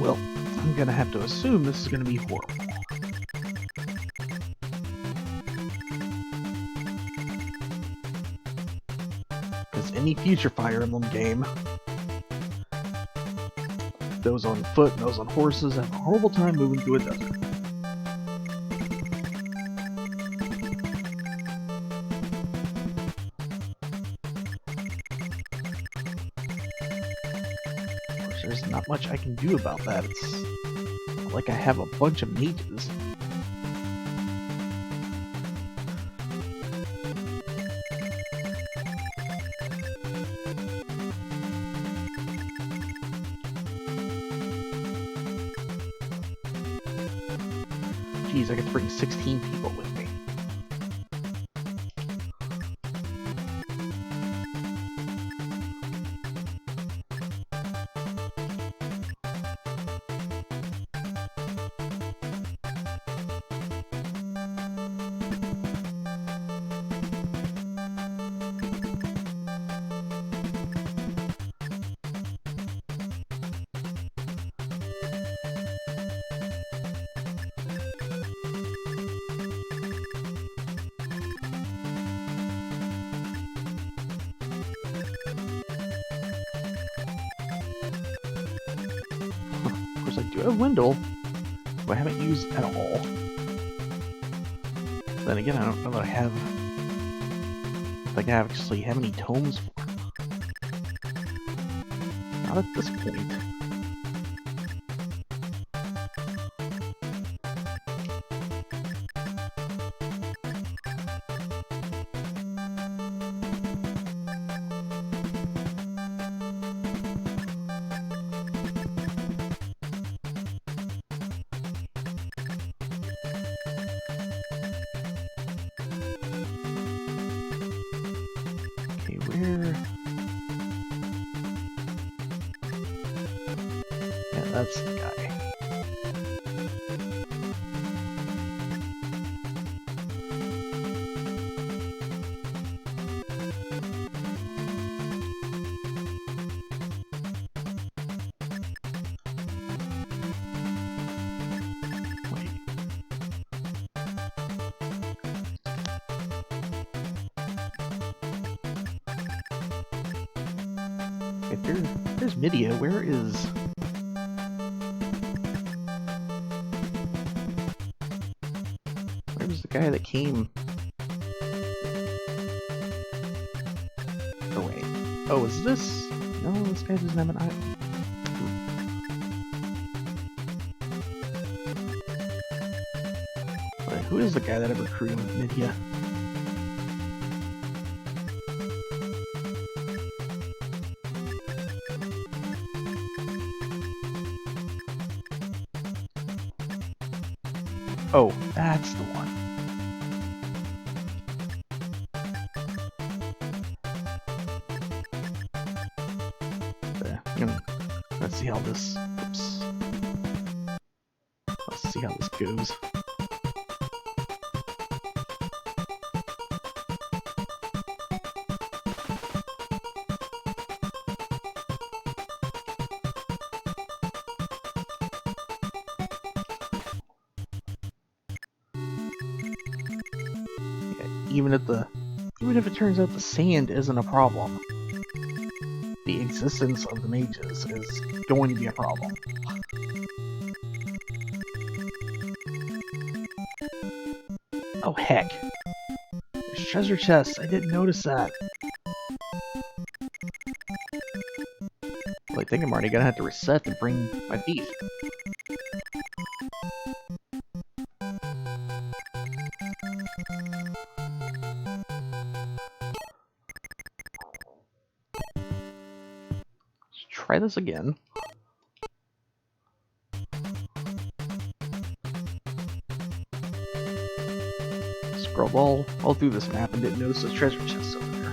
Well, I'm gonna have to assume this is gonna be horrible. Because any future Fire Emblem game, those on foot and those on horses have a horrible time moving through a desert. There's not much I can do about that. It's not like I have a bunch of mages. Geez, I get to bring 16 people with me. I do have Wendell, who I haven't used at all. Then again, I don't know that I have. I think I actually have any tomes for him. Not at this point. Yeah, that's the guy. There's Midia. Where is... Where's the guy that came... Oh, wait. Oh, is this... No, this guy doesn't have an eye. Wait, who is the guy that ever crewed with Midia? Oh, that's the one. Let's see how this... Oops. Let's see how this goes. Even if it turns out the sand isn't a problem, the existence of the mages is going to be a problem. Oh heck. There's treasure chests, I didn't notice that. Well, I think I'm already gonna have to reset and bring my beef. Try this again. well, all through this map and didn't notice the treasure chest over there.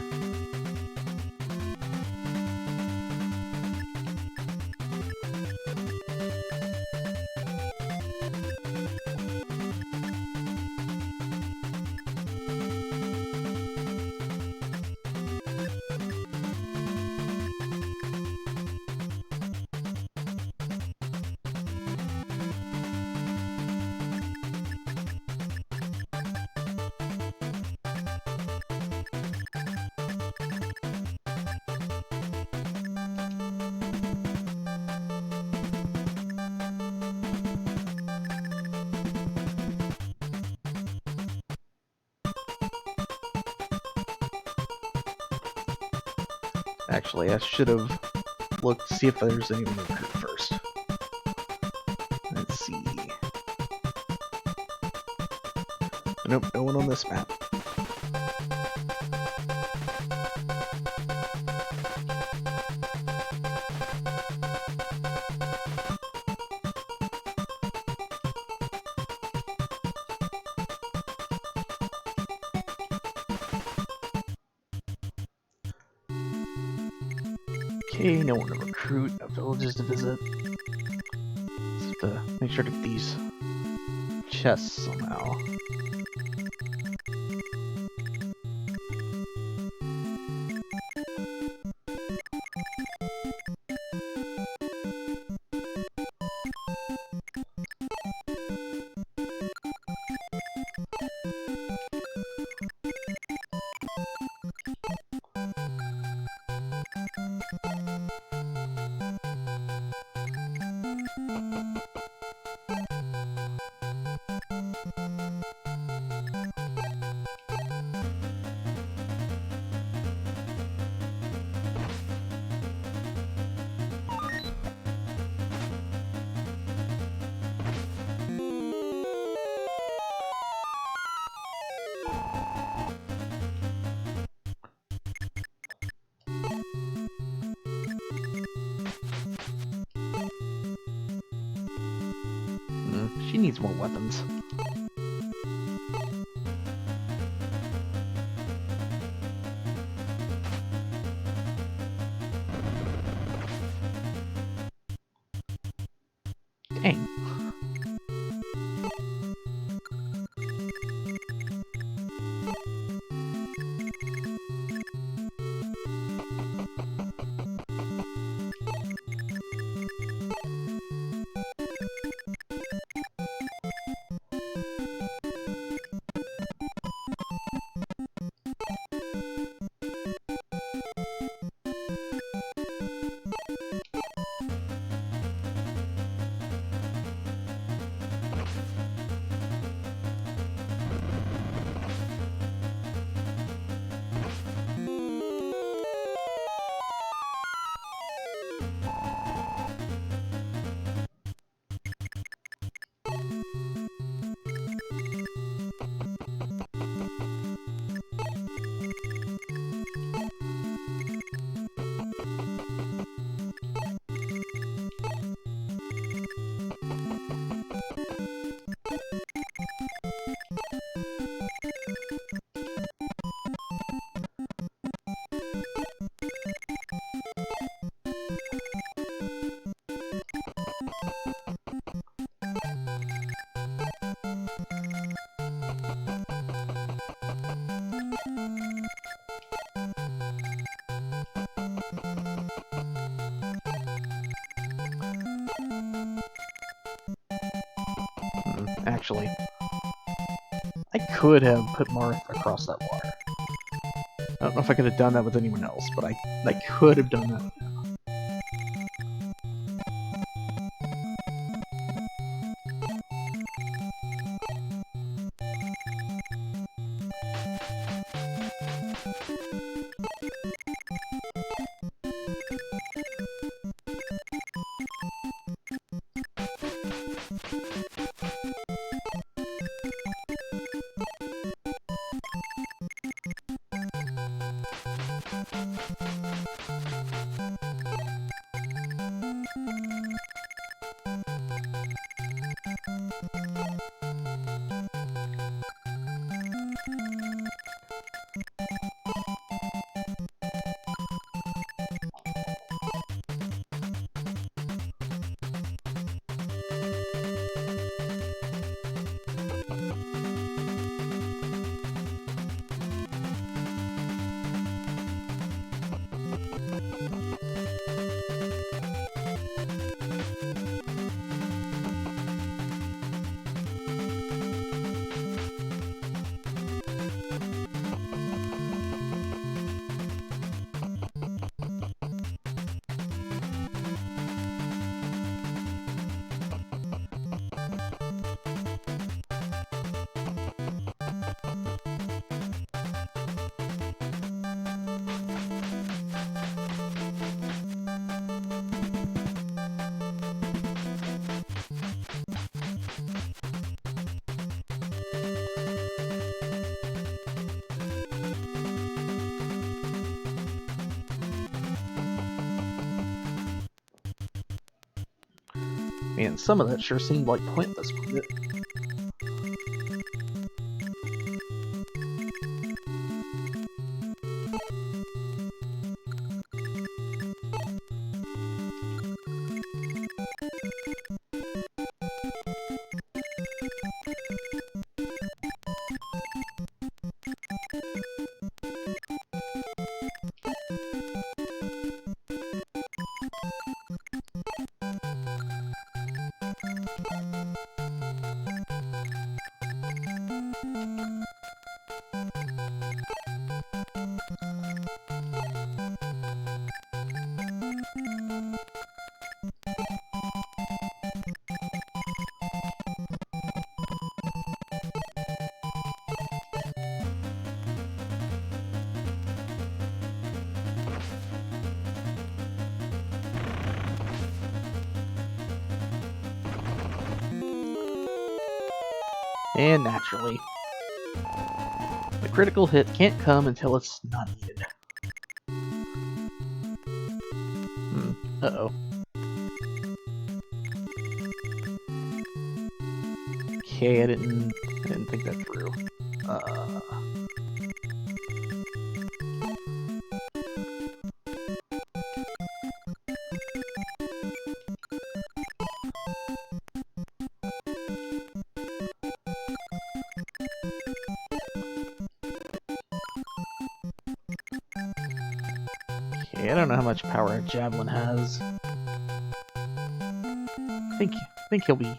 Actually, I should have looked to see if there's anyone to recruit first. Let's see. Nope, no one on this map. Okay, no one to recruit, no villages to visit. Just have to make sure to get these chests somehow. She needs more weapons. Dang. Actually, I could have put Marth across that water. I don't know if I could have done that with anyone else, but I could have done that. Man, some of that sure seemed like pointless, wouldn't it? And naturally, the critical hit can't come until it's not needed. Uh-oh. Okay, I didn't think that through. Okay, I don't know how much power a javelin has. I think he'll be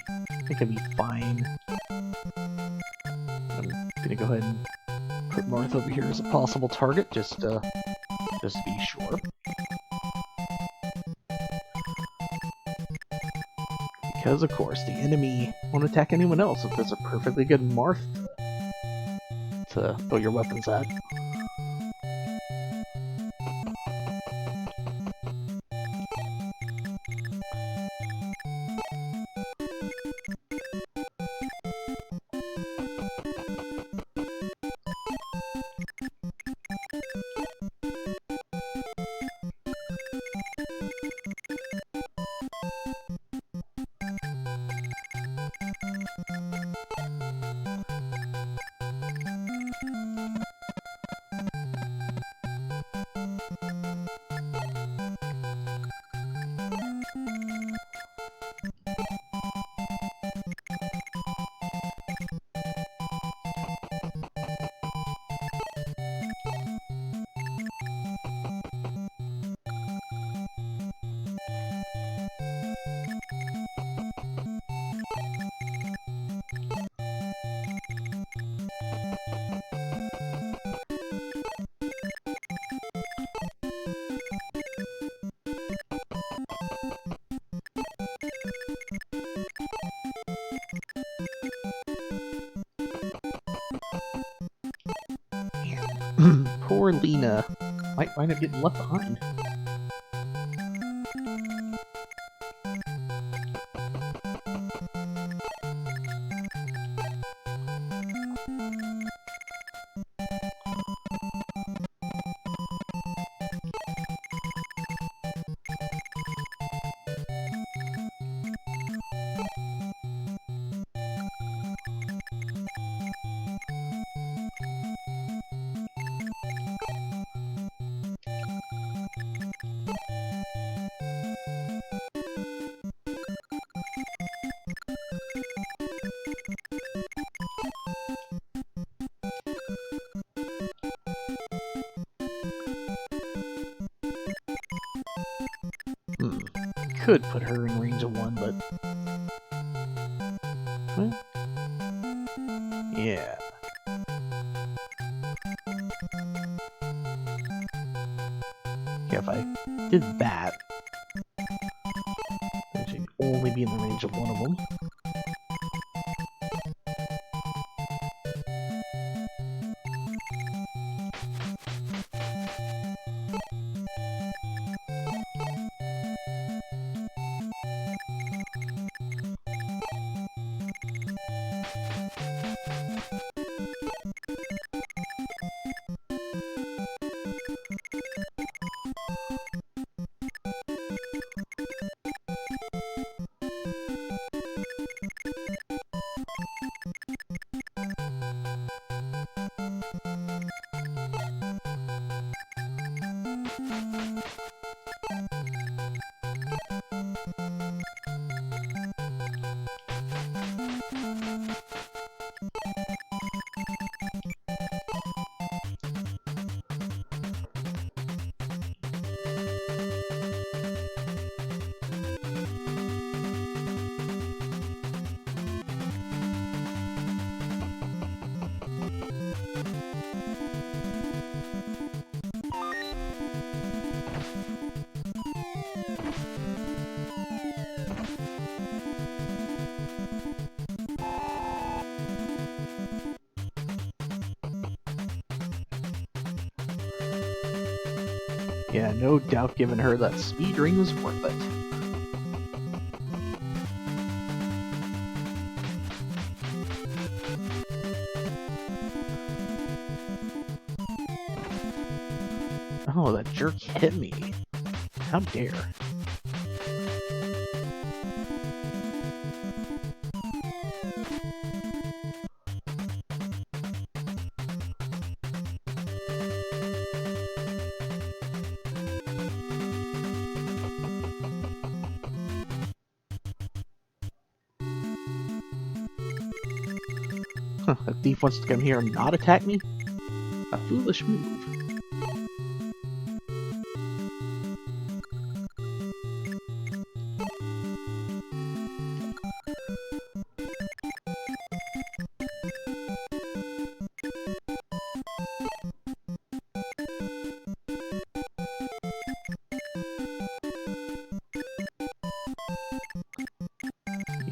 fine. I'm gonna go ahead and put Marth over here as a possible target, just to be sure. Because, of course, the enemy won't attack anyone else if there's a perfectly good Marth to throw your weapons at. Poor Lena might wind up getting left behind. Could put her in range of one, but... Well, yeah. Yeah, if I did that, then she'd only be in the range of one of them. Yeah, no doubt giving her that speed ring was worth it. Oh, that jerk hit me. How dare. A thief wants to come here and not attack me? A foolish move.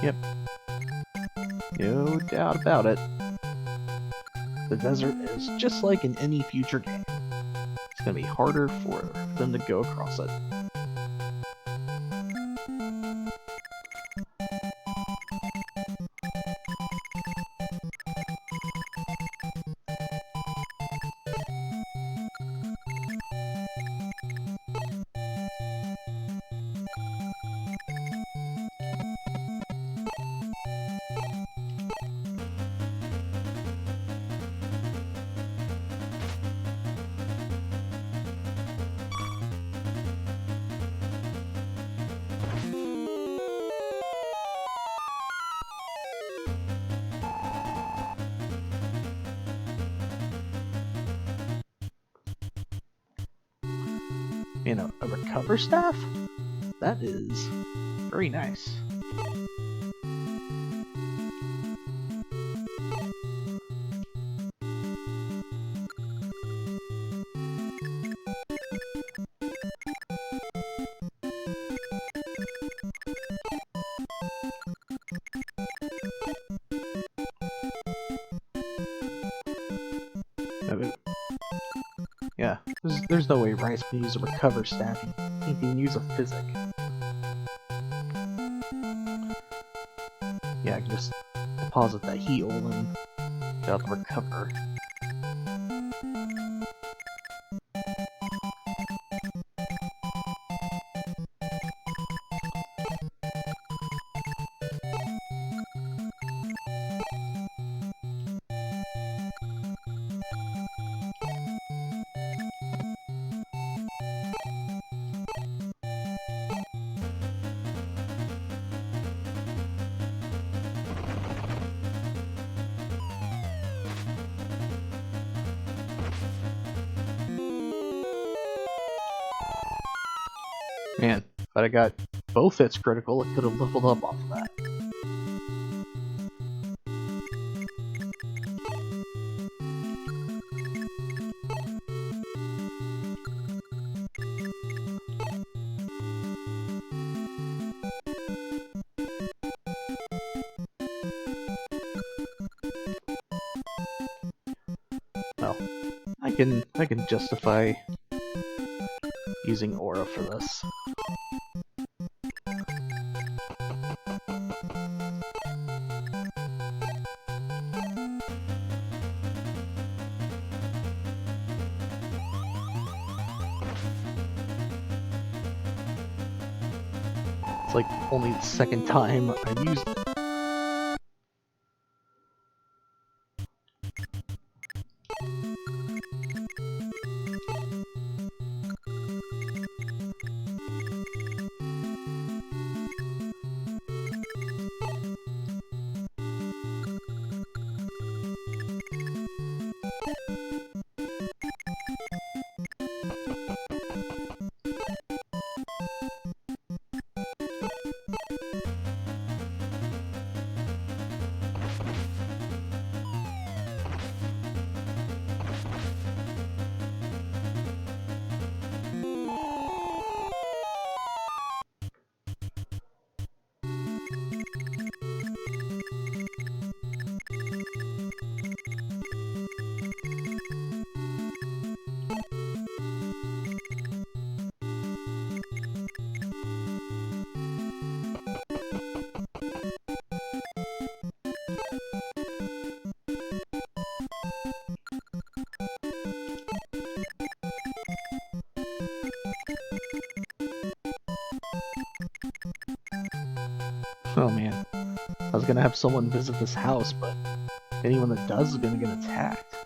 Yep. No doubt about it. The desert is just like in any future game. It's gonna be harder for them to go across it. And a recover staff? That is very nice. Yeah, there's no way Rice can use a recover staff. He can use a physic. Yeah, I can just deposit that heal and get out the recover. Man, if I got both hits critical, it could have leveled up off of that. Well, I can justify using aura for this. It's like only the second time I've used it. Oh man, I was gonna have someone visit this house, but anyone that does is gonna get attacked.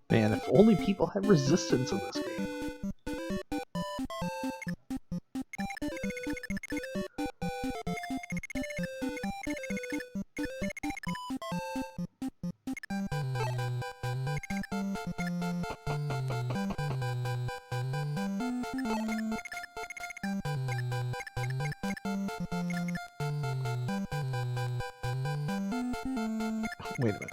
Man, if only people had resistance in this game. Wait a minute.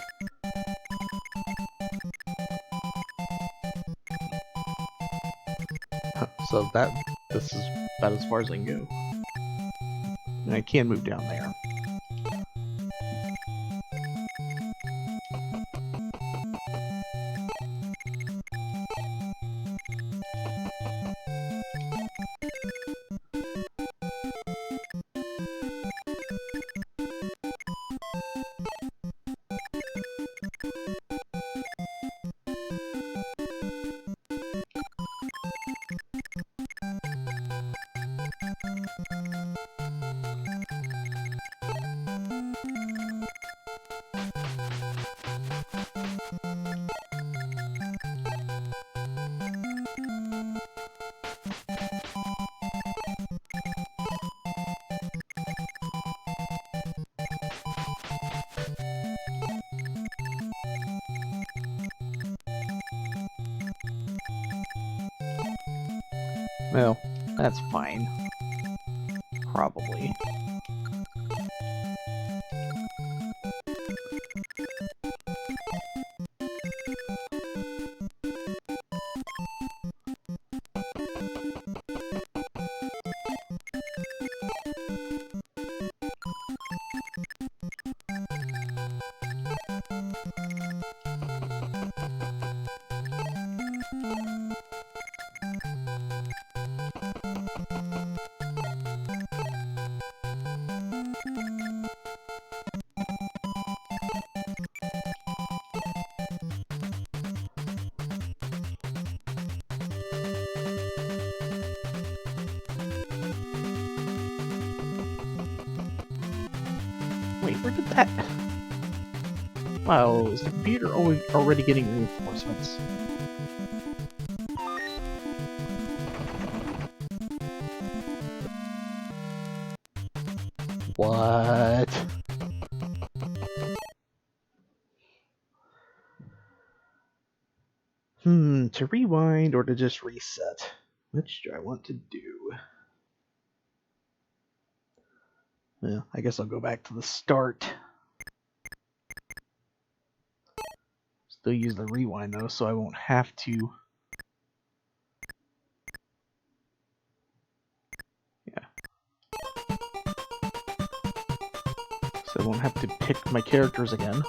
So this is about as far as I can go. And I can move down there. Well, that's fine. Probably. Wait, where did that... Wow, is the computer already getting reinforcements? What? To rewind or to just reset? Which do I want to do? Well, I guess I'll go back to the start. Still use the rewind though, so I won't have to... Yeah. So I won't have to pick my characters again.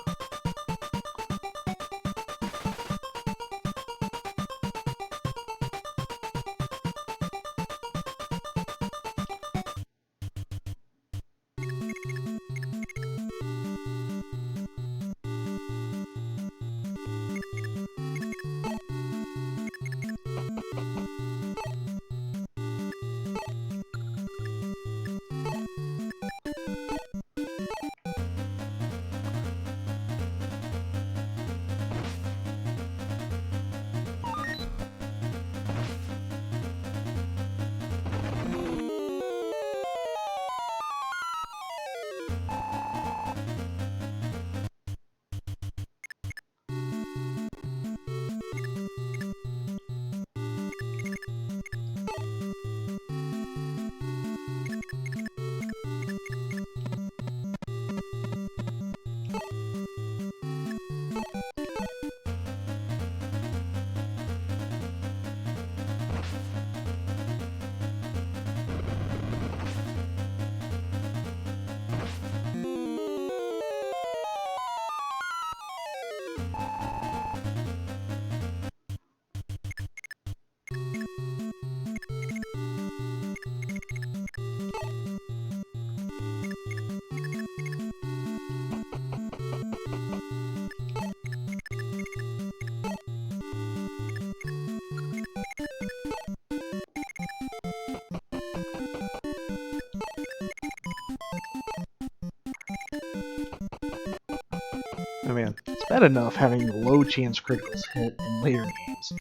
man, it's bad enough having low chance criticals hit in later games.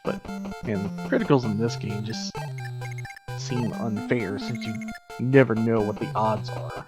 But, man, criticals in this game just seem unfair since you never know what the odds are.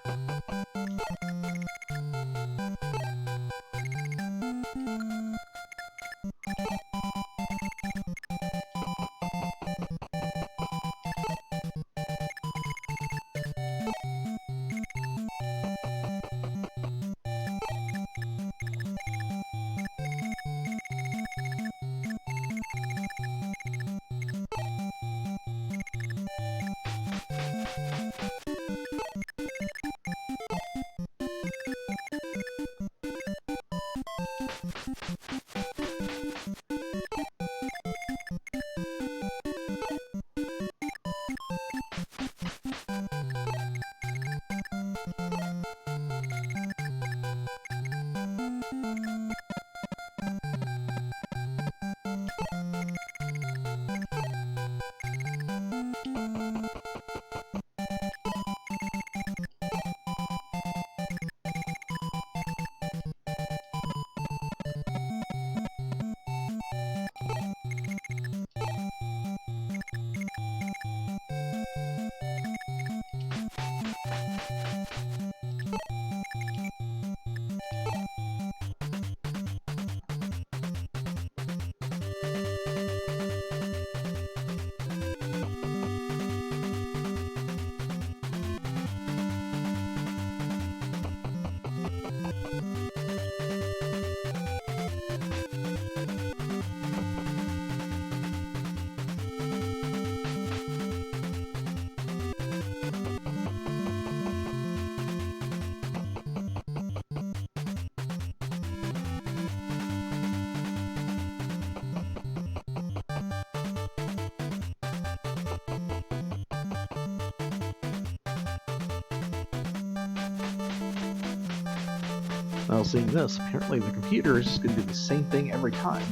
Well, seeing this, apparently the computer is just going to do the same thing every time.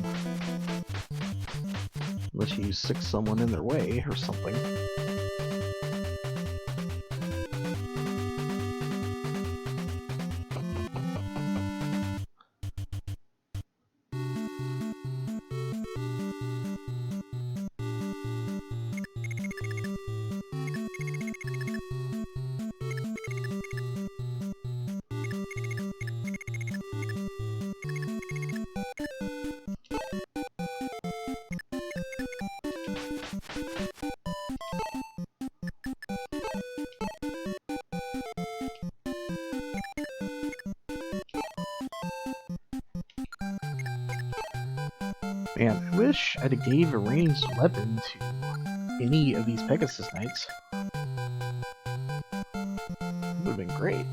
Unless you stick someone in their way or something. Man, I wish I'd have gave a ranged weapon to any of these Pegasus Knights. It would have been great.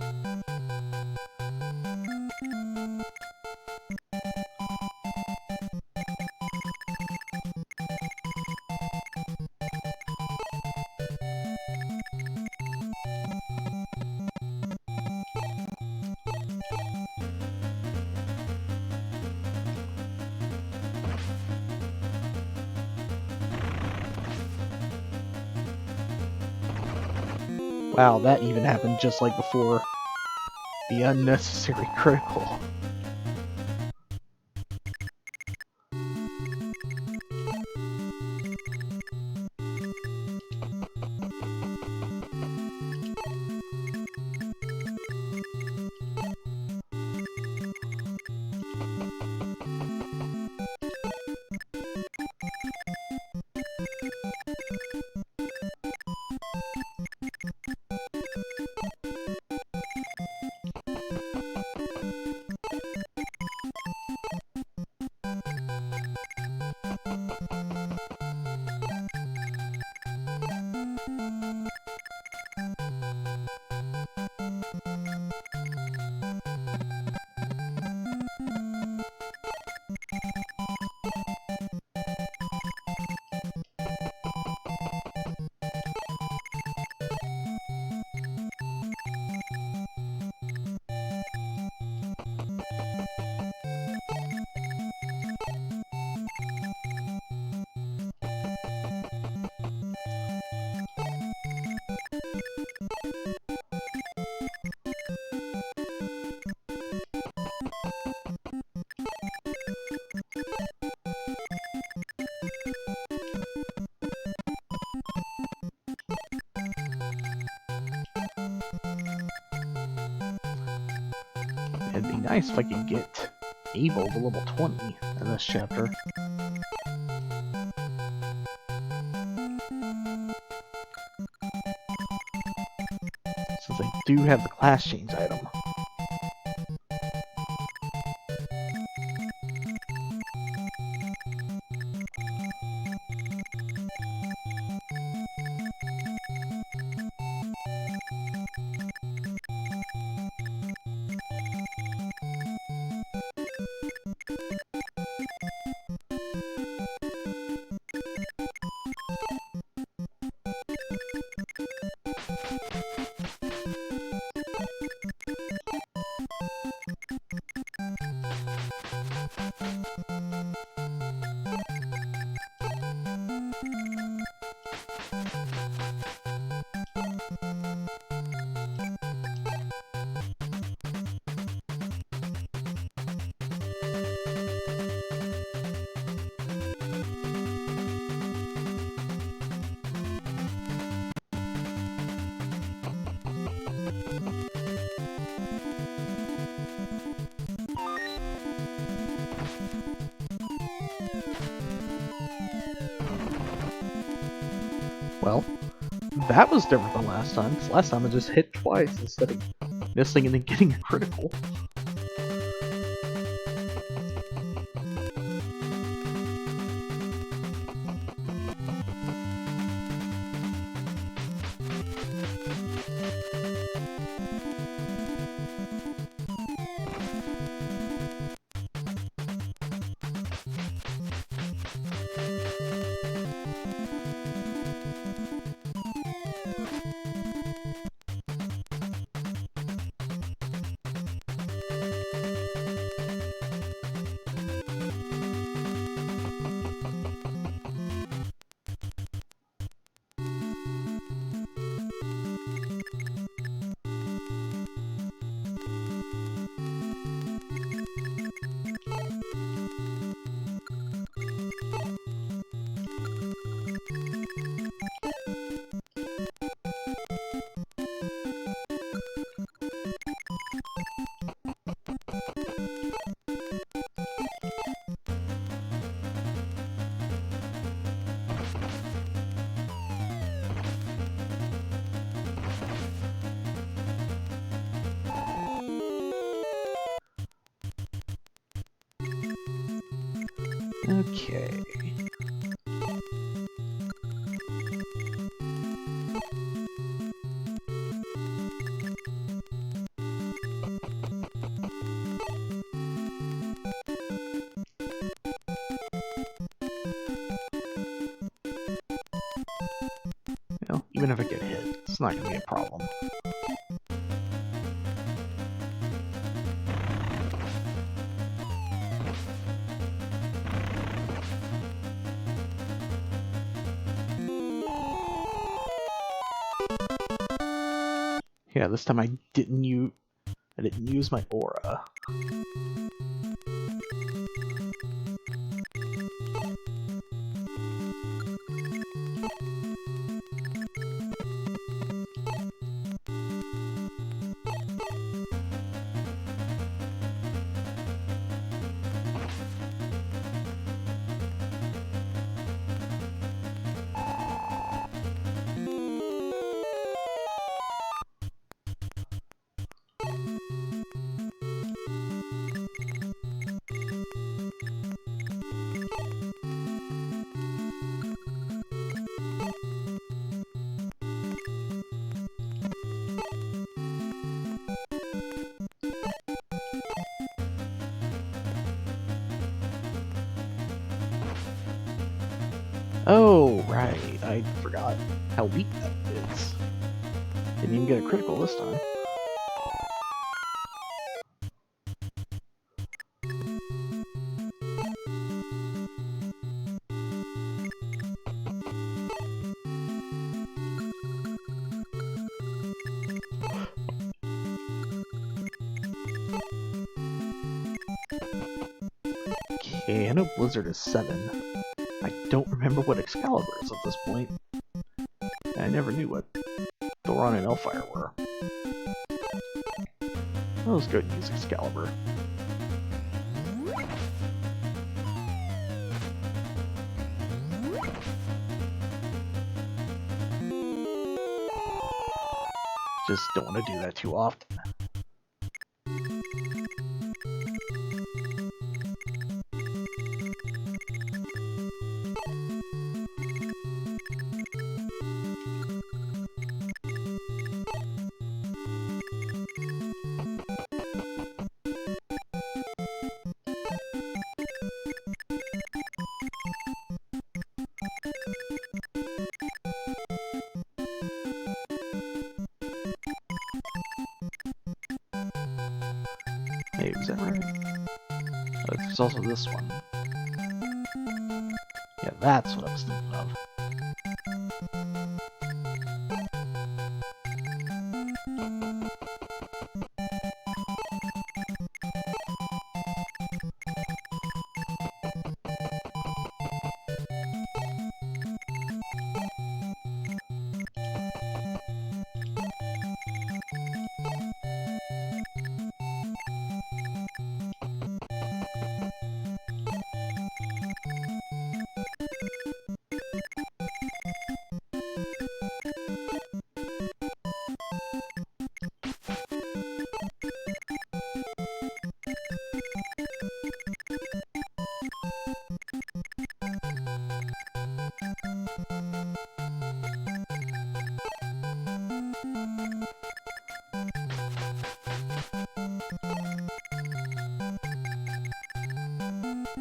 Wow, that even happened just like before. The unnecessary critical. nice if I could get Abel to level 20 in this chapter. Since I do have the class change item. Well, that was different than last time, 'cause last time I just hit twice instead of missing and then getting a critical. Okay. You know, even if I get hit, it's not gonna be a problem. Yeah, this time I didn't use my aura. Oh, right. I forgot how weak that is. Didn't even get a critical this time. Okay, I know Blizzard is 7. I don't remember what Excalibur is at this point. I never knew what Thoron and Elfire were. Let's go use Excalibur. Just don't want to do that too often. Hey, was that right? Oh, there's also this one. Yeah, that's what I was thinking of.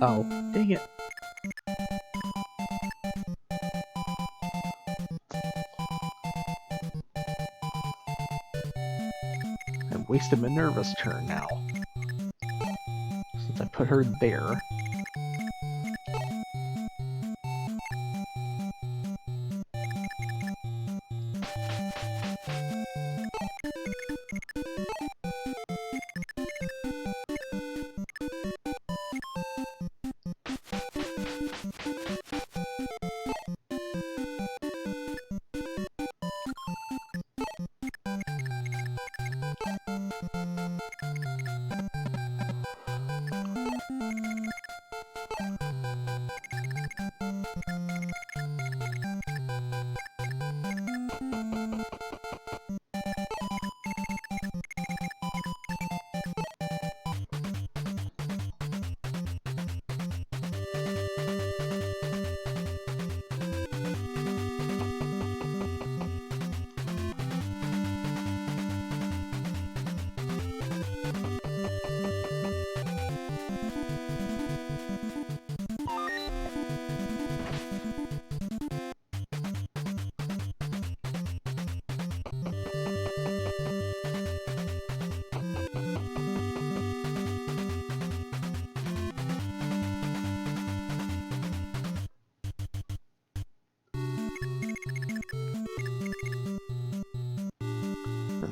Oh, dang it. I wasted my nervous turn now. Since I put her there.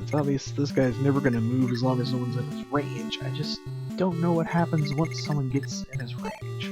It's obvious this guy's never going to move as long as no one's in his range. I just don't know what happens once someone gets in his range.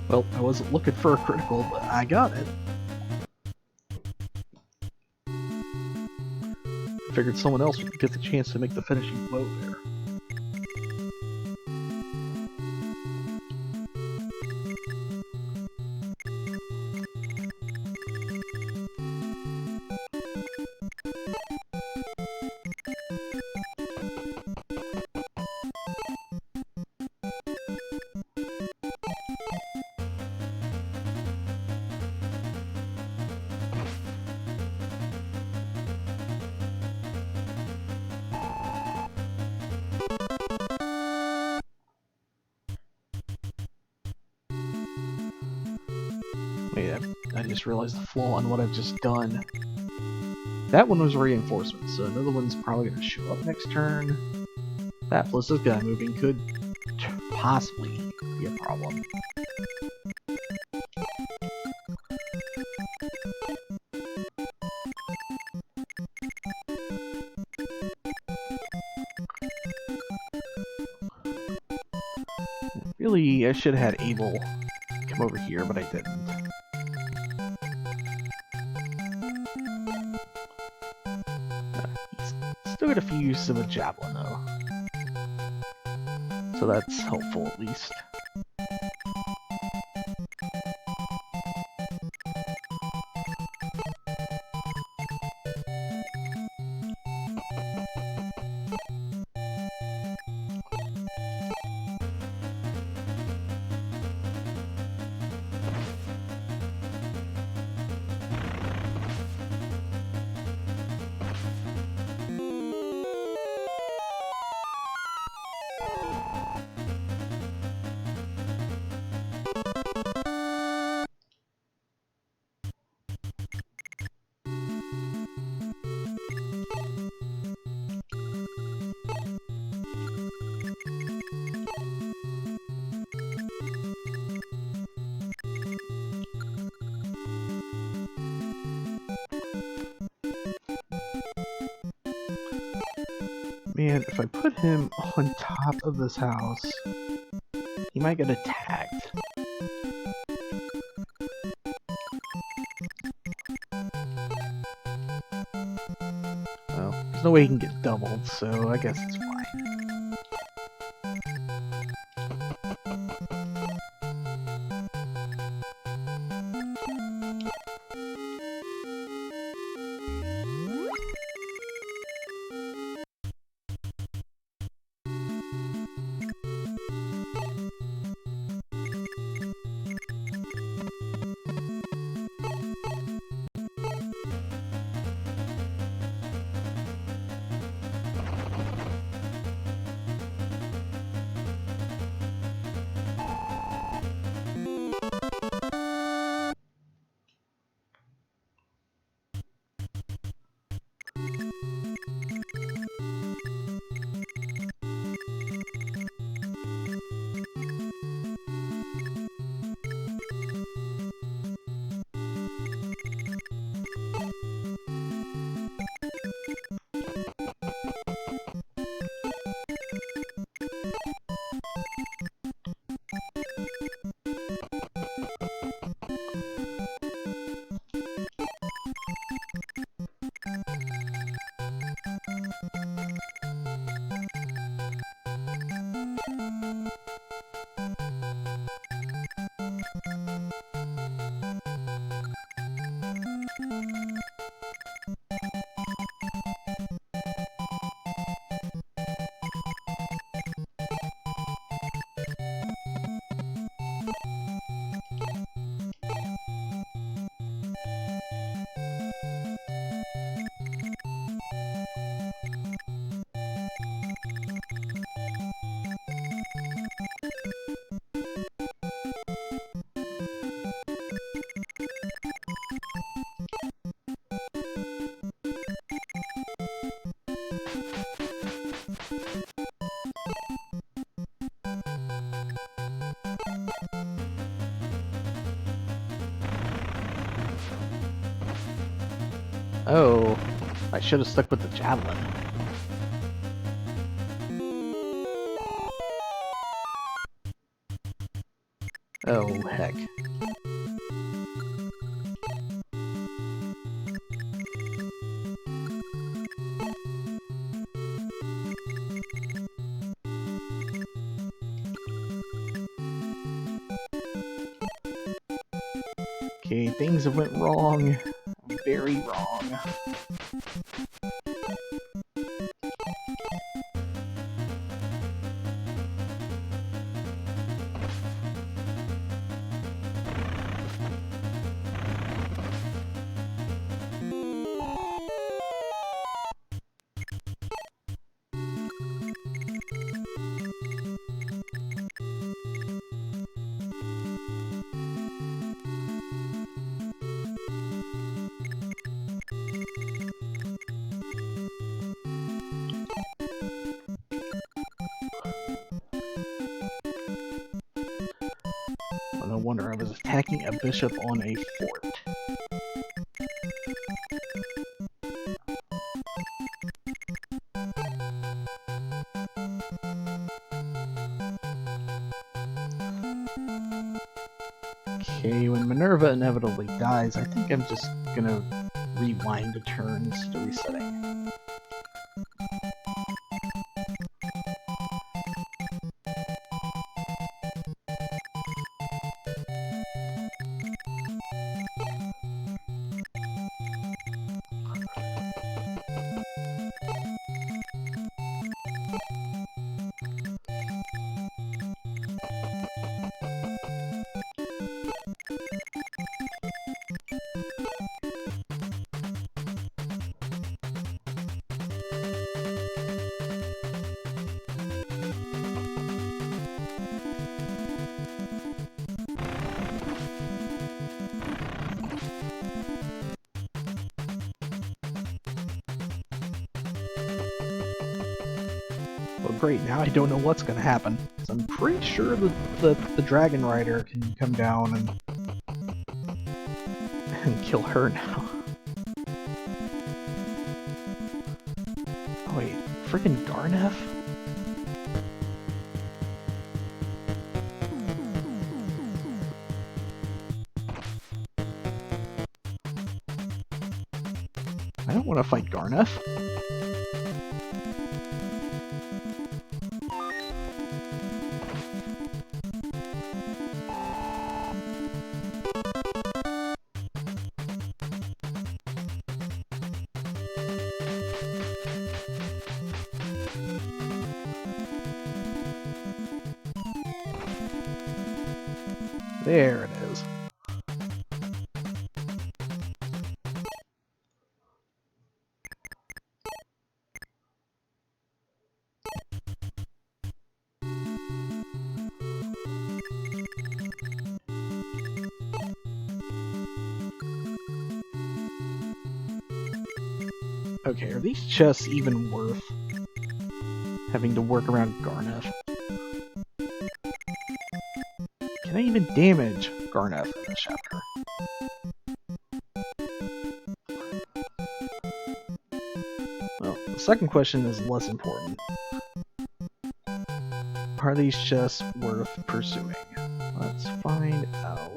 Well, I wasn't looking for a critical, but I got it. I figured someone else would get the chance to make the finishing blow there. Wait, I just realized the flaw in what I've just done. That one was reinforcement, so another one's probably going to show up next turn. That plus this guy moving could possibly be a problem. Really, I should have had Abel come over here, but I didn't. He's still got a few uses of a javelin, though. So that's helpful, at least. Man, if I put him on top of this house, he might get attacked. Well, there's no way he can get doubled, so I guess it's fine. Oh, I should have stuck with the javelin. Oh, heck. Okay, things have went wrong. Very wrong. wonder. I was attacking a bishop on a fort. Okay, when Minerva inevitably dies, I think I'm just gonna rewind the turns to resetting. Well, great, now I don't know what's gonna happen. So I'm pretty sure that the Dragon Rider can come down and kill her now. Oh wait, freaking Garneth? I don't want to fight Garneth. There it is. Okay, are these chests even worth having to work around Garneth? Can I even damage Garneth in this chapter? Well, the second question is less important. Are these chests worth pursuing? Let's find out.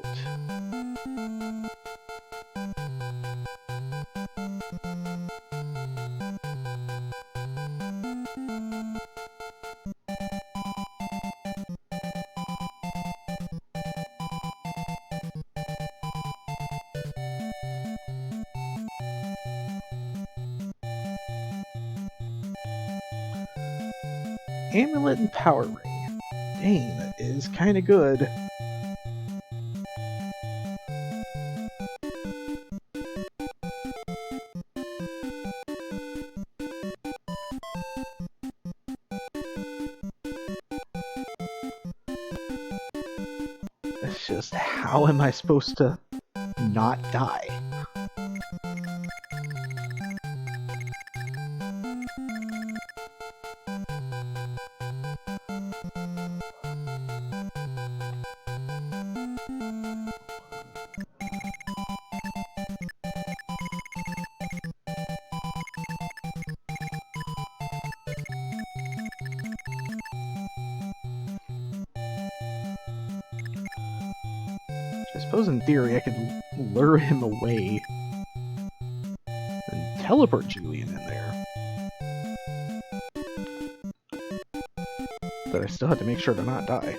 Amulet and Power Ring. Dang, that is kinda good. It's just, how am I supposed to not die? I suppose in theory I could lure him away and teleport Julian in there. But I still had to make sure to not die.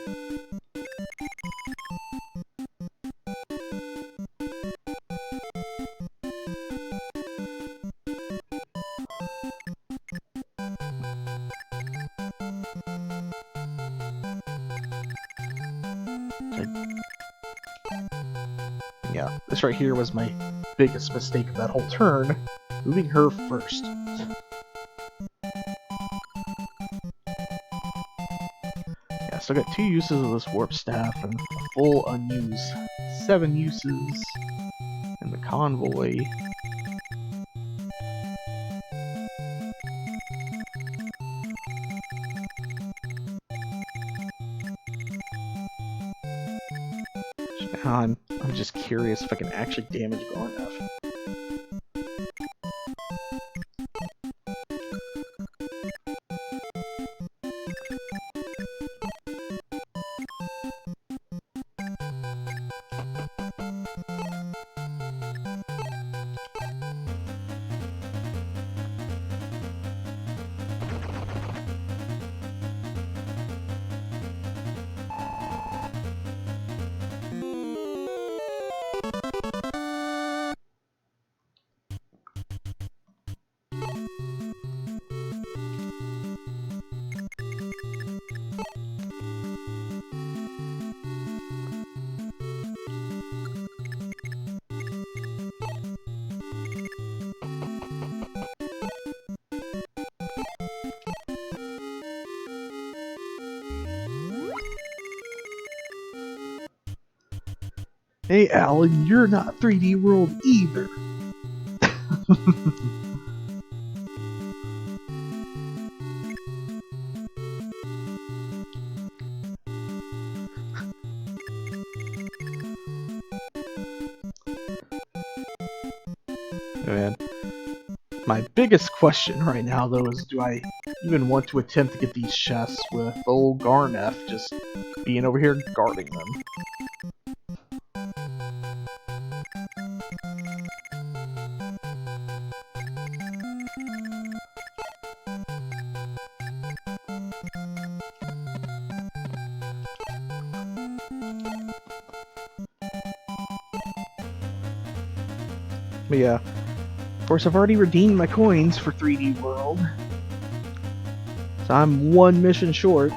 Yeah, this right here was my biggest mistake of that whole turn, moving her first. Yeah, still got 2 uses of this warp staff and a full unused 7 uses in the convoy. I'm just curious if I can actually damage Garneth. Hey Alan, you're not 3D World either. Man, my biggest question right now though is, do I even want to attempt to get these chests with old Garneth just being over here guarding them? But yeah, of course I've already redeemed my coins for 3D World, so I'm one mission short,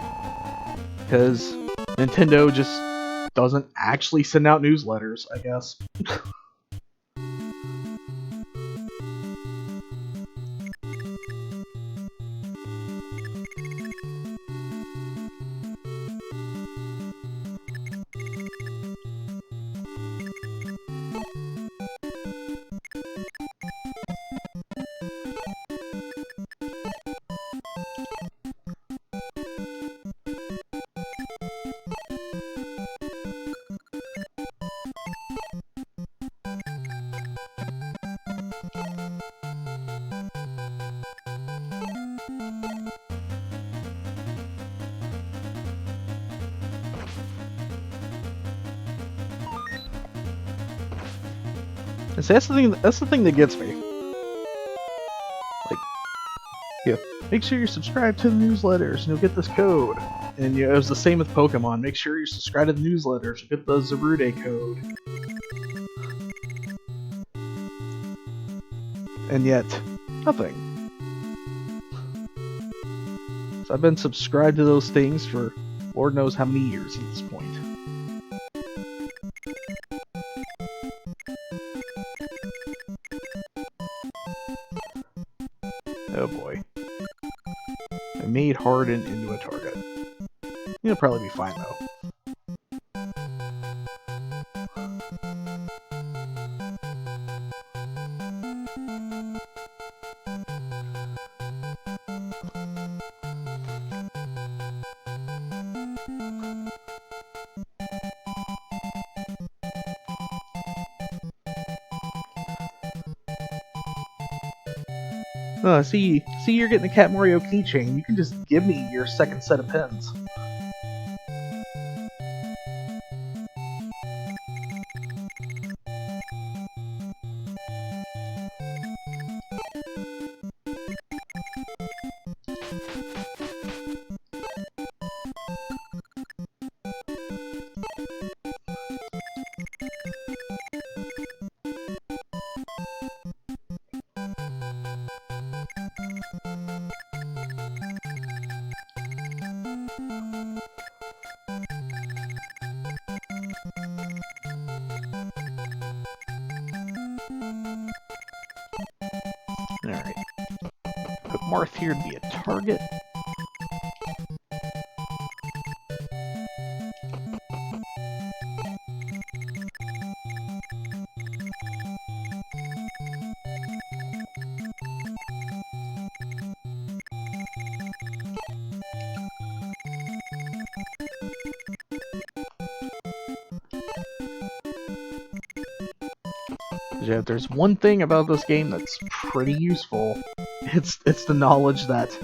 because Nintendo just doesn't actually send out newsletters, I guess. And see, that's the thing that gets me. Like, yeah, make sure you're subscribed to the newsletters and you'll get this code. And it was the same with Pokemon. Make sure you're subscribed to the newsletters. You'll get the Zarude code. And yet, nothing. So I've been subscribed to those things for Lord knows how many years at this point. Oh boy. I made Harden into a target. He'll probably be fine though. See, you're getting the Cat Mario keychain. You can just give me your second set of pins. Alright. Put Marth here to be a target. Yeah, if there's one thing about this game that's pretty useful, it's the knowledge that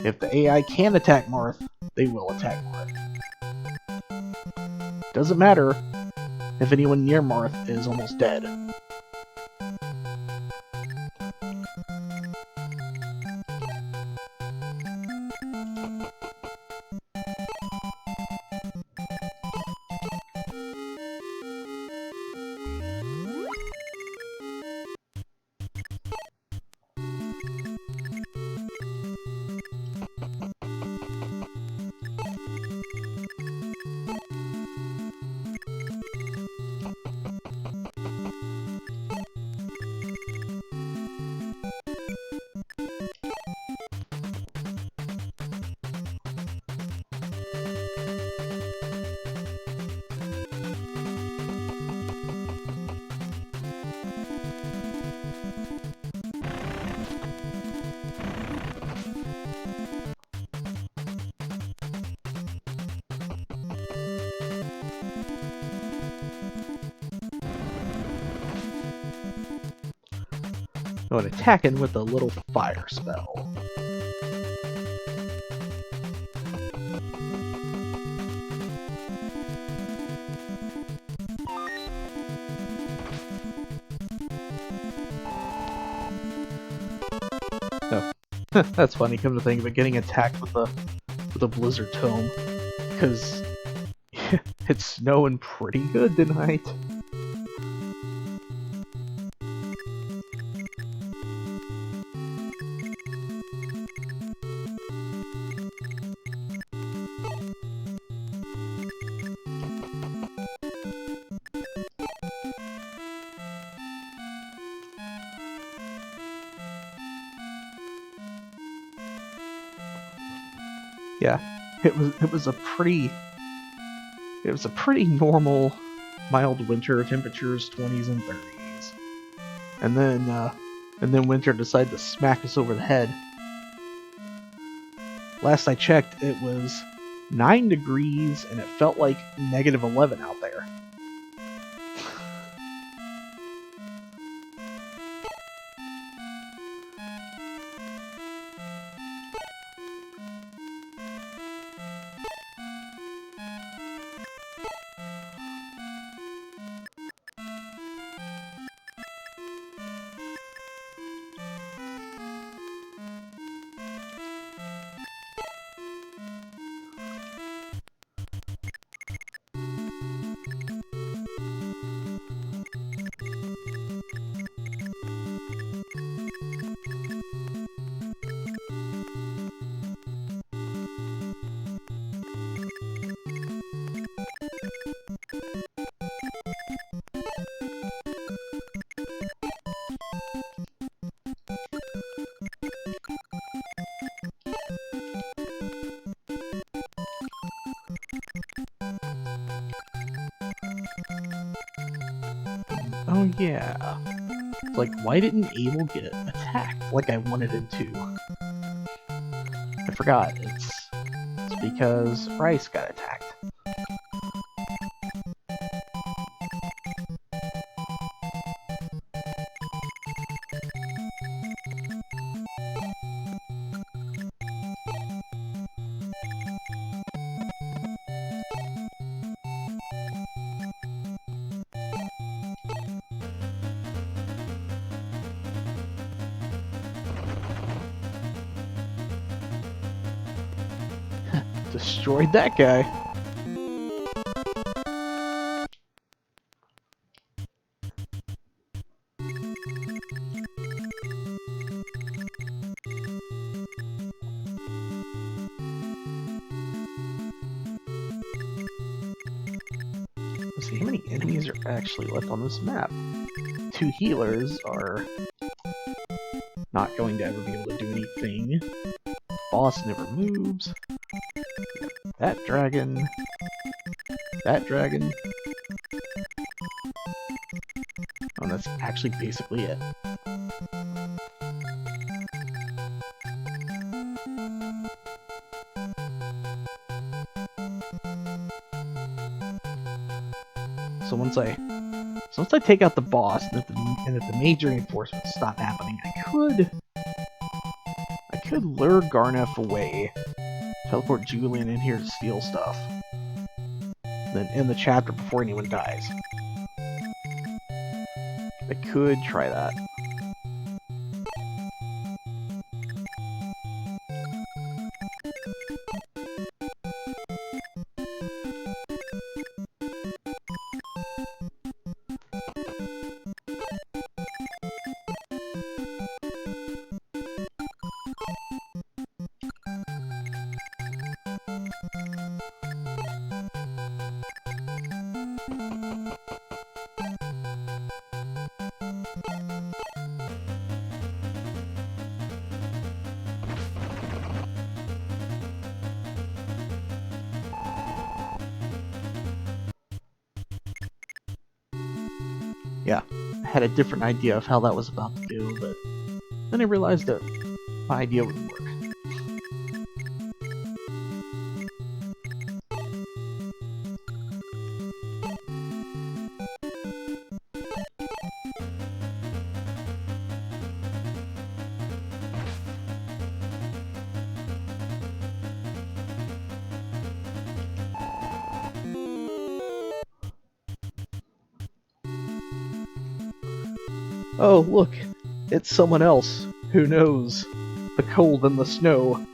if the AI can attack Marth, they will attack Marth. Doesn't matter if anyone near Marth is almost dead. Oh, and attacking with a little fire spell. Oh, that's funny. Come to think of it, getting attacked with a blizzard tome, because it's snowing pretty good tonight. Yeah, it was a pretty normal, mild winter, temperatures 20s and 30s, and then winter decided to smack us over the head. Last I checked, it was 9 degrees, and it felt like -11 out there. Oh yeah. Like, why didn't Abel get attacked like I wanted him to? I forgot. It's because Rice got attacked. Destroyed that guy. Let's see how many enemies are actually left on this map. 2 healers are not going to ever be able to do anything. Boss never moves. That dragon. That dragon. Oh, and that's actually basically it. So So once I take out the boss and if the major reinforcements stop happening, I could lure Garneth away, teleport Julian in here to steal stuff, then end the chapter before anyone dies. I could try that. Yeah, I had a different idea of how that was about to do, but then I realized that my idea wouldn't work. Oh, look, it's someone else who knows the cold and the snow.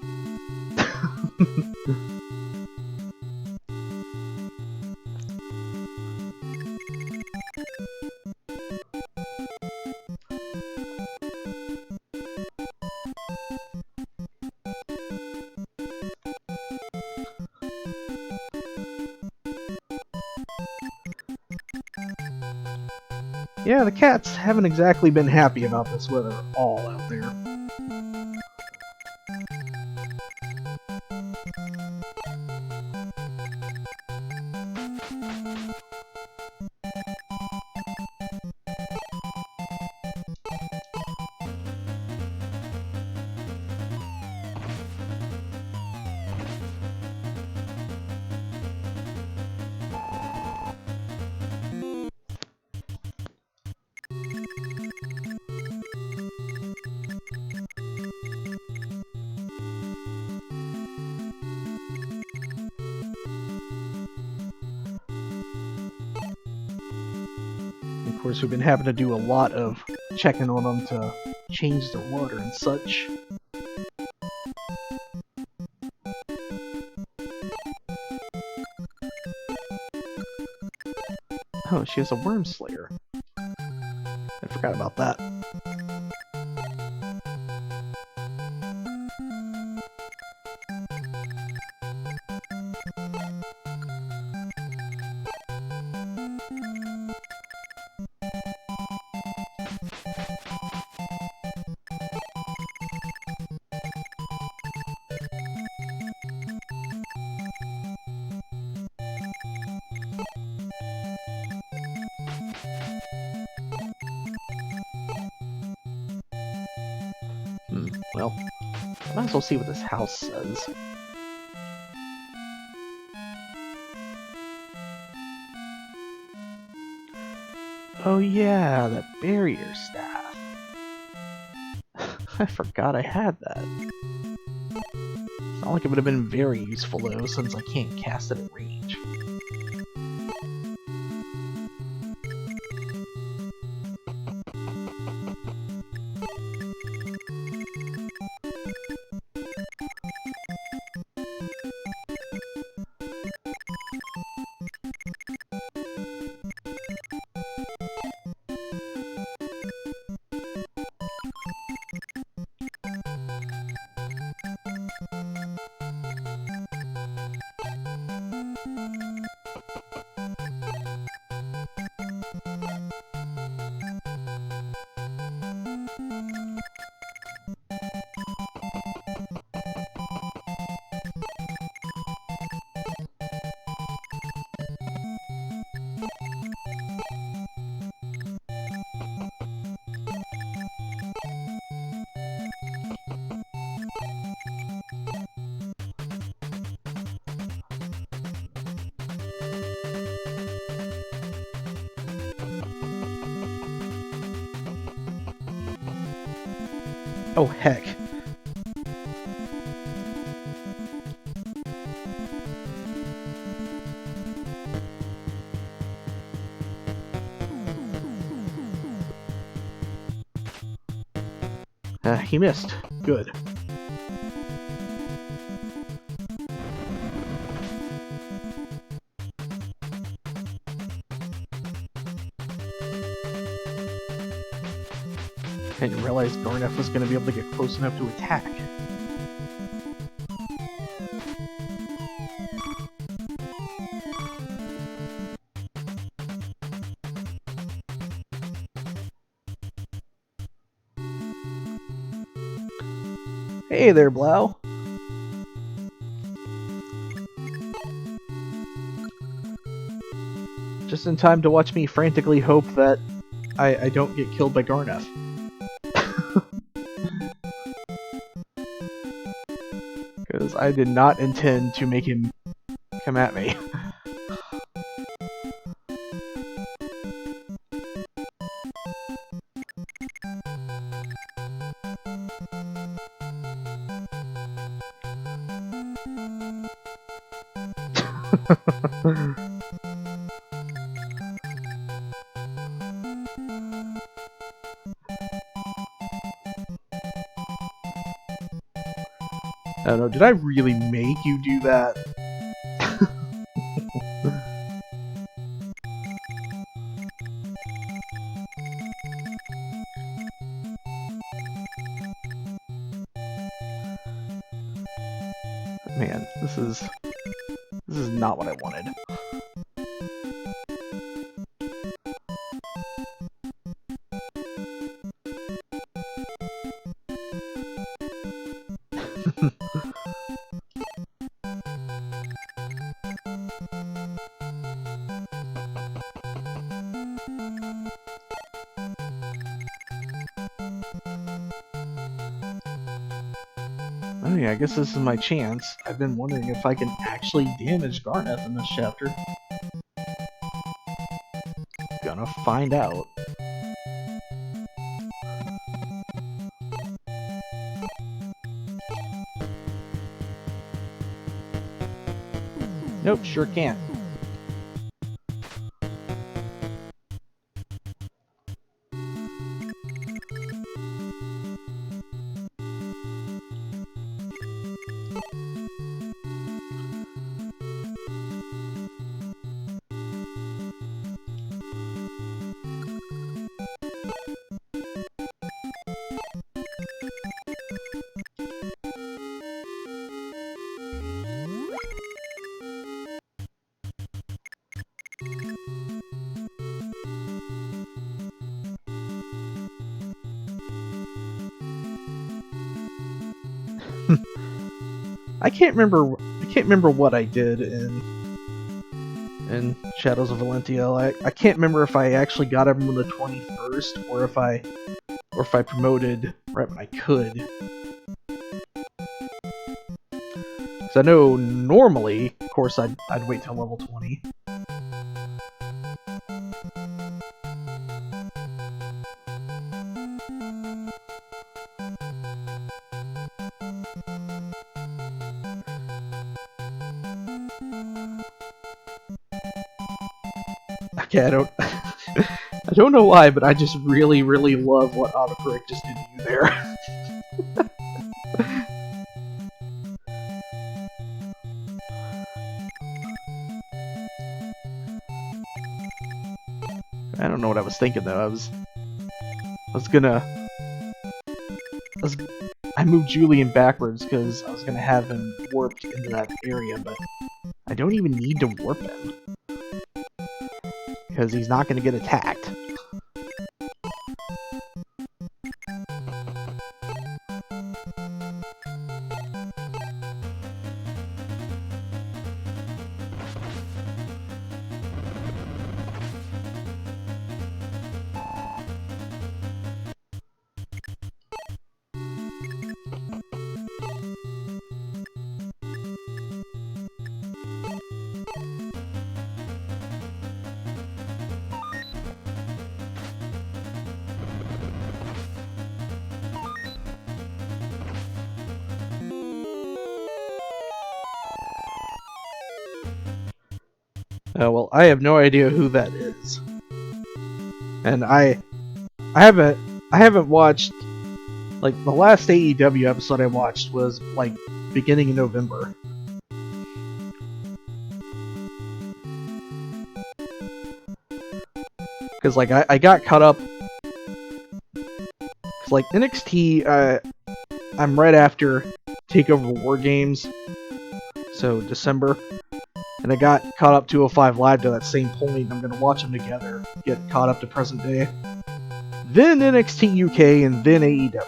Yeah, the cats haven't exactly been happy about this weather at all out there. Of course, we've been having to do a lot of checking on them to change their water and such. Oh, she has a worm slayer. I forgot about that. Well, I might as well see what this house says. Oh yeah, that barrier staff. I forgot I had that. It's not like it would have been very useful though, since I can't cast it at range. Oh, heck. He missed. Good. I didn't realize Garneth was going to be able to get close enough to attack. Hey there, Blau. Just in time to watch me frantically hope that I don't get killed by Garneth. Because I did not intend to make him come at me. I don't know, did I really make you do that? Man, this is not what I wanted. Oh yeah, I guess this is my chance. I've been wondering if I can actually damage Garneth in this chapter. Gonna find out. Nope, sure can't. I can't remember what I did in Shadows of Valentia. I can't remember if I actually got him on the 21st or if I promoted right when I could. Because I know normally, of course, I'd wait till level 20. Okay, I don't know why, but I just really, really love what autocorrect just did to you there. I don't know what I was thinking though. I moved Julian backwards because I was gonna have him warped into that area, but I don't even need to warp him because he's not gonna get attacked. Well, I have no idea who that is, and I haven't watched, like, the last AEW episode I watched was like beginning of November. Because like I got caught up. Cause like NXT, I'm right after Takeover War Games, so December, and I got caught up 205 Live to that same point. I'm gonna watch them together, get caught up to present day, then NXT UK, and then AEW.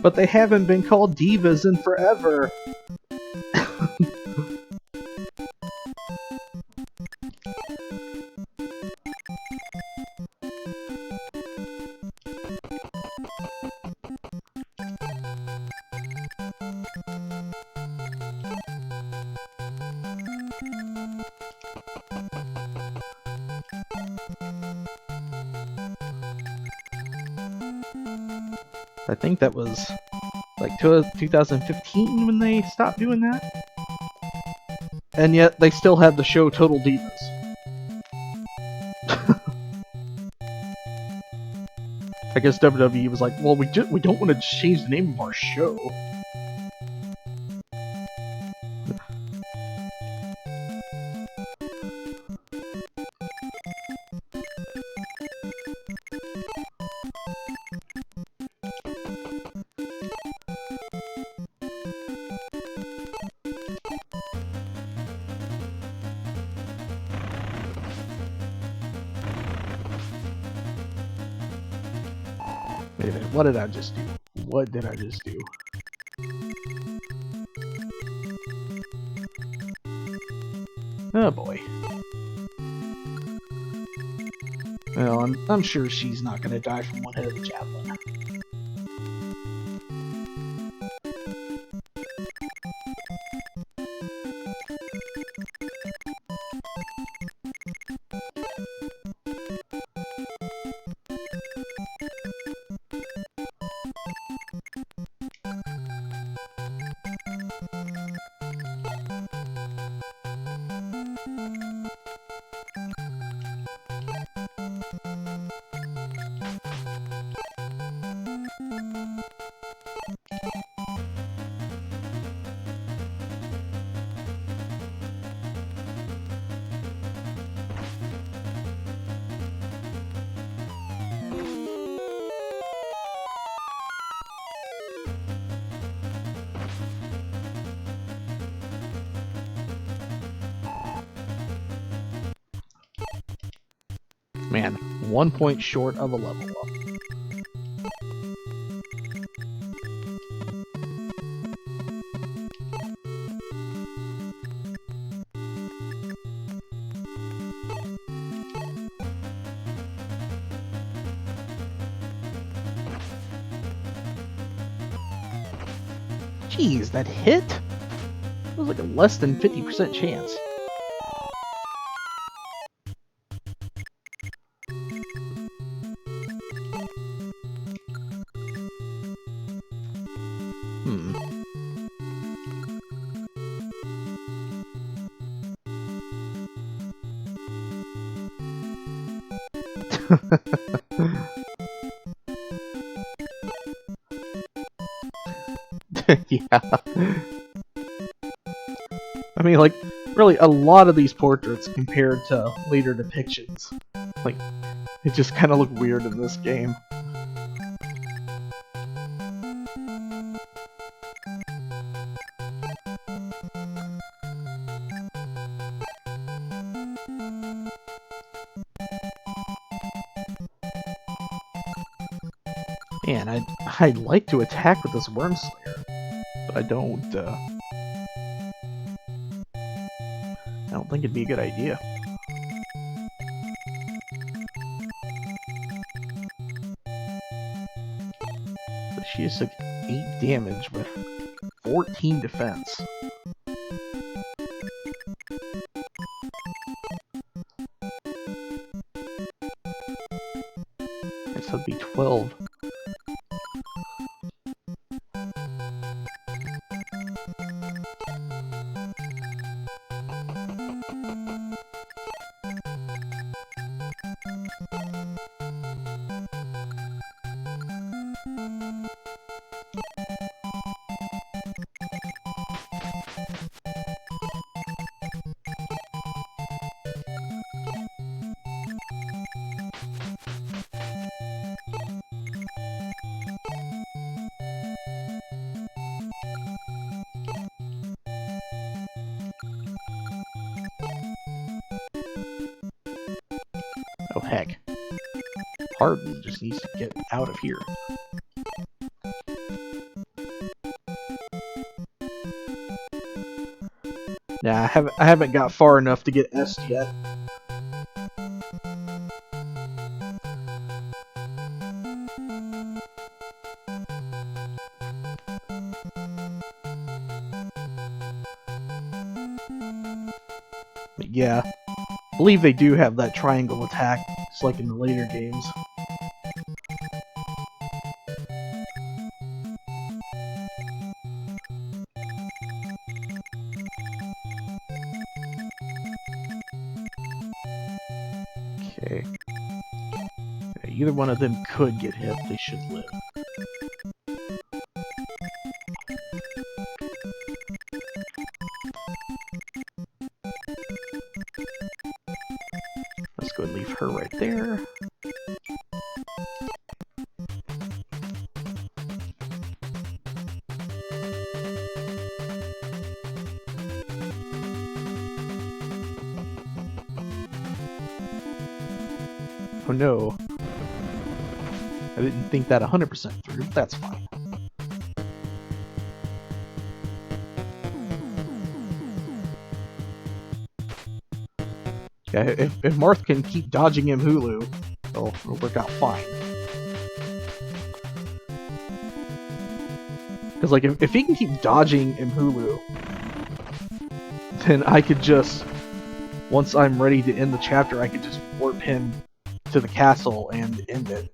But they haven't been called divas in forever. I think that was like 2015 when they stopped doing that. And yet they still have the show Total Divas. I guess WWE was like, well, we don't want to change the name of our show. Wait a minute, what did I just do? What did I just do? Oh boy. Well, I'm sure she's not gonna die from one hit of the javelin. Man, 1 point short of a level up. Jeez, that hit? It was like a less than 50% chance. Yeah. I mean, like, really, a lot of these portraits compared to later depictions, like, they just kind of look weird in this game. Man, I'd like to attack with this Worm Slayer, but I don't think it'd be a good idea. So she just took 8 damage with 14 defense. Guess that'd be 12. Oh heck. Harden just needs to get out of here. Nah, I haven't got far enough to get S yet. But yeah, I believe they do have that triangle attack, just like in the later games. Okay. Either one of them could get hit, they should live. Let's go and leave her right there. Oh no. I didn't think that 100% through, but that's fine. Yeah, if Marth can keep dodging him Hulu, it'll work out fine. Because, like, if he can keep dodging Hulu, then I could just, once I'm ready to end the chapter, I could just warp him to the castle and end it.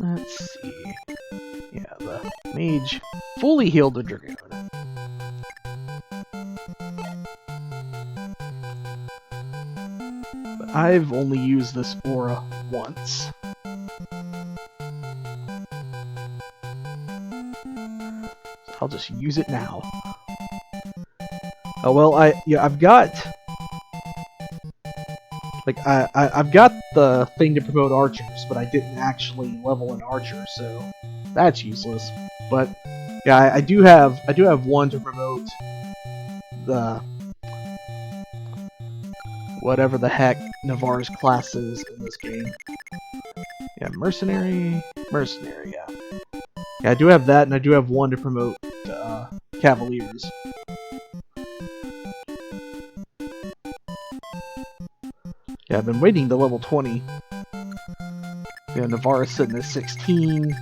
Let's see. Yeah, the mage fully healed the dragoon. But I've only used this aura once. So I'll just use it now. Oh well, I've got I've got the thing to promote archers, but I didn't actually level an archer, so that's useless. But yeah, I do have one to promote the whatever the heck Navarre's class is in this game. Yeah, mercenary, yeah. Yeah, I do have that, and I do have one to promote Cavaliers. Yeah, I've been waiting to level 20. Yeah, Navarre's sitting at 16,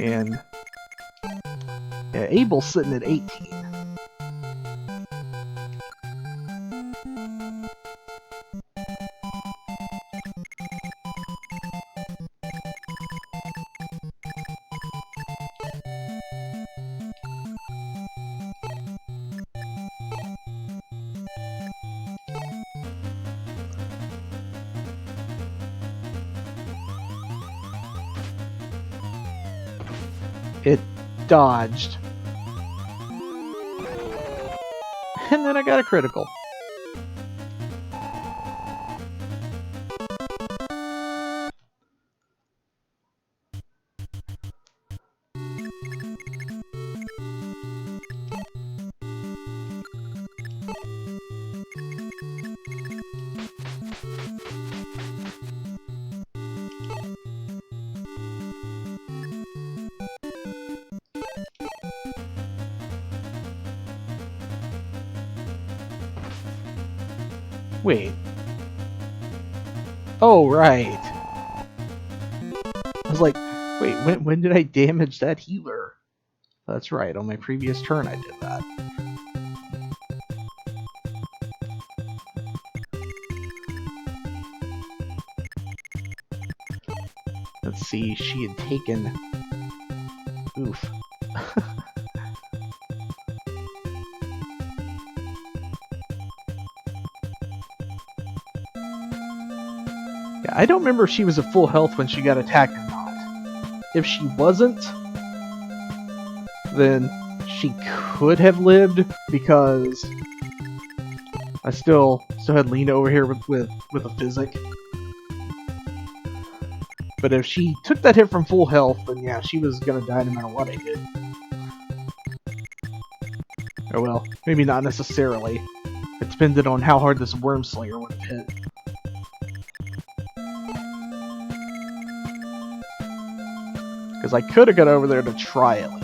and yeah, Abel's sitting at 18. It dodged. And then I got a critical. Wait. Oh, right. I was like, wait, when did I damage that healer? That's right, on my previous turn I did that. Let's see, she had taken... Oof. Yeah, I don't remember if she was at full health when she got attacked or not. If she wasn't, then she could have lived, because I still had Lena over here with a physic. But if she took that hit from full health, then yeah, she was gonna die no matter what I did. Oh well, maybe not necessarily. It depended on how hard this Worm Slayer would have hit. Because I could have got over there to try at least.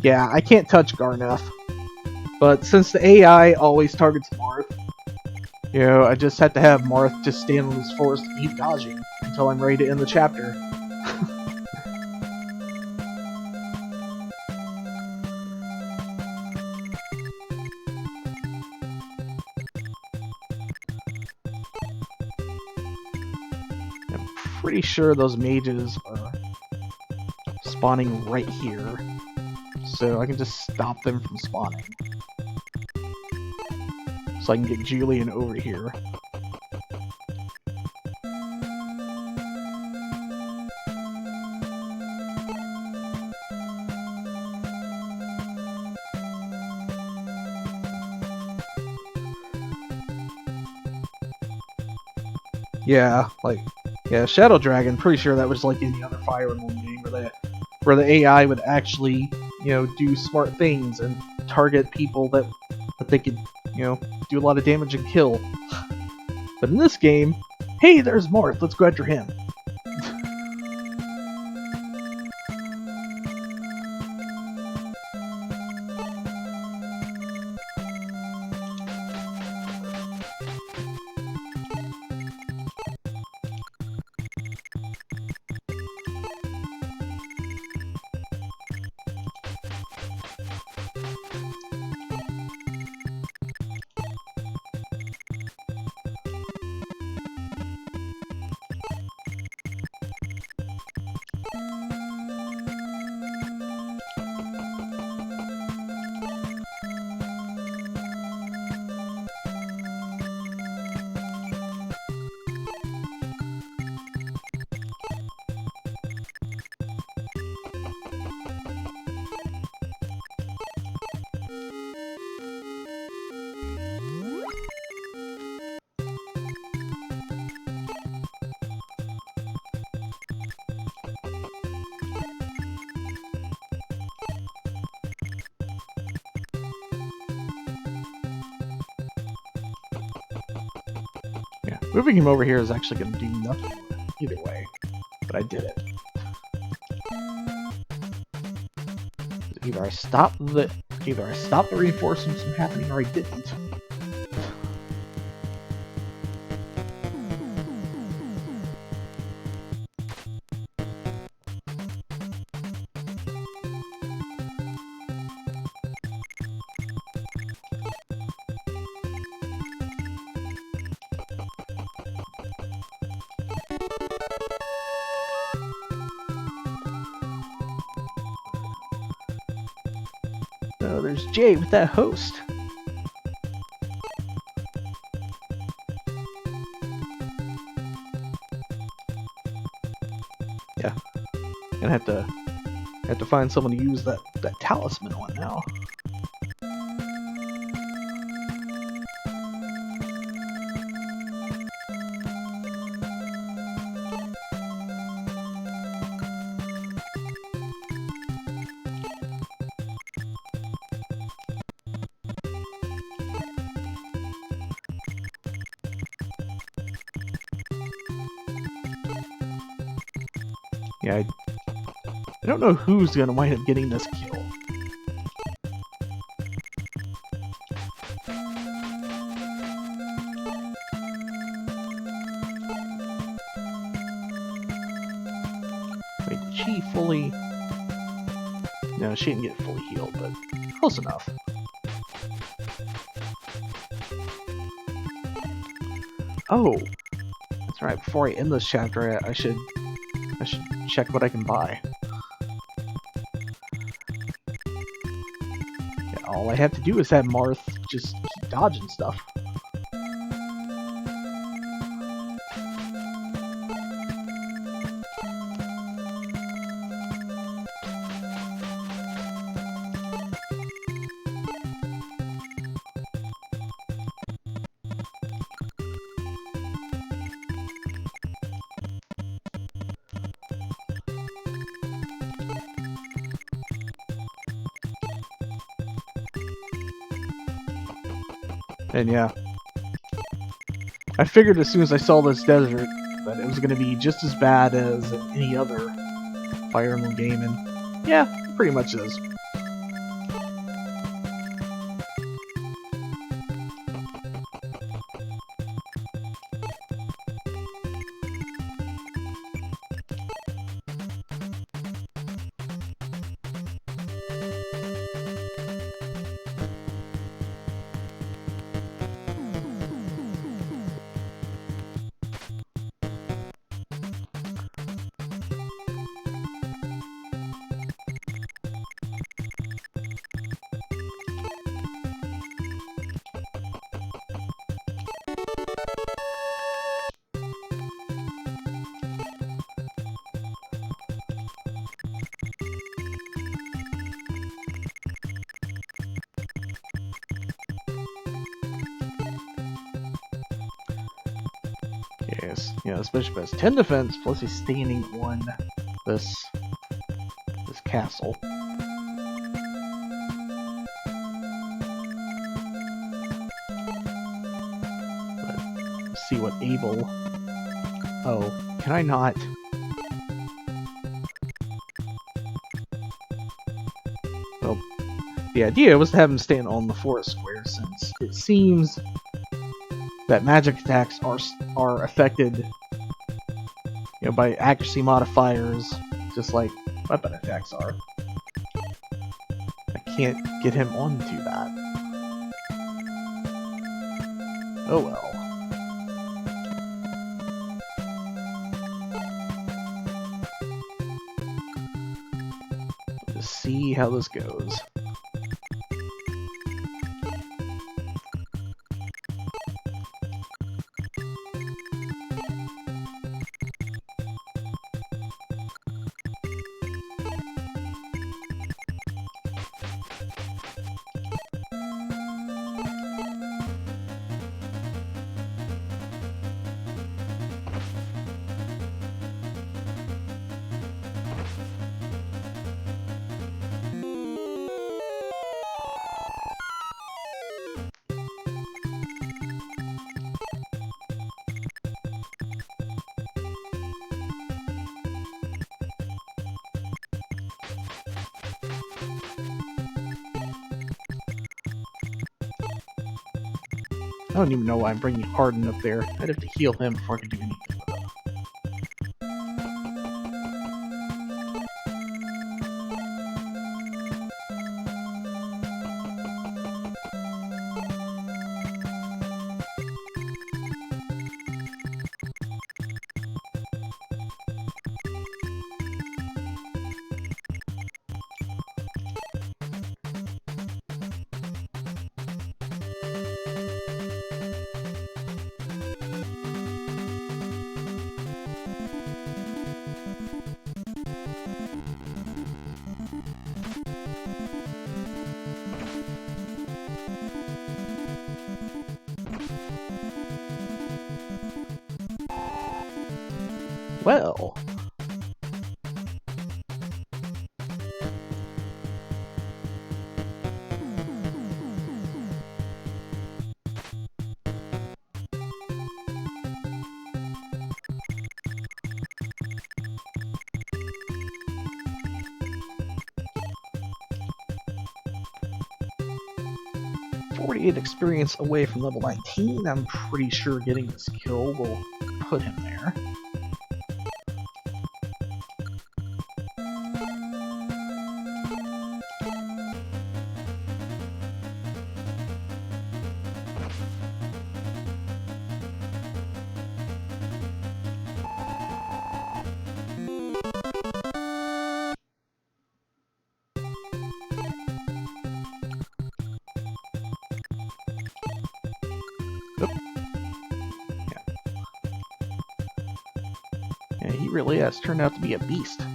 Yeah, I can't touch Garneth. But since the AI always targets Marth, you know, I just have to have Marth just stand on this forest and keep dodging until I'm ready to end the chapter. I'm pretty sure those mages are spawning right here, so I can just stop them from spawning. So I can get Julian over here. Yeah, Shadow Dragon, pretty sure that was like any other Fire Emblem game where the AI would actually, you know, do smart things and target people that they could, you know, do a lot of damage and kill. But in this game, hey, there's Marth, let's go after him. Moving him over here is actually going to do nothing either way, but I did it. Either I stopped the reinforcements from happening, or I didn't. Oh, there's Jay with that host. Yeah, gonna have to find someone to use that talisman on now. Yeah, I don't know who's gonna wind up getting this kill. Wait, did she fully... No, she didn't get fully healed, but close enough. Oh! That's right, before I end this chapter, I should check what I can buy. Yeah, all I have to do is have Marth just keep dodging stuff. And yeah, I figured as soon as I saw this desert that it was going to be just as bad as any other Fire Emblem game, and yeah, it pretty much is. Yes, yeah, this bishop has 10 defense, plus he's standing on this castle. But let's see what Abel... Oh, can I not... Well, the idea was to have him stand on the forest square, since it seems that magic attacks are affected, by accuracy modifiers, just like weapon attacks are. I can't get him onto that. Oh well. Let's see how this goes. don't even know why I'm bringing Harden up there. I'd have to heal him before I could do anything with him. Well, .48 experience away from level 19. I'm pretty sure getting this kill will put him there. Yeah, he really has turned out to be a beast. And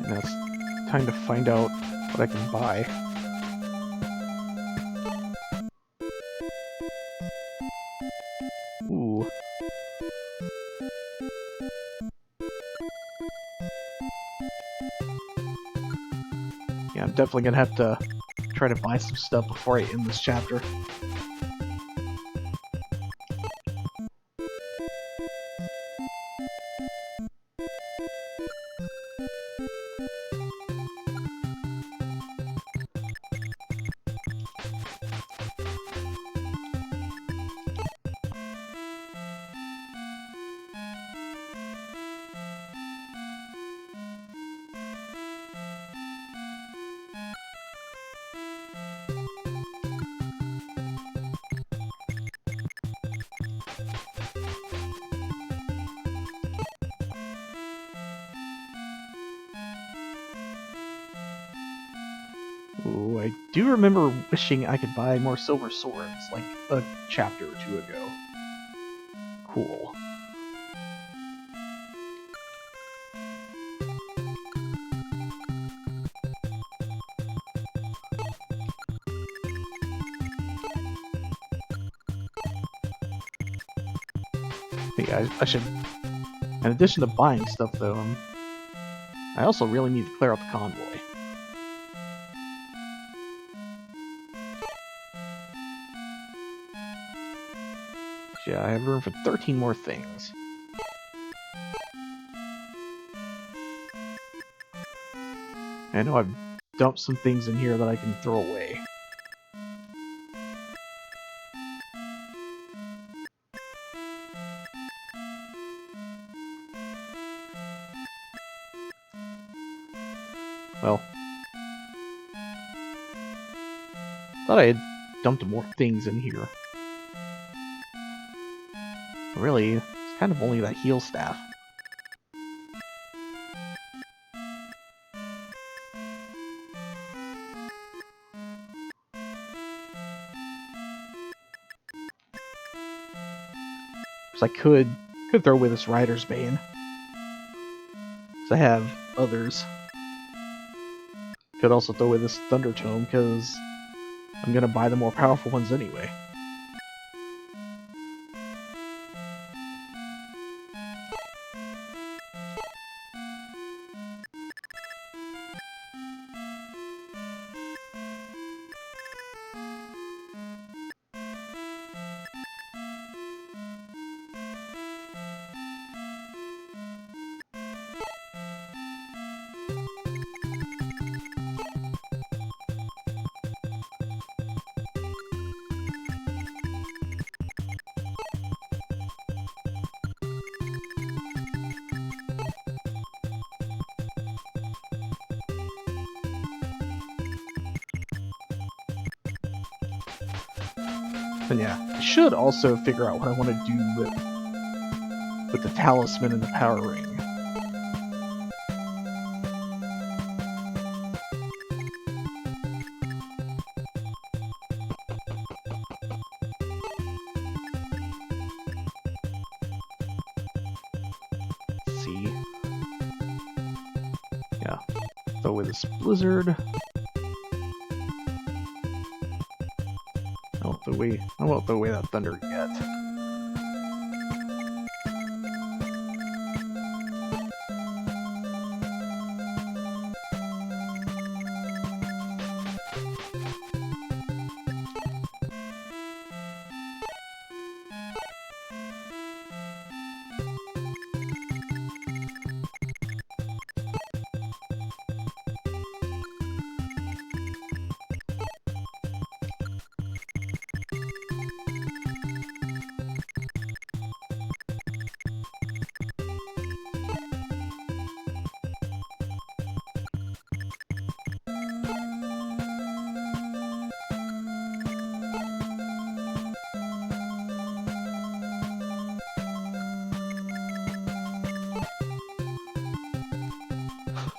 now it's time to find out what I can buy. Ooh. Yeah, I'm definitely gonna have to try to buy some stuff before I end this chapter. Ooh, I do remember wishing I could buy more silver swords, like a chapter or two ago. Cool. Hey, I should... In addition to buying stuff, though, I also really need to clear out the convoy. Yeah, I have room for 13 more things. I know I've dumped some things in here that I can throw away. Well, thought I had dumped more things in here. Really, it's kind of only that heal staff. So I could throw away this Rider's Bane. Because I have others. Could also throw away this Thunder Tome, because I'm going to buy the more powerful ones anyway. And yeah, I should also figure out what I want to do with the talisman and the power ring. Let's see. Yeah, throw away this blizzard. I won't throw away that thunder yet.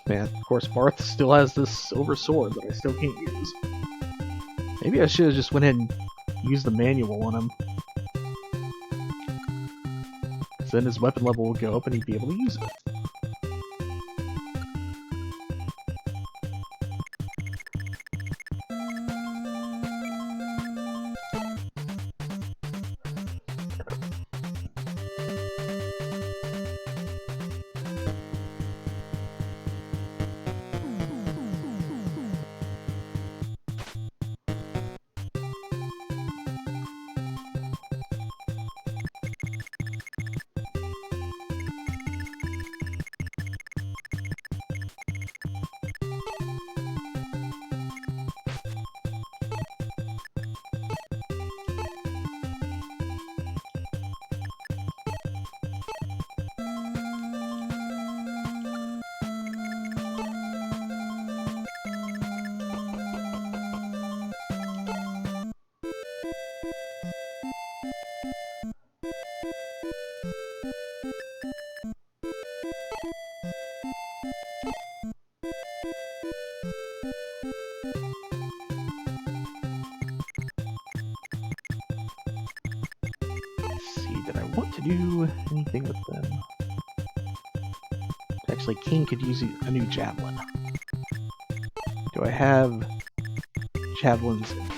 Man, of course, Marth still has this silver sword that I still can't use. Maybe I should have just went ahead and used the manual on him. Because then his weapon level would go up and he'd be able to use it. Did I want to do anything with them? Actually, King could use a new javelin. Do I have javelins in here?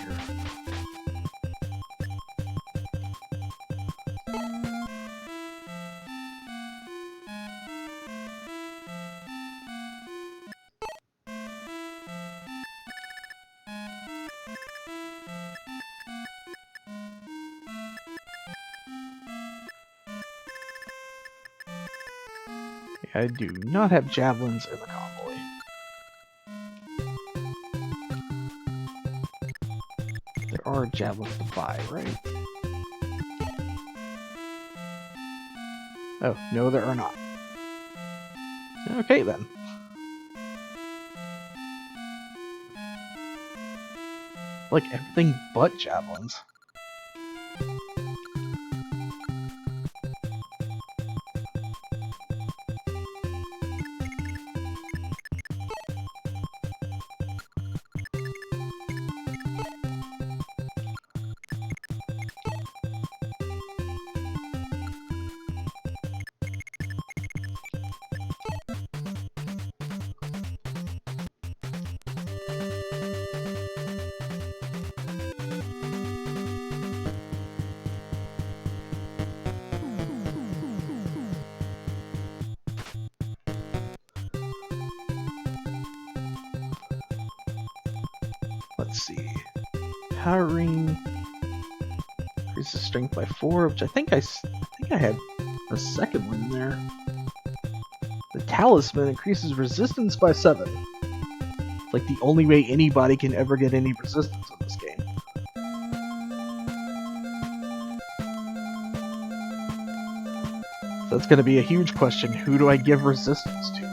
I do not have javelins in the convoy. There are javelins to buy, right? Oh, no there are not. Okay then. Like everything but javelins. Let's see. Power ring increases strength by 4, which I think I had a second one in there. The talisman increases resistance by 7. It's like the only way anybody can ever get any resistance in this game. So that's going to be a huge question. Who do I give resistance to?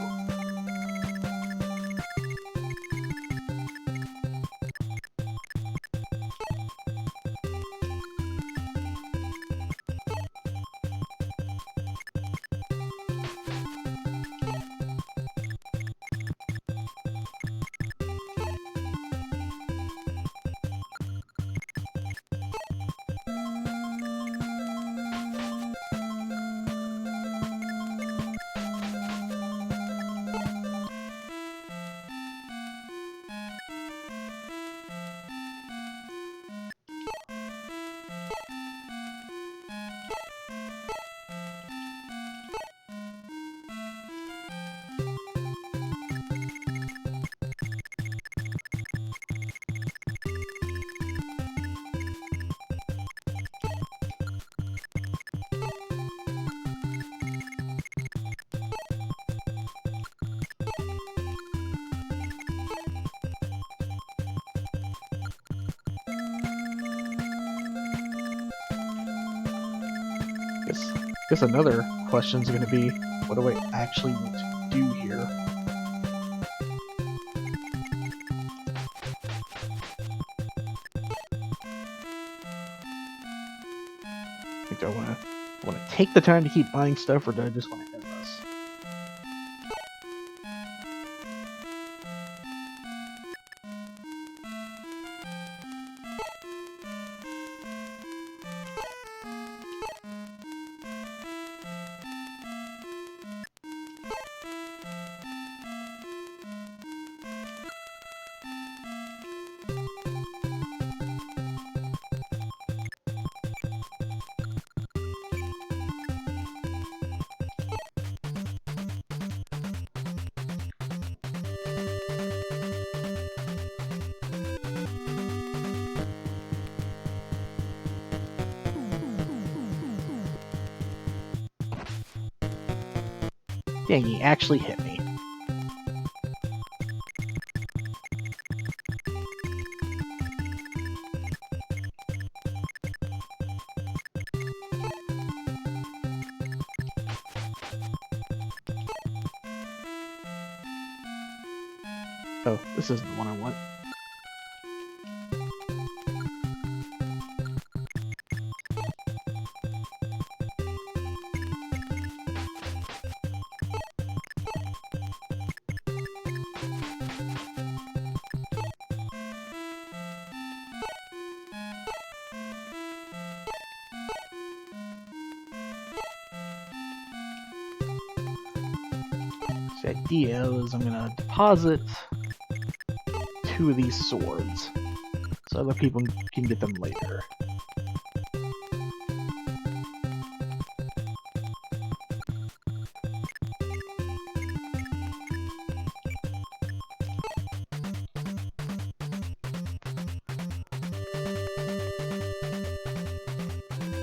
Guess another question is going to be, what do I actually need to do here? Like, do I want to take the time to keep buying stuff, or do I just want to end this? Dang, he actually hit me. Oh, this isn't the one I want. The idea is I'm gonna deposit 2 of these swords, so other people can get them later.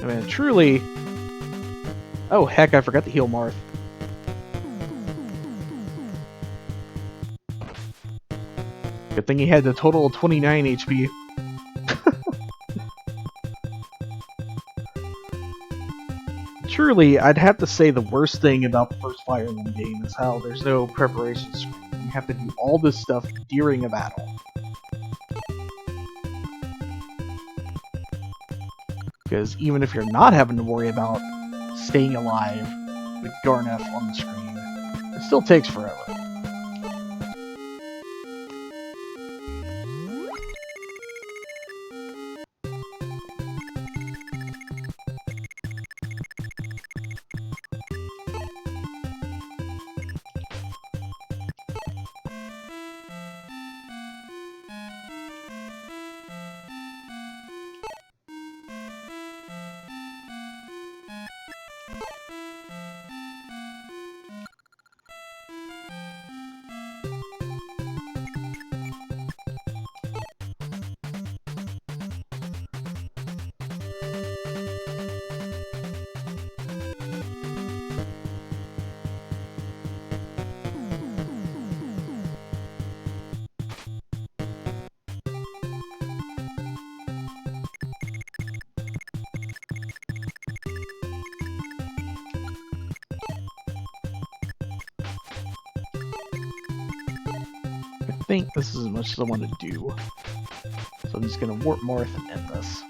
I mean, truly... Oh, heck, I forgot to heal Marth. Good thing he had a total of 29 HP. Truly, I'd have to say the worst thing about the first Fire Emblem game is how there's no preparation screen. You have to do all this stuff during a battle. Because even if you're not having to worry about staying alive with Garneth on the screen, it still takes forever. I think this is as much as I want to do. So I'm just going to warp Marth and end this.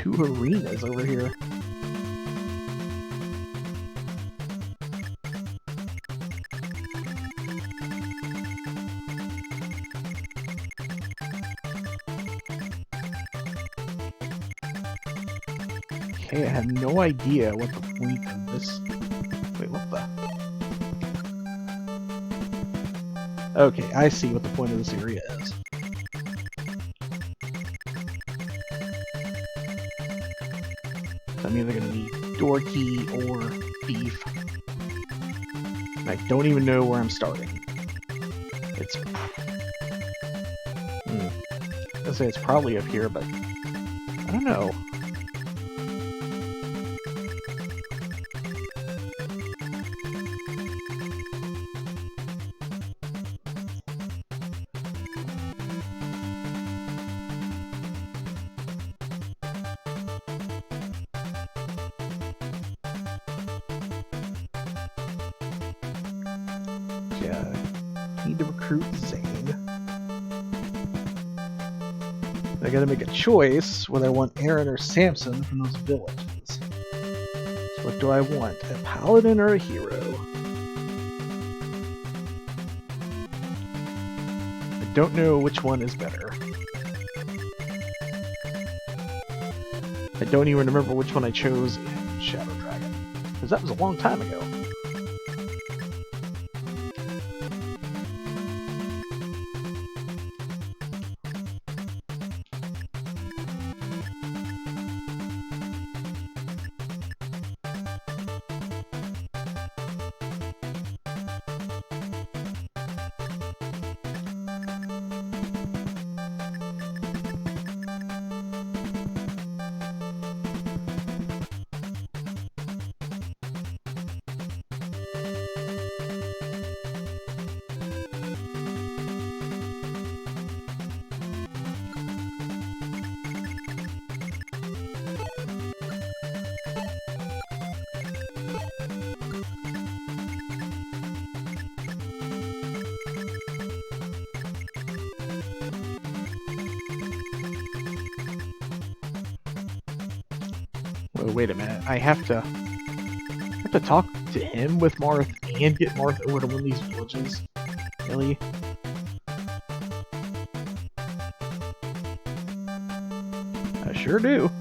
2 arenas over here. Okay, I have no idea what the point of this... Wait, what the... Okay, I see what the point of this area is. I'm either going to need door key or beef. And I don't even know where I'm starting. It's... I was gonna say it's probably up here, but... I don't know. Yeah, need to recruit Zane. I gotta make a choice whether I want Aaron or Samson from those villages. So what do I want? A paladin or a hero? I don't know which one is better. I don't even remember which one I chose in Shadow Dragon, because that was a long time ago. Oh, wait a minute. I have to talk to him with Marth and get Marth over to one of these villages? Really? I sure do.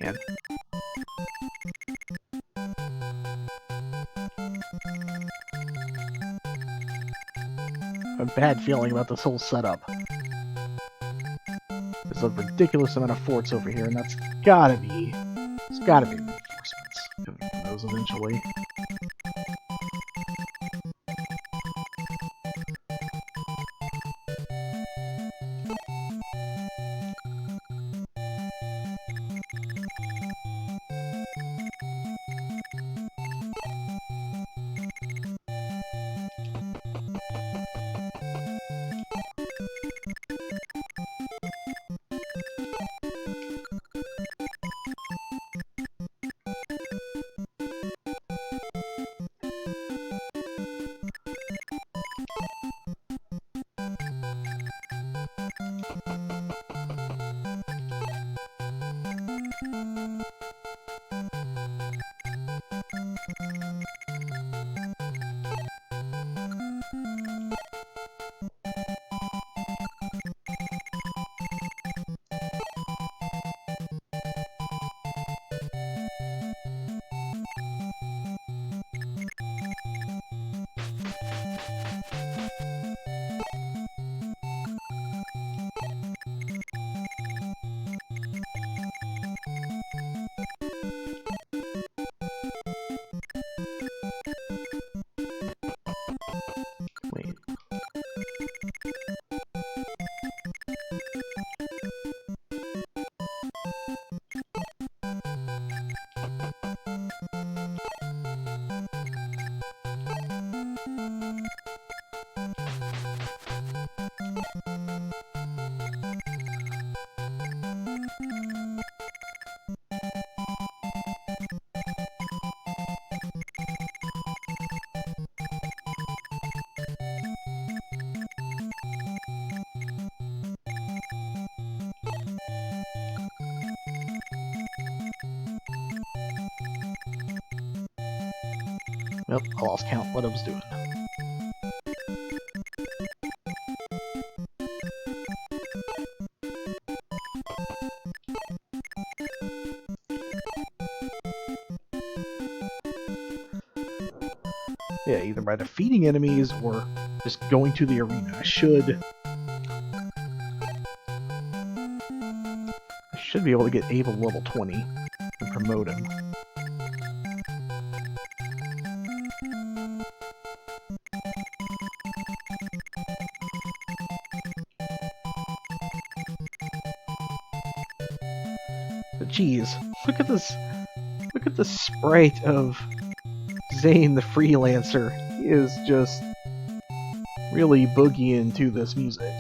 Man. I have a bad feeling about this whole setup. There's a ridiculous amount of forts over here, and it's gotta be reinforcements coming from those eventually. Well, I lost count what I was doing. Yeah, either by defeating enemies or just going to the arena. I should be able to get Abel level 20 and promote him. But geez, look at this! Look at the sprite of Zane the Freelancer. He is just really boogieing to this music.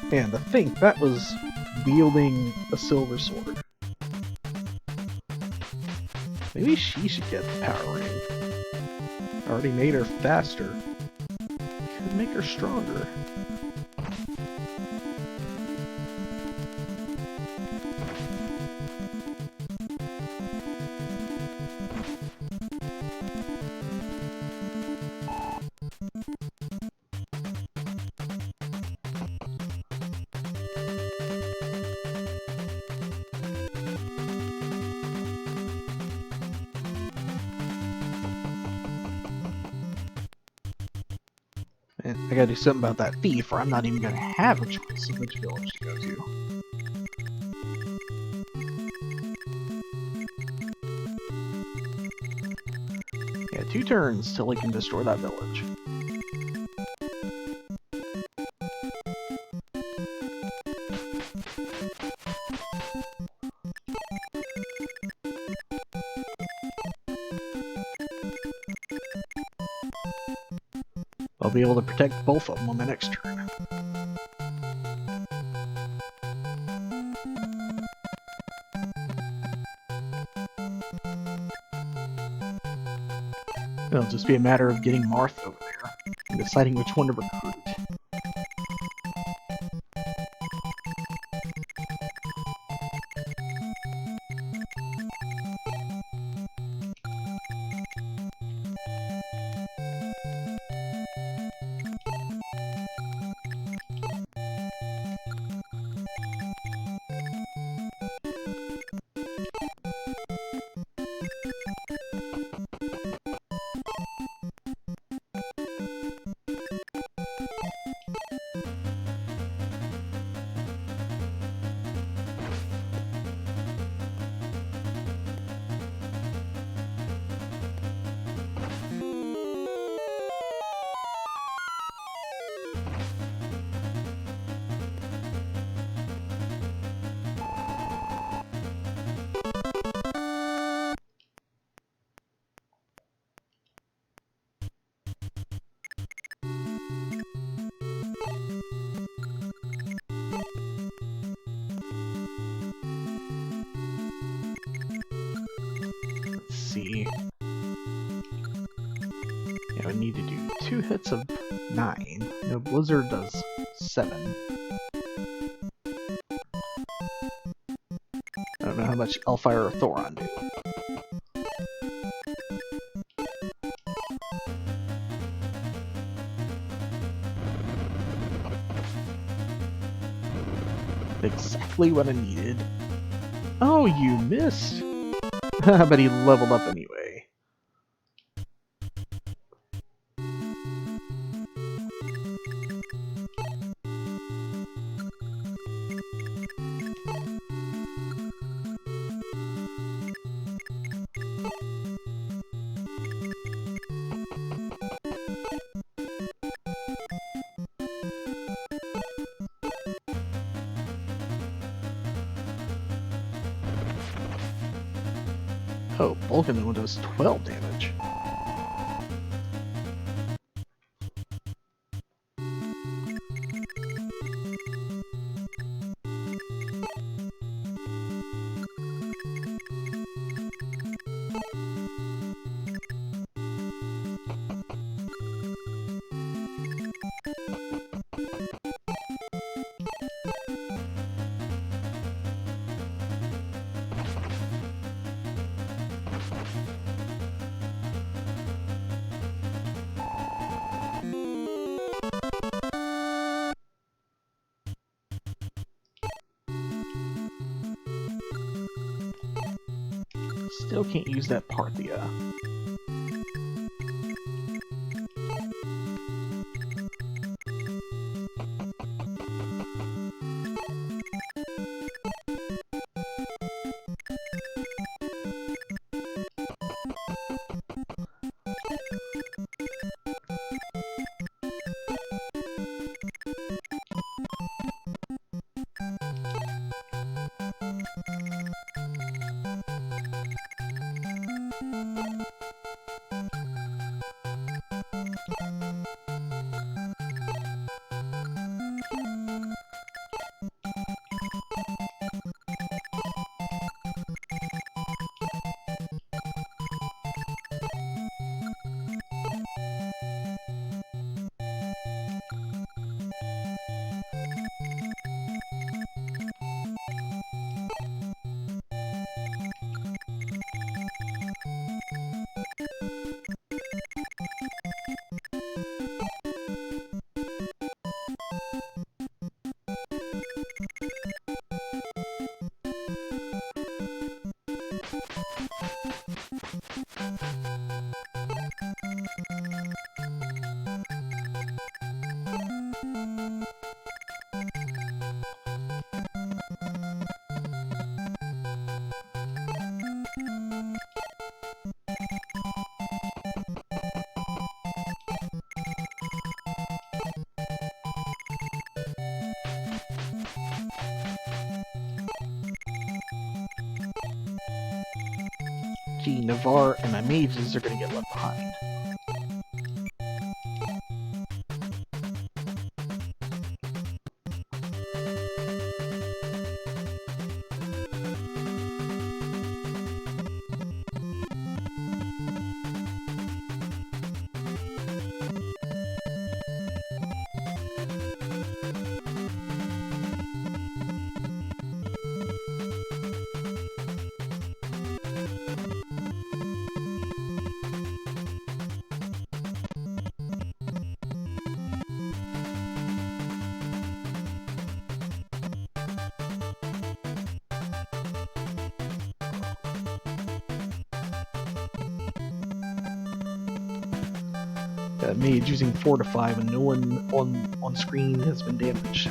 And to think that was wielding a silver sword. Maybe she should get the power ring. Already made her faster. Could make her stronger. And I gotta do something about that thief, or I'm not even gonna have a choice of which village to go to. Yeah, 2 turns till he can destroy that village. I'll be able to protect both of them on the next turn. It'll just be a matter of getting Marth over there and deciding which one to recruit. Let's see. Yeah, we need to do 2 hits of 9. No, Blizzard does 7. I don't know how much Elfire or Thoron do. Exactly what I needed. Oh, you missed! But he leveled up anyway. Oh, Vulcan one does 12 damage. Still can't use that Parthia. Ricky, Navarre, and my mages are going to get left behind. Mage using Fortify when no one on screen has been damaged.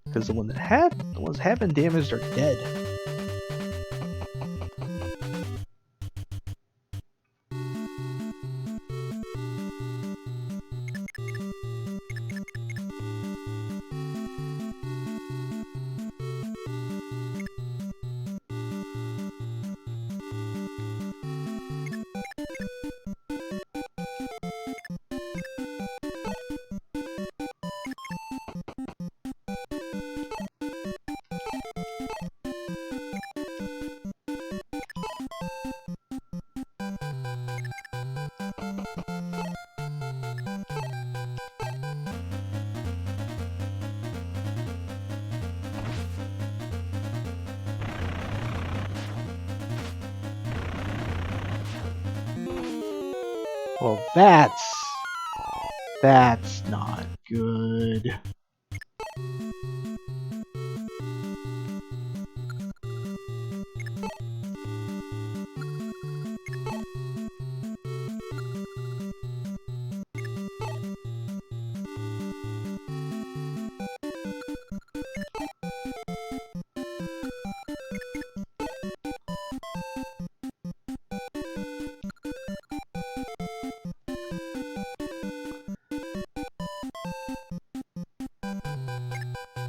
Because the ones that have been damaged are dead. Well, that's not good.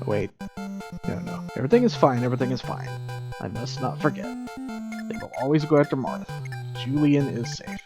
Wait. No. Everything is fine, everything is fine. I must not forget. They will always go after Marth. Julian is safe.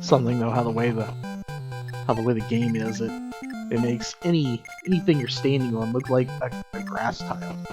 Something though, how the way the game is, it makes anything you're standing on look like a grass tile.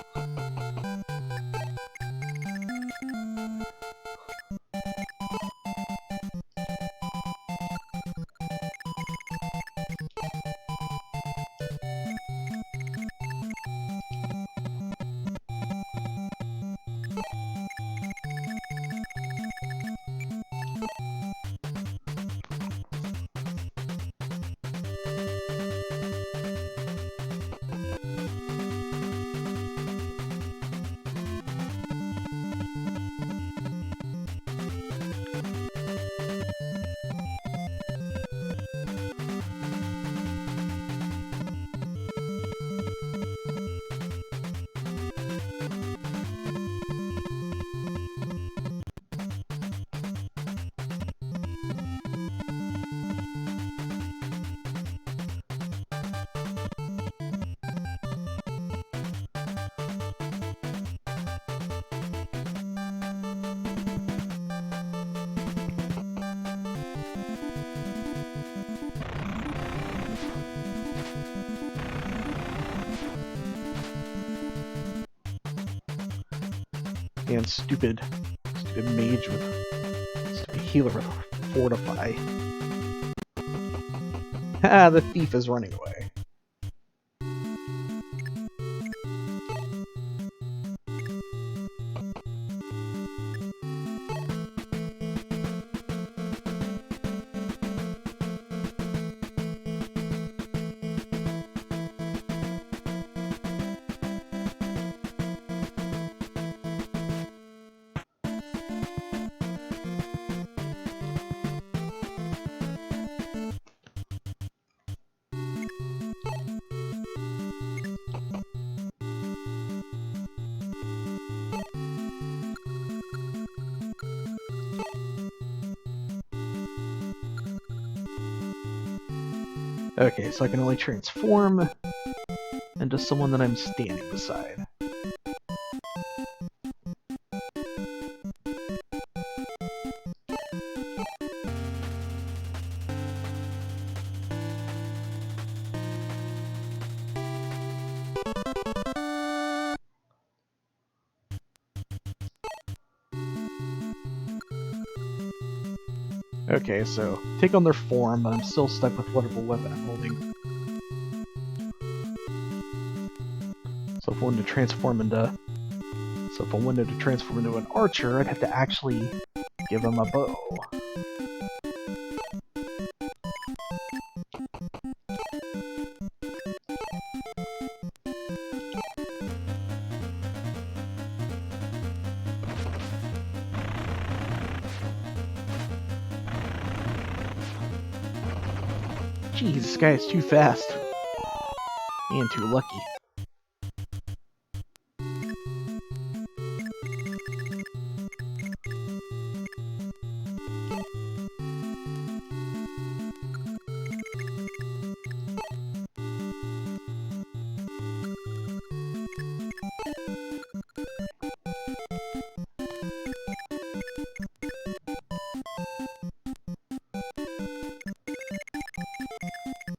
And stupid mage stupid healer with fortify. Ah, the thief is running away. Okay, so I can only transform into someone that I'm standing beside. Okay, so take on their form, but I'm still stuck with whatever weapon I'm holding. So if I wanted to transform into an archer, I'd have to actually give him a bow. Jeez, this guy is too fast. And too lucky.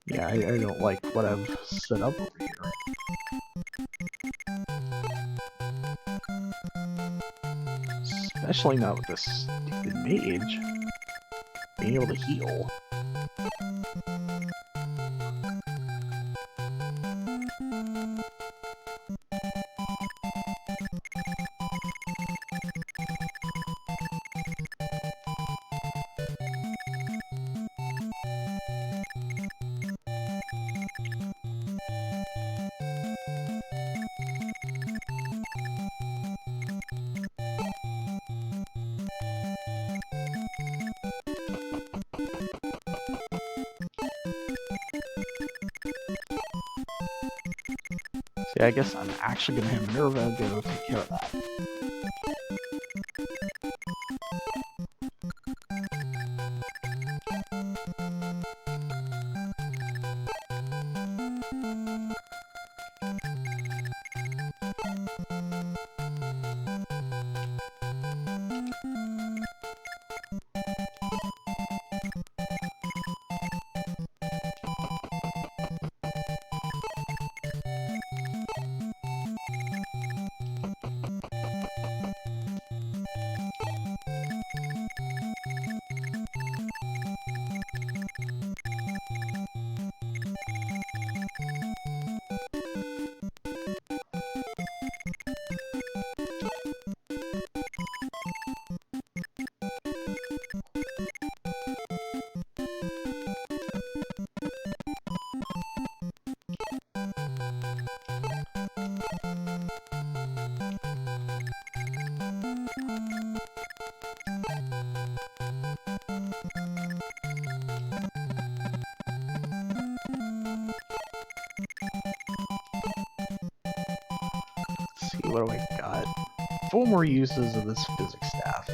Yeah, I don't like what I've set up over here. Especially not with this stupid mage being able to heal. See, I guess I'm actually gonna have Nerva go take care of that. Let's see, what do I got? 4 more uses of this physics staff.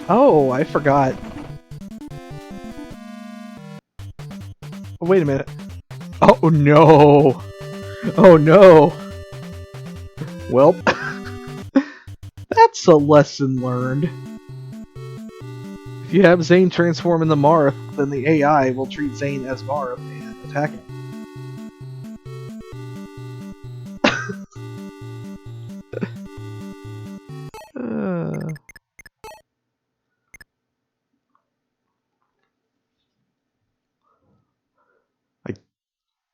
Oh, I forgot. Oh, wait a minute. Oh no! Oh no! Well, that's a lesson learned. If you have Zane transform into Marth, then the AI will treat Zane as Marth and attack him.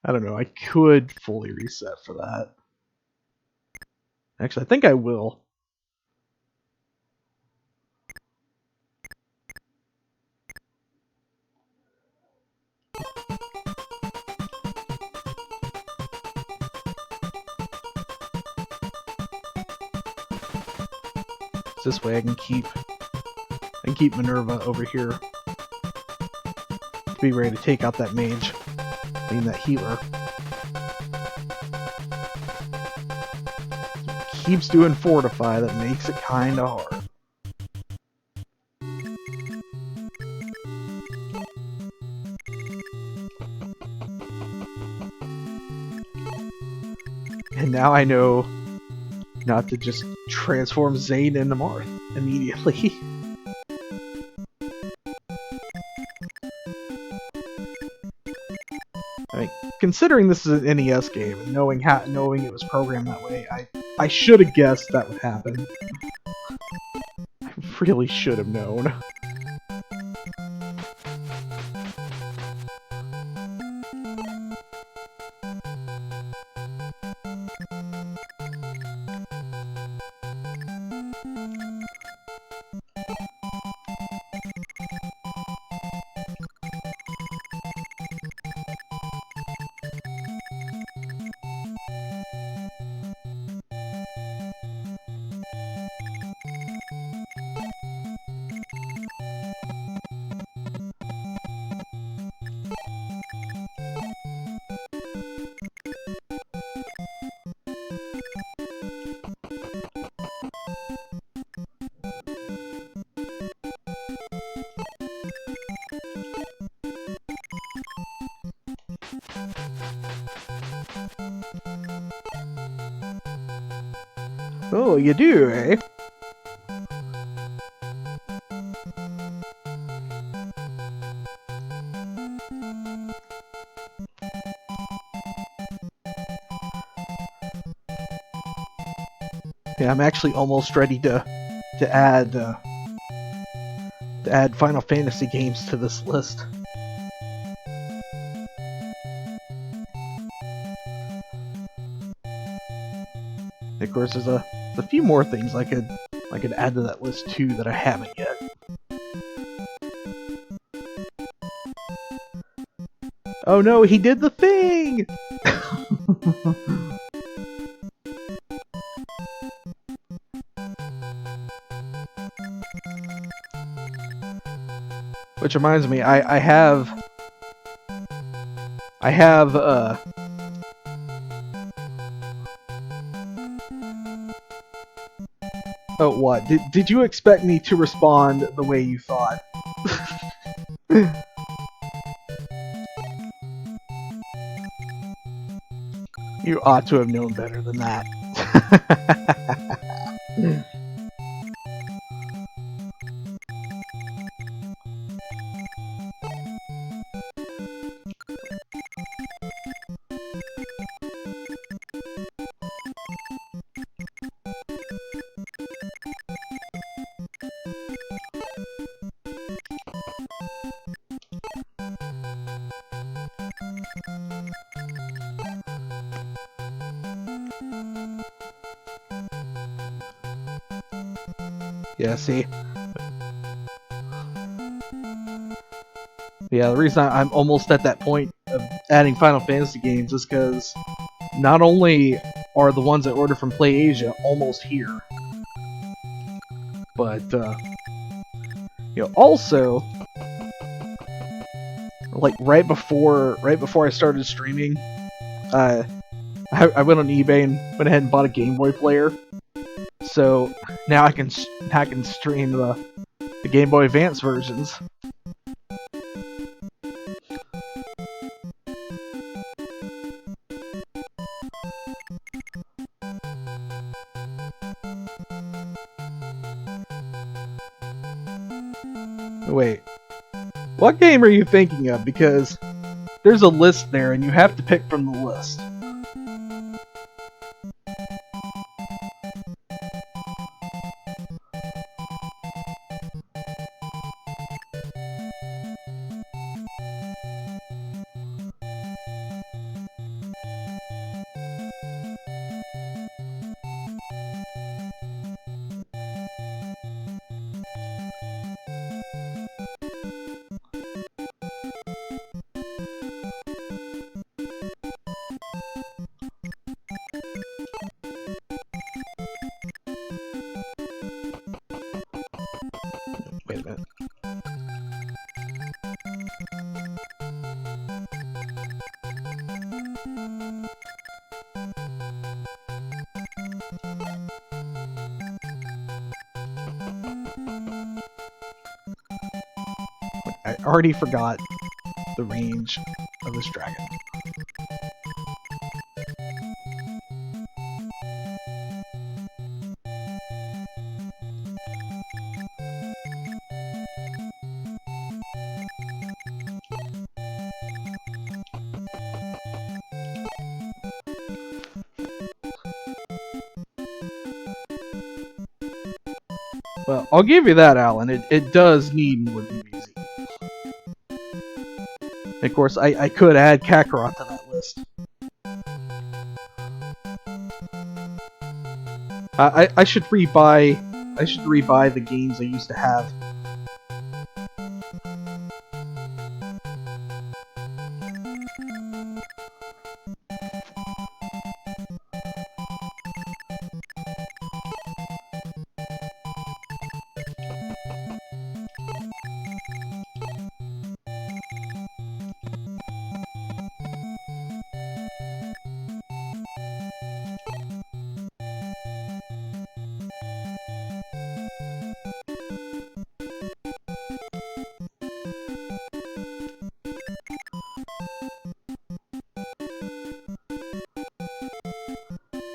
I don't know, I could fully reset for that. Actually, I think I will. This way I can keep Minerva over here to be ready to take out that mage. I mean that healer. Keeps doing fortify, that makes it kinda hard. And now I know not to just transform Zane into Marth immediately. I mean, considering this is an NES game and knowing it was programmed that way, I should have guessed that would happen. I really should have known. Oh, you do, eh? Yeah, I'm actually almost ready to add Final Fantasy games to this list. Of course, there's a few more things I could add to that list too that I haven't yet. Oh no, he did the thing! Which reminds me, I have oh, what? Did you expect me to respond the way you thought? You ought to have known better than that. Yeah, see? Yeah, the reason I'm almost at that point of adding Final Fantasy games is because not only are the ones I order from PlayAsia almost here, but also like right before I started streaming, I went on eBay and went ahead and bought a Game Boy player. So now I can stream the Game Boy Advance versions. Wait, what game are you thinking of? Because there's a list there and you have to pick from the list. Wait a minute. I already forgot the range of this dragon. Well, I'll give you that, Alan. It does need more DBZ. Of course, I could add Kakarot to that list. I should rebuy the games I used to have.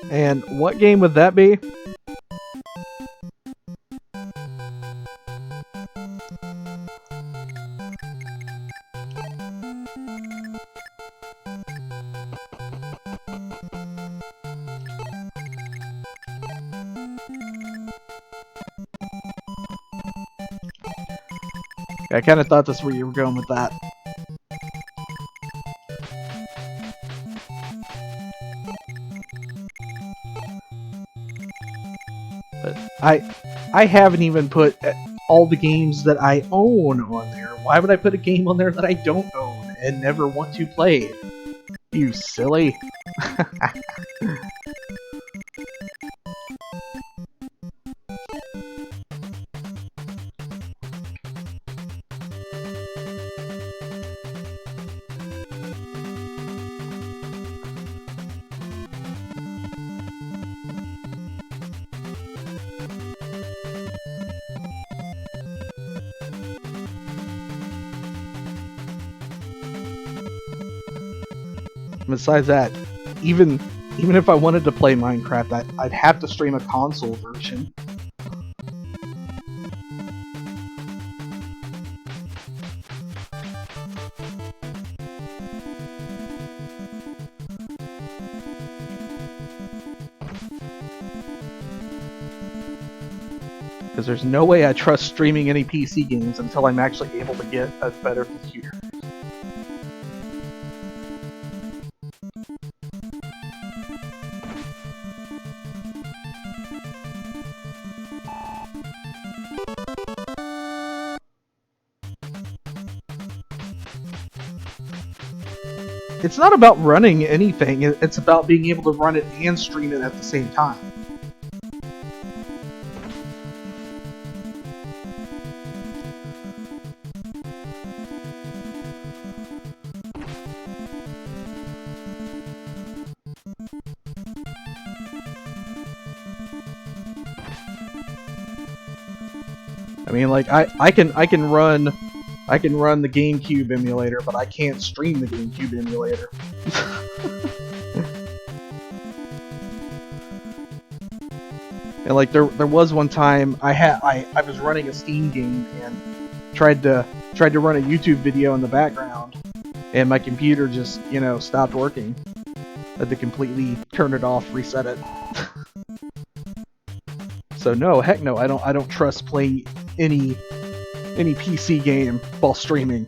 And what game would that be? I kind of thought that's where you were going with that. But I haven't even put all the games that I own on there. Why would I put a game on there that I don't own and never want to play? You silly. Besides that, even even if I wanted to play Minecraft, I'd have to stream a console version. Because there's no way I trust streaming any PC games until I'm actually able to get a better computer. It's not about running anything, it's about being able to run it and stream it at the same time. I mean, like, I can run the GameCube emulator, but I can't stream the GameCube emulator. And like there was one time I was running a Steam game and tried to run a YouTube video in the background, and my computer just, you know, stopped working. I had to completely turn it off, reset it. So no, heck no, I don't trust playing any PC game while streaming.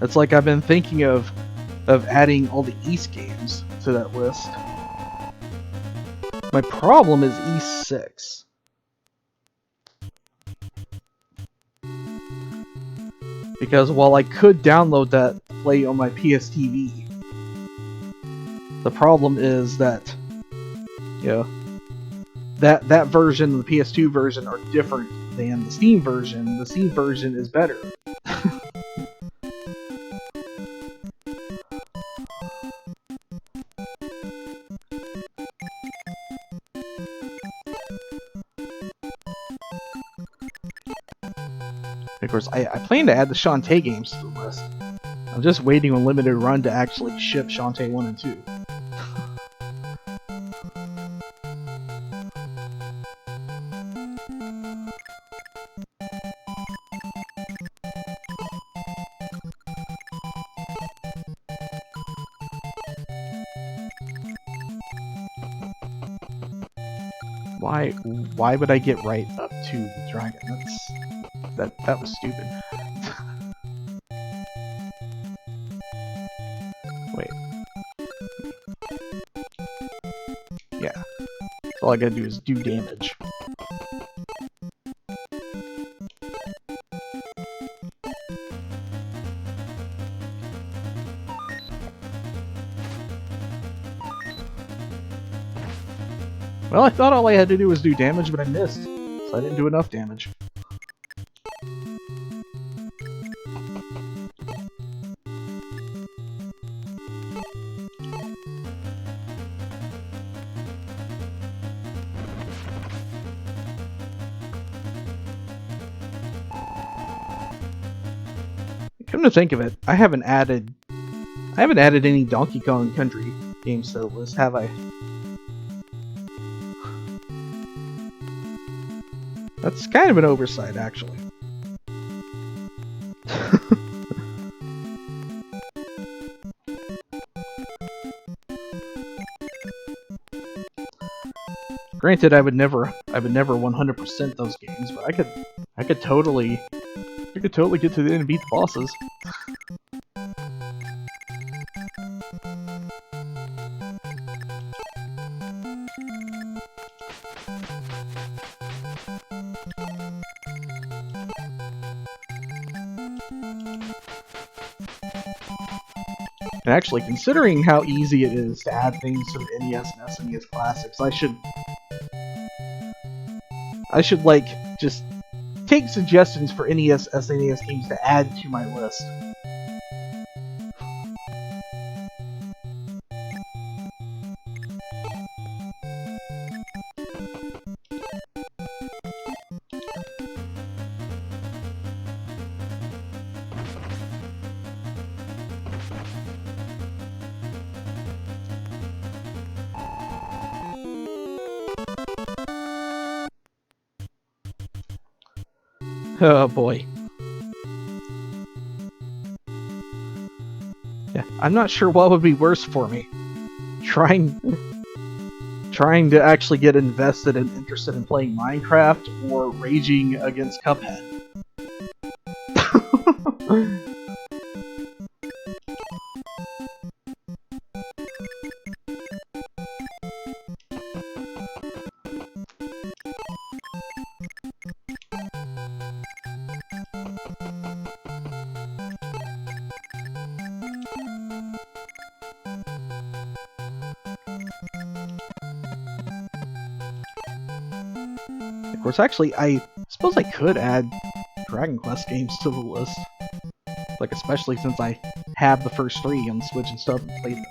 It's like I've been thinking of adding all the East games to that list. My problem is East 6. Because while I could download that to play on my PS TV, the problem is that, you know, that version and the PS2 version are different than the Steam version. The Steam version is better. Of course, I plan to add the Shantae games to the list. I'm just waiting on Limited Run to actually ship Shantae 1 and 2. Why would I get right up to the dragon? That was stupid. Wait. Yeah. All I gotta do is do damage. Well, I thought all I had to do was do damage, but I missed. So I didn't do enough damage. Come to think of it, I haven't added any Donkey Kong Country games to the list, have I? That's kind of an oversight, actually. Granted, I would never 100% those games, but I could totally get to the end and beat the bosses. And actually, considering how easy it is to add things to the NES and SNES classics, I should like just take suggestions for NES, SNES games to add to my list. Oh boy. Yeah, I'm not sure what would be worse for me. Trying to actually get invested and interested in playing Minecraft or raging against Cuphead. Of course, actually, I suppose I could add Dragon Quest games to the list. Like, especially since I have the first 3 on Switch and stuff and played them.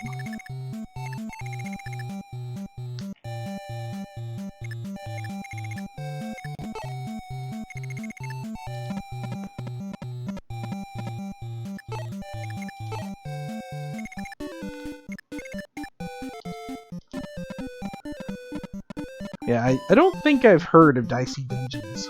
Yeah, I don't think I've heard of Dicey Dungeons.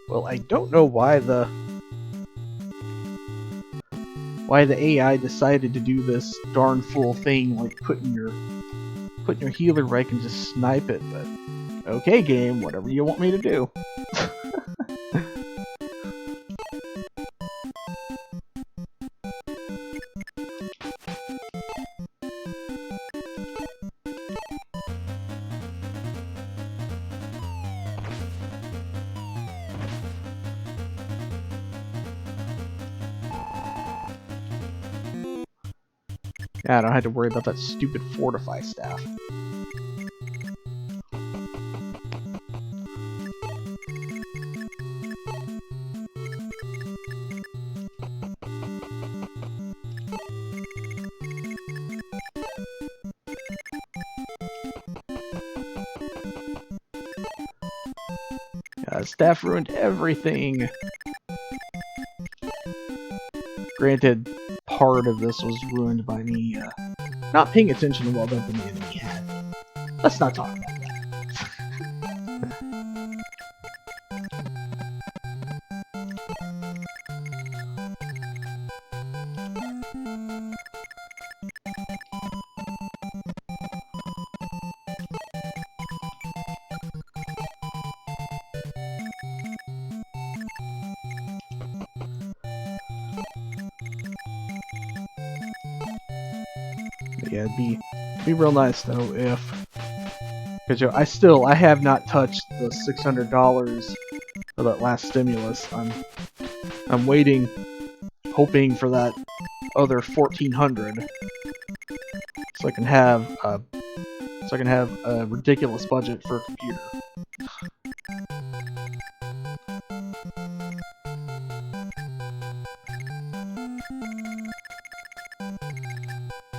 Well, I don't know why the AI decided to do this darn fool thing, like putting your healer right and just snipe it, but okay, game, whatever you want me to do. Yeah, I don't have to worry about that stupid fortify staff. Staff ruined everything. Granted, part of this was ruined by me not paying attention to what weapon the enemy had. Let's not talk about that. Yeah, it'd be real nice though if, because I have not touched the $600 for that last stimulus. I'm waiting hoping for that other 1400 so I can have a ridiculous budget for a computer.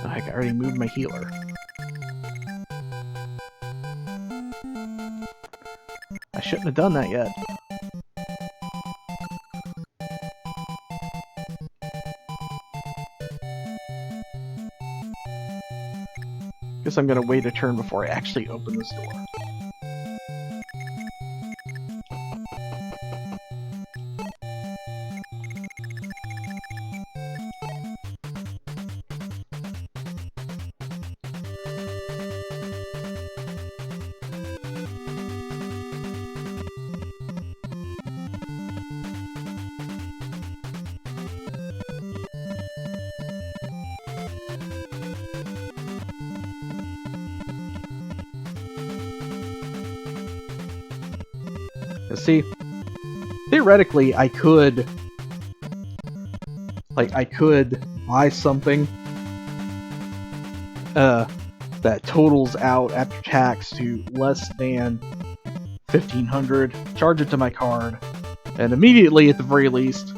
I already moved my healer. I shouldn't have done that yet. Guess I'm gonna wait a turn before I actually open this door. See, theoretically, I could buy something that totals out after tax to less than 1,500, charge it to my card, and immediately, at the very least,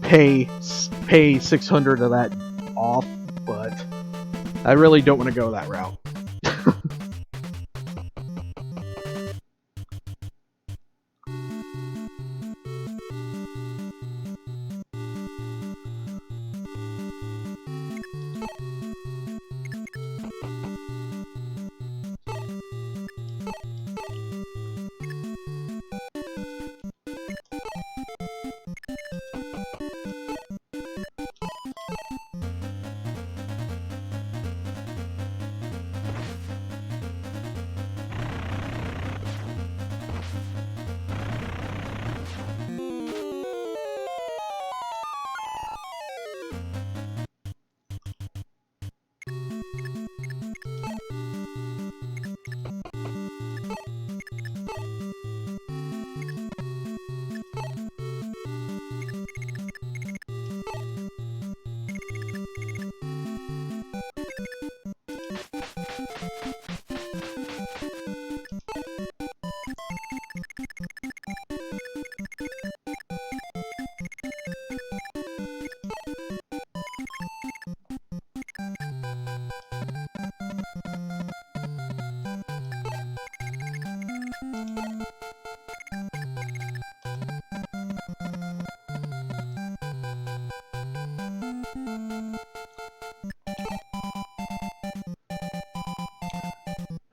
pay 600 of that off. But I really don't want to go that route.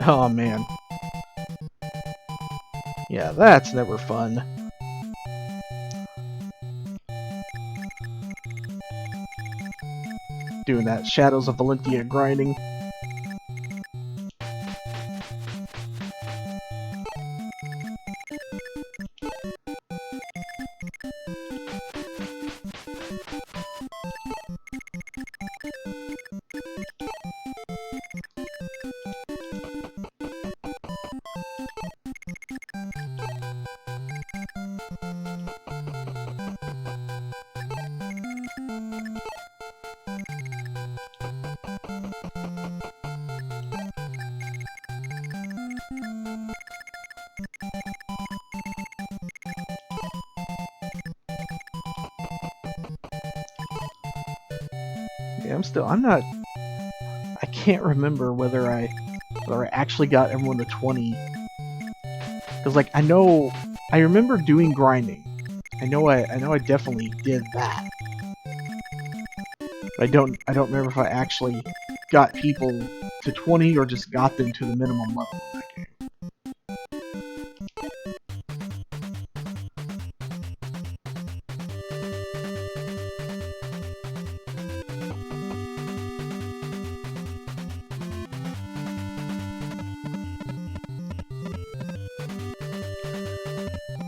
Oh man. Yeah, that's never fun. Doing that Shadows of Valentia grinding. Yeah, I can't remember whether I actually got everyone to 20. Because like I remember doing grinding. I know I definitely did that. But I don't remember if I actually got people to 20 or just got them to the minimum level of that game.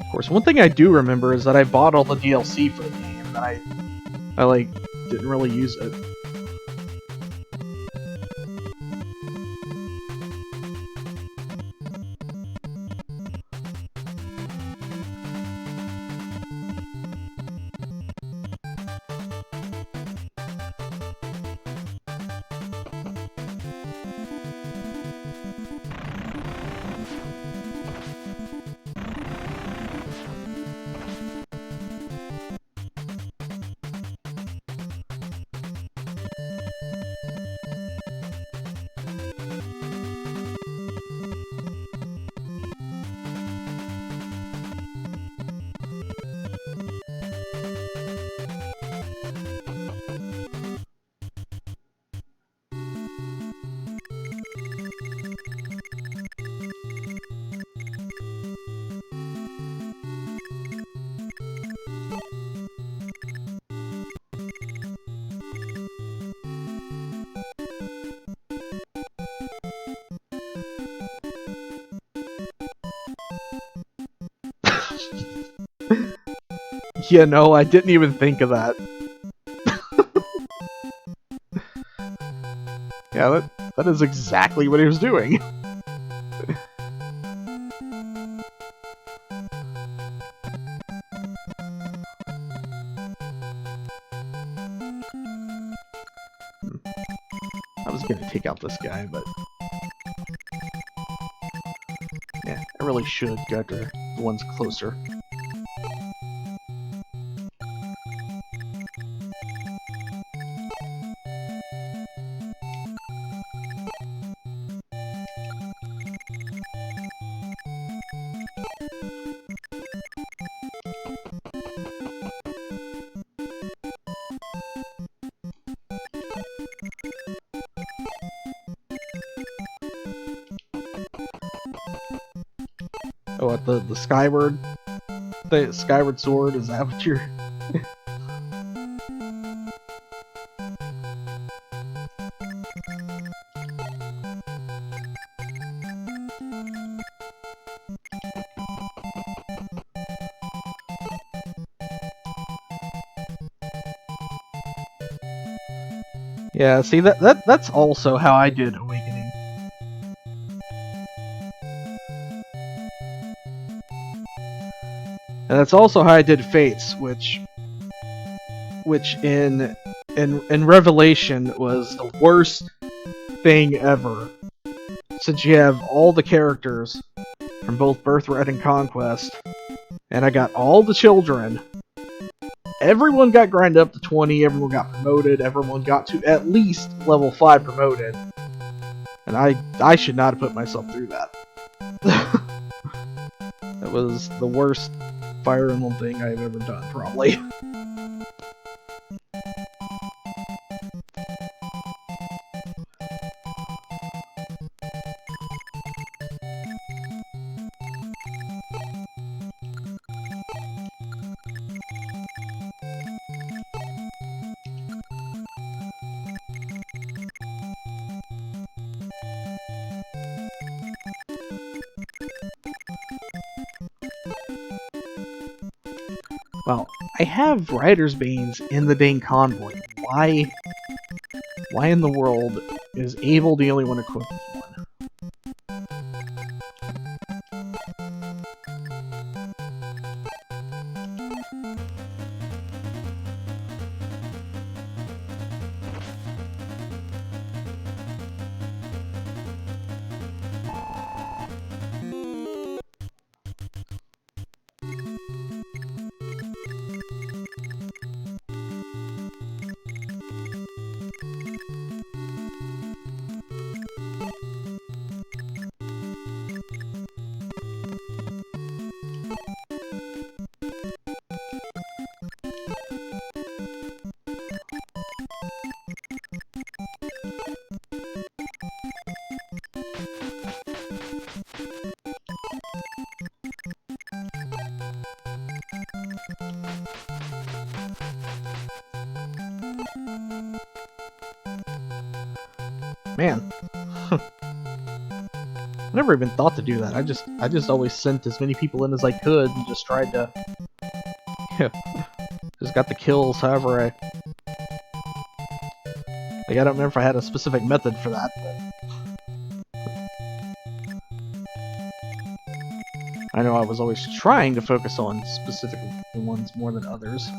Of course, one thing I do remember is that I bought all the DLC for the game, and I like didn't really use it. Yeah, no, I didn't even think of that. Yeah, that is exactly what he was doing. I was gonna take out this guy, but yeah, I really should go after the ones closer. Oh, what, the Skyward? The Skyward Sword? Is that what you're... Yeah, see, that's also how I did Awakening. And that's also how I did Fates, which in Revelation was the worst thing ever. Since you have all the characters from both Birthright and Conquest, and I got all the children. Everyone got grinded up to 20, everyone got promoted, everyone got to at least level 5 promoted. And I should not have put myself through that. That was the worst Fire Emblem thing I've ever done, probably. Well, I have Rider's Banes in the dang convoy. Why in the world is Abel the only one equipped with one? Man. I never even thought to do that. I just always sent as many people in as I could and just tried to... Yeah, just got the kills however I... Like, I don't remember if I had a specific method for that, but... I know I was always trying to focus on specific ones more than others.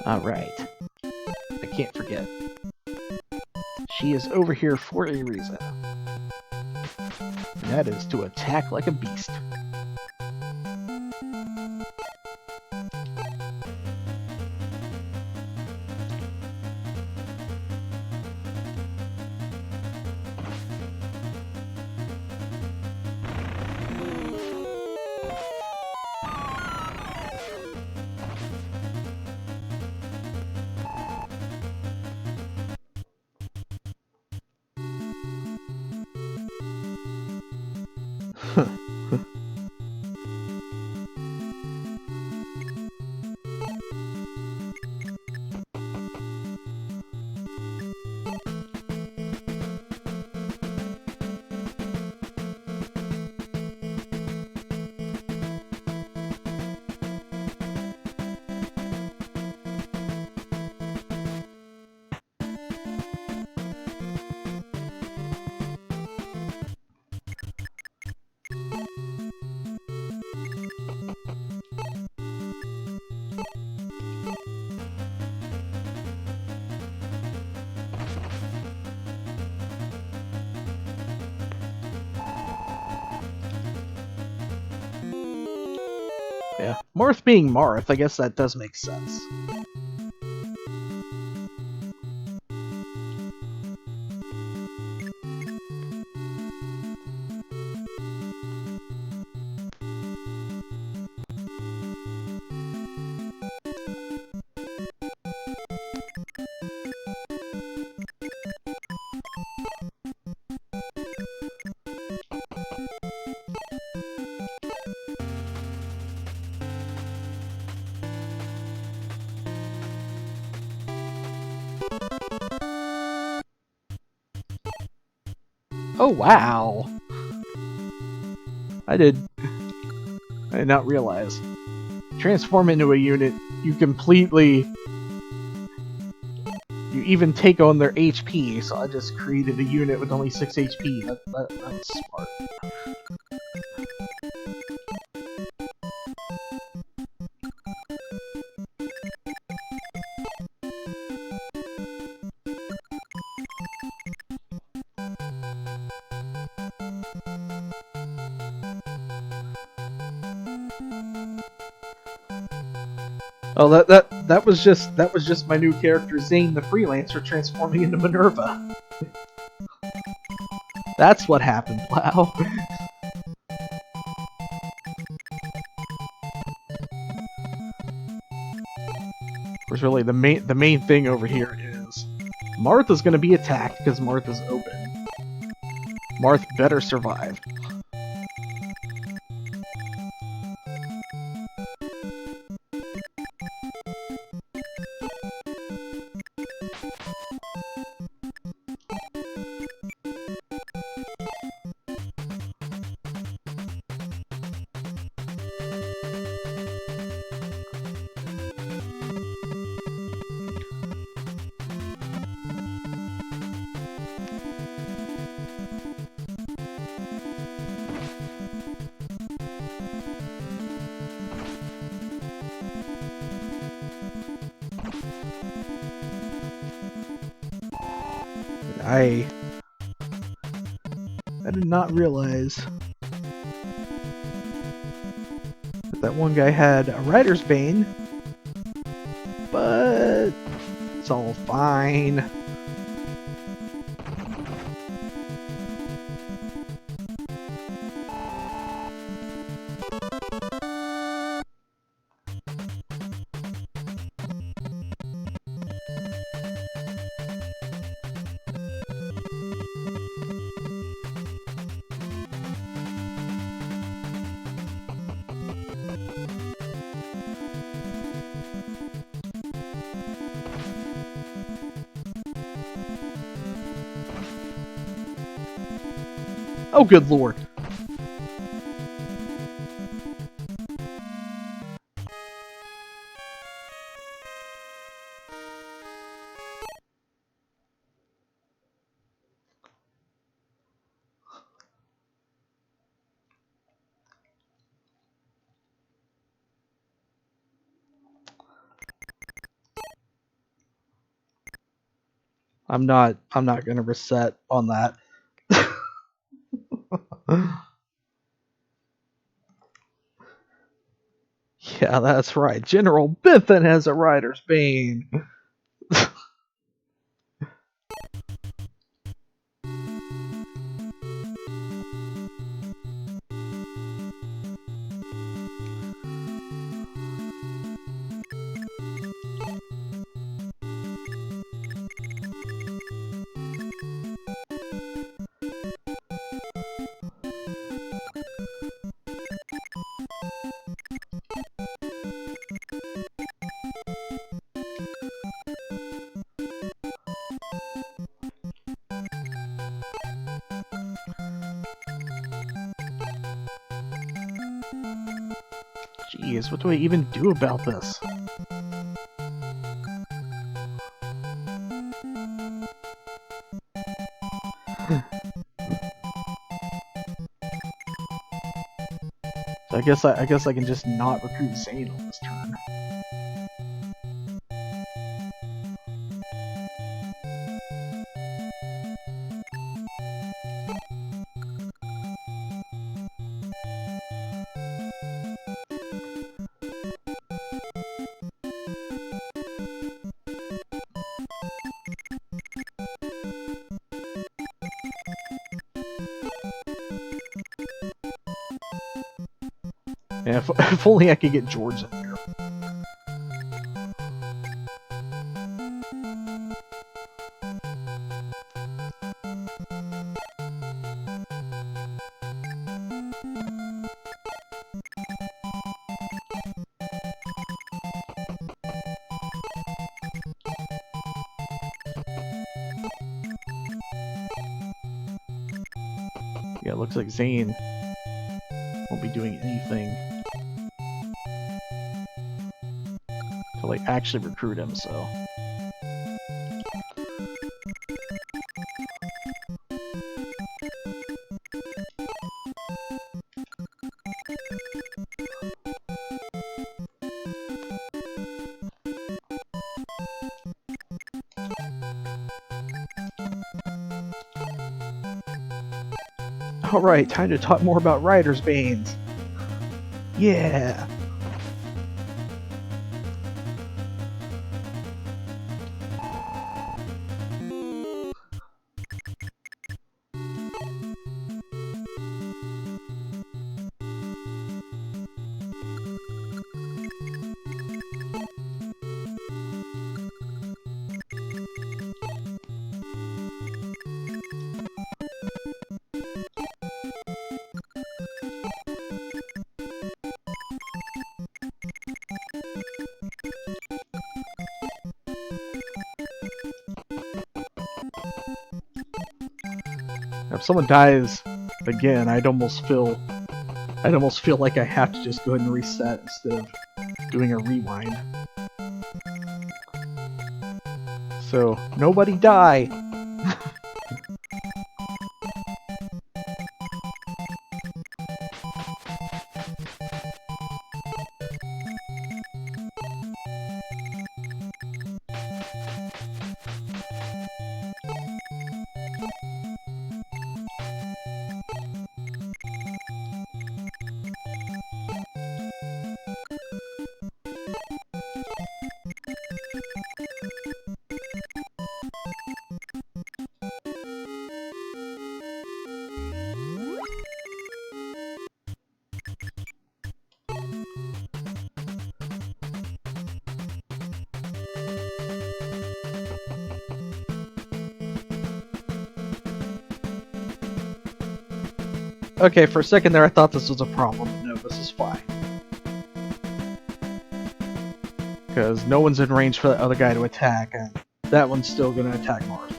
Alright. I can't forget. She is over here for a reason. And that is to attack like a beast. Yeah. Marth being Marth, I guess that does make sense. Oh, wow. I did not realize. Transform into a unit, you even take on their HP, so I just created a unit with only 6 HP. That's smart. Oh, that was just my new character Zane the Freelancer transforming into Minerva. That's what happened. Wow. Of course, really the main thing over here is Martha's going to be attacked because Martha's open. Marth better survive. I did not realize that one guy had a Rider's Bane, but it's all fine. Oh, good lord. I'm not gonna reset on that. Yeah, that's right. General Biffin has a rider's bane. Jeez, what do I even do about this? So I guess I can just not recruit Zane on this turn. Yeah, if only I could get George in here. Yeah, it looks like Zane won't be doing anything to like actually recruit him, so. Alright, time to talk more about Rider's Banes. Yeah! If someone dies again, I'd almost feel like I have to just go ahead and reset instead of doing a rewind. So, nobody die! Okay, for a second there I thought this was a problem. No, this is fine. Because no one's in range for the other guy to attack, and that one's still gonna attack Marth.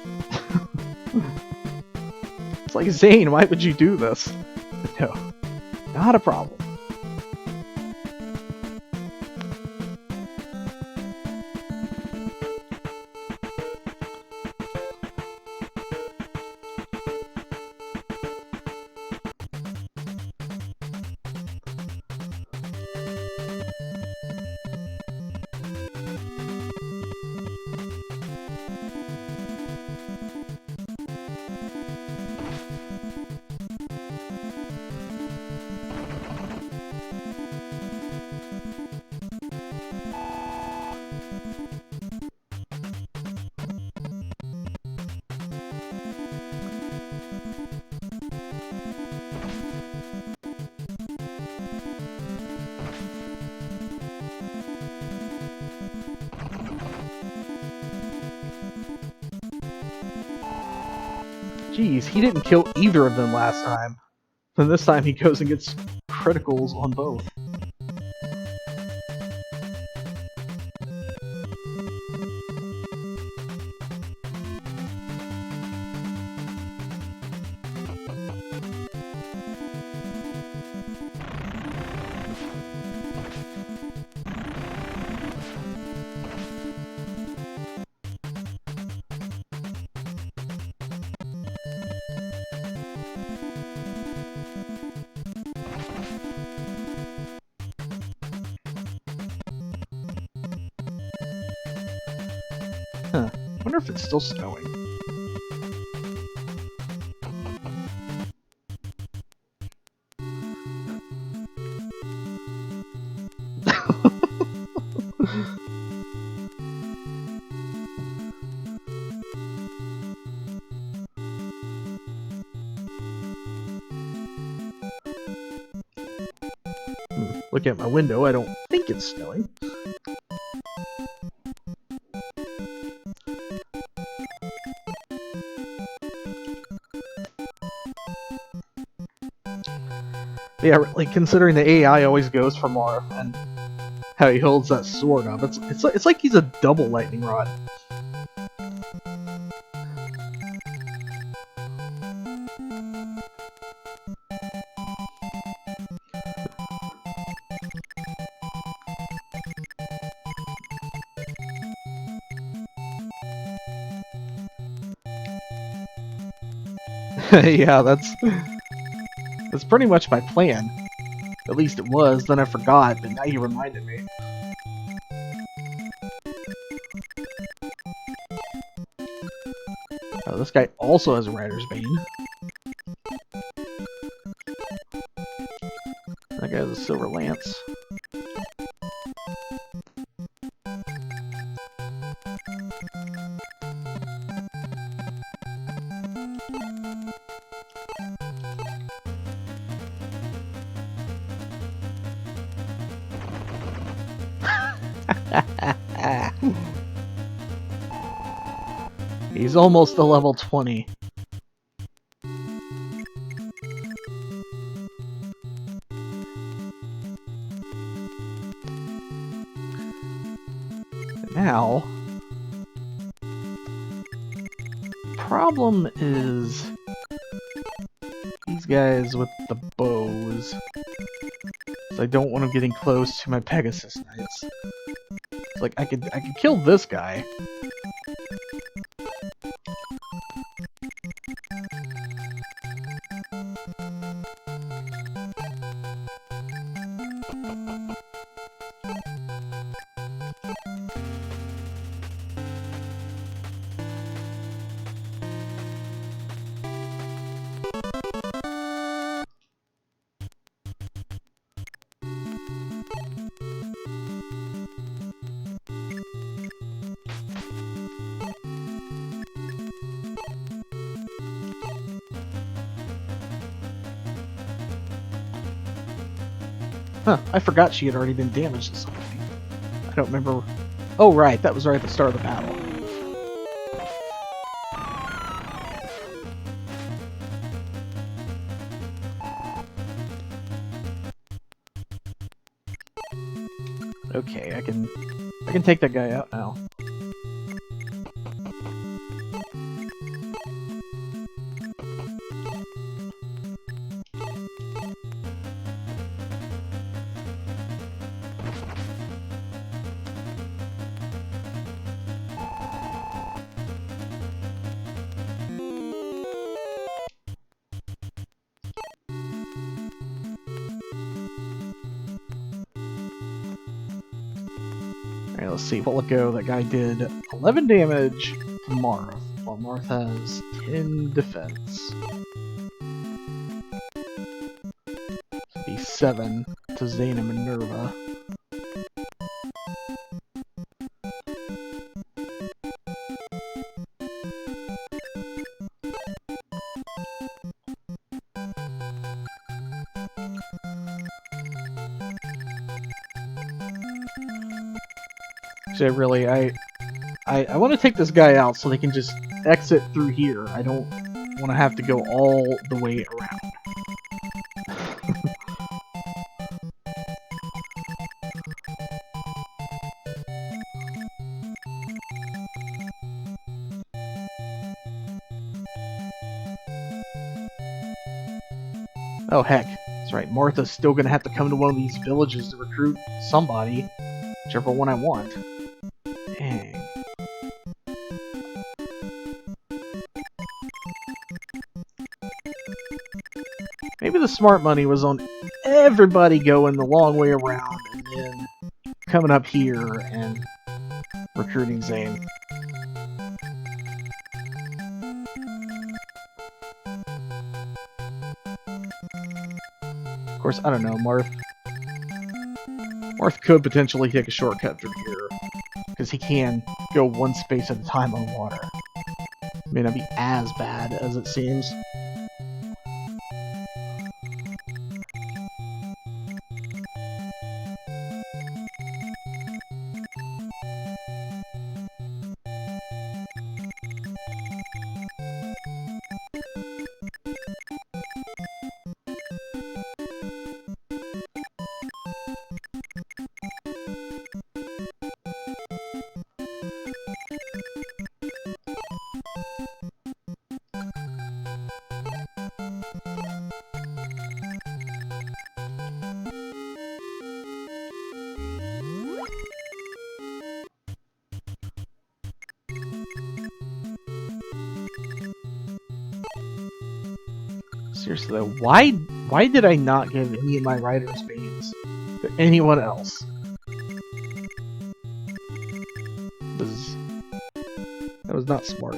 It's like, Zane, why would you do this? No, not a problem. Jeez, he didn't kill either of them last time. And this time he goes and gets criticals on both. Huh. Wonder if it's still snowing. Look at my window, I don't think it's snowing. Yeah, really, considering the AI always goes for Marth and how he holds that sword up, it's like he's a double lightning rod. Yeah, that's pretty much my plan. At least it was, then I forgot, but now you reminded me. Oh, this guy also has a Rider's Bane. That guy has a Silver Lance. He's almost a level 20. Now, problem is these guys with the bows. So I don't want them getting close to my Pegasus Knights. It's like I could kill this guy. Huh, I forgot she had already been damaged to something. I don't remember. Oh, right, that was right at the start of the battle. Okay, I can take that guy out now. Alright, let's see. We'll go. That guy did 11 damage to Marth, while Marth has 10 defense. So be 7 to Zane and Minerva. Actually, I want to take this guy out so they can just exit through here. I don't want to have to go all the way around. Oh heck, that's right, Martha's still gonna have to come to one of these villages to recruit somebody, whichever one I want. Dang. Maybe the smart money was on everybody going the long way around and then coming up here and recruiting Zane. Of course, I don't know, Marth could potentially take a shortcut through here, because he can go one space at a time on water. May not be as bad as it seems. Seriously though, why did I not give any of my Rider's Banes to anyone else? That was not smart.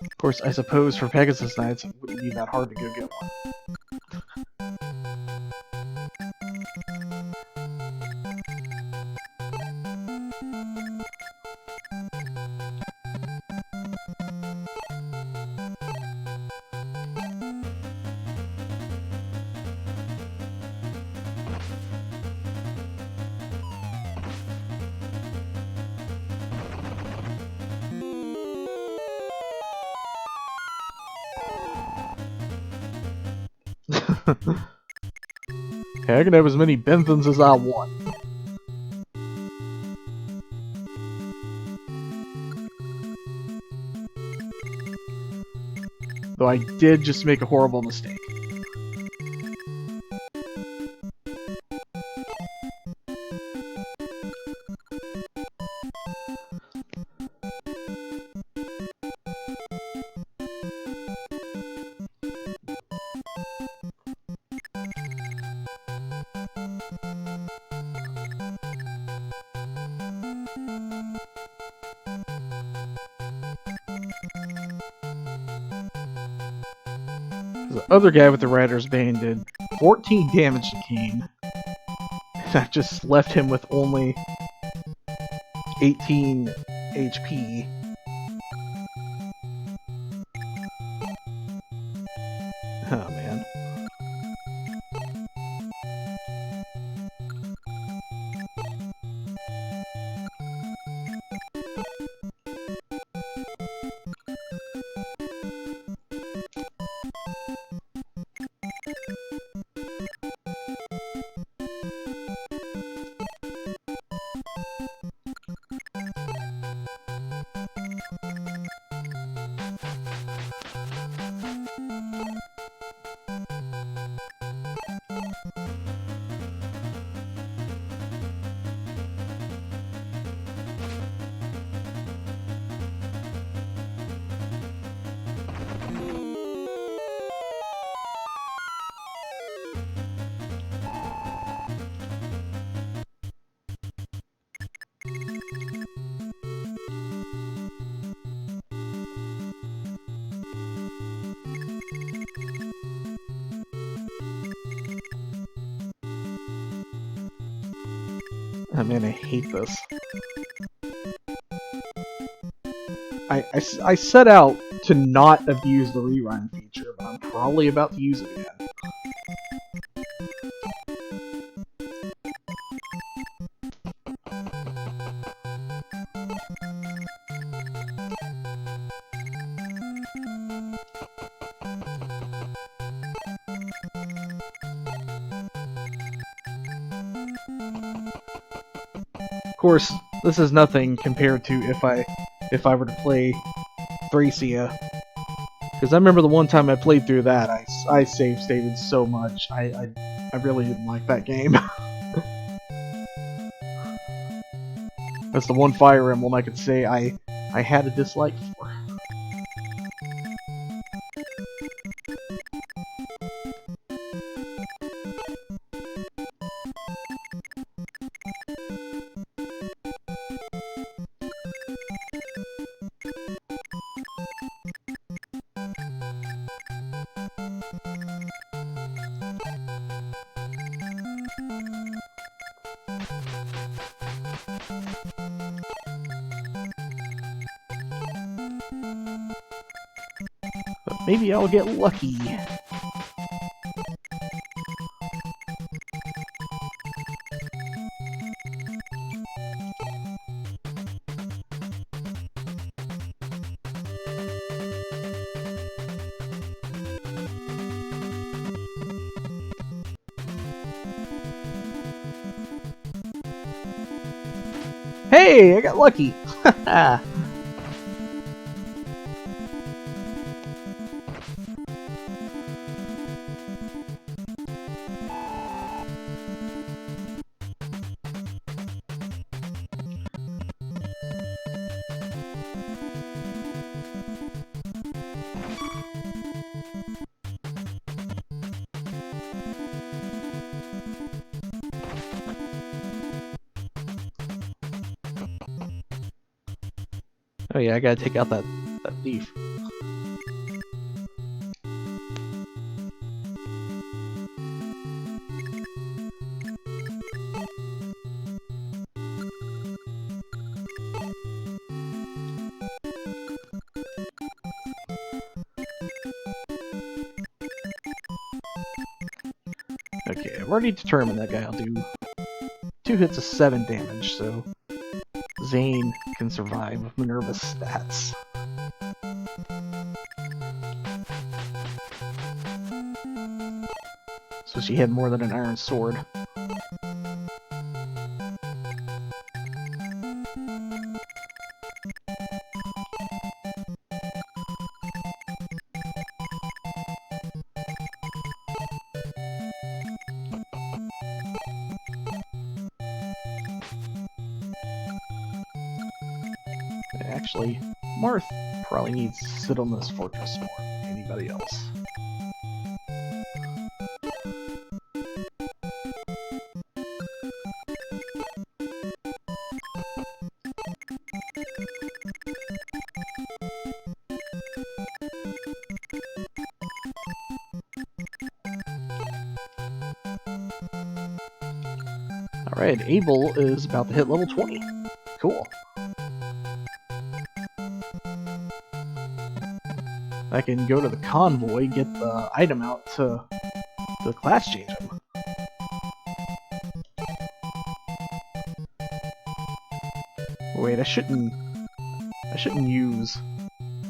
Of course, I suppose for Pegasus Knights it wouldn't be that hard to go get one. Okay, I can have as many Benthans as I want. Though I did just make a horrible mistake. The other guy with the Rider's Bane did 14 damage to Kane. And I just left him with only 18 HP. Oh man. Oh man, I hate this. I set out to not abuse the rerun feature, but I'm probably about to use it again. course, this is nothing compared to if I were to play Thracia. Because I remember the one time I played through that, I save stated so much. I really didn't like that game. That's the one Fire Emblem I could say I had a dislike for. But maybe I'll get lucky. Hey, I got lucky! Haha! Oh yeah, I gotta take out that thief. Okay, I've already determined that guy will do 2 hits of 7 damage, so Zane can survive with Minerva's stats. So she had more than an iron sword. Actually, Marth probably needs to sit on this fortress more than anybody else. Alright, Abel is about to hit level 20. Cool. I can go to the convoy, get the item out to class change him. Wait, I shouldn't use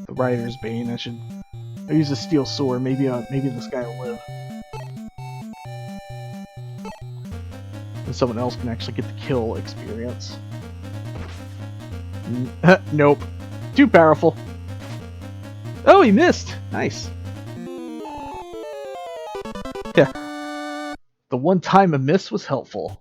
the Rider's Bane. I use a steel sword. Maybe this guy will live. And someone else can actually get the kill experience. Nope. Too powerful. Oh, he missed! Nice. Yeah. The one time a miss was helpful.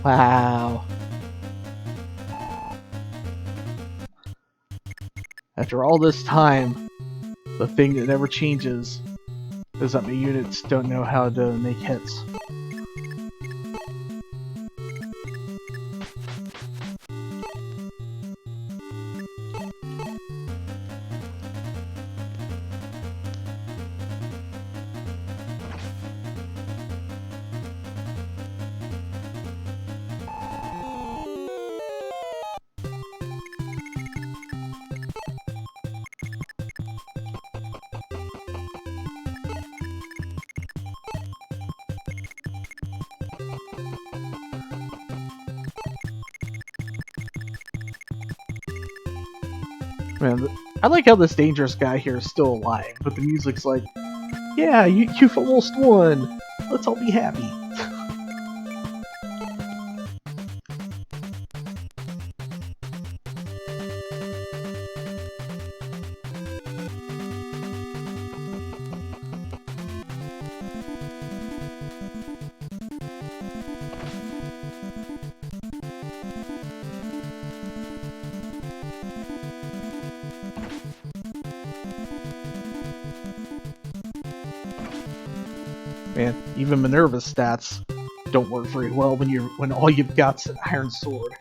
Wow. After all this time, the thing that never changes is that my units don't know how to make hits. Man, I like how this dangerous guy here is still alive, but the music's like, yeah, you've almost won. Let's all be happy. Man, even Minerva's stats don't work very well when all you've got's an iron sword.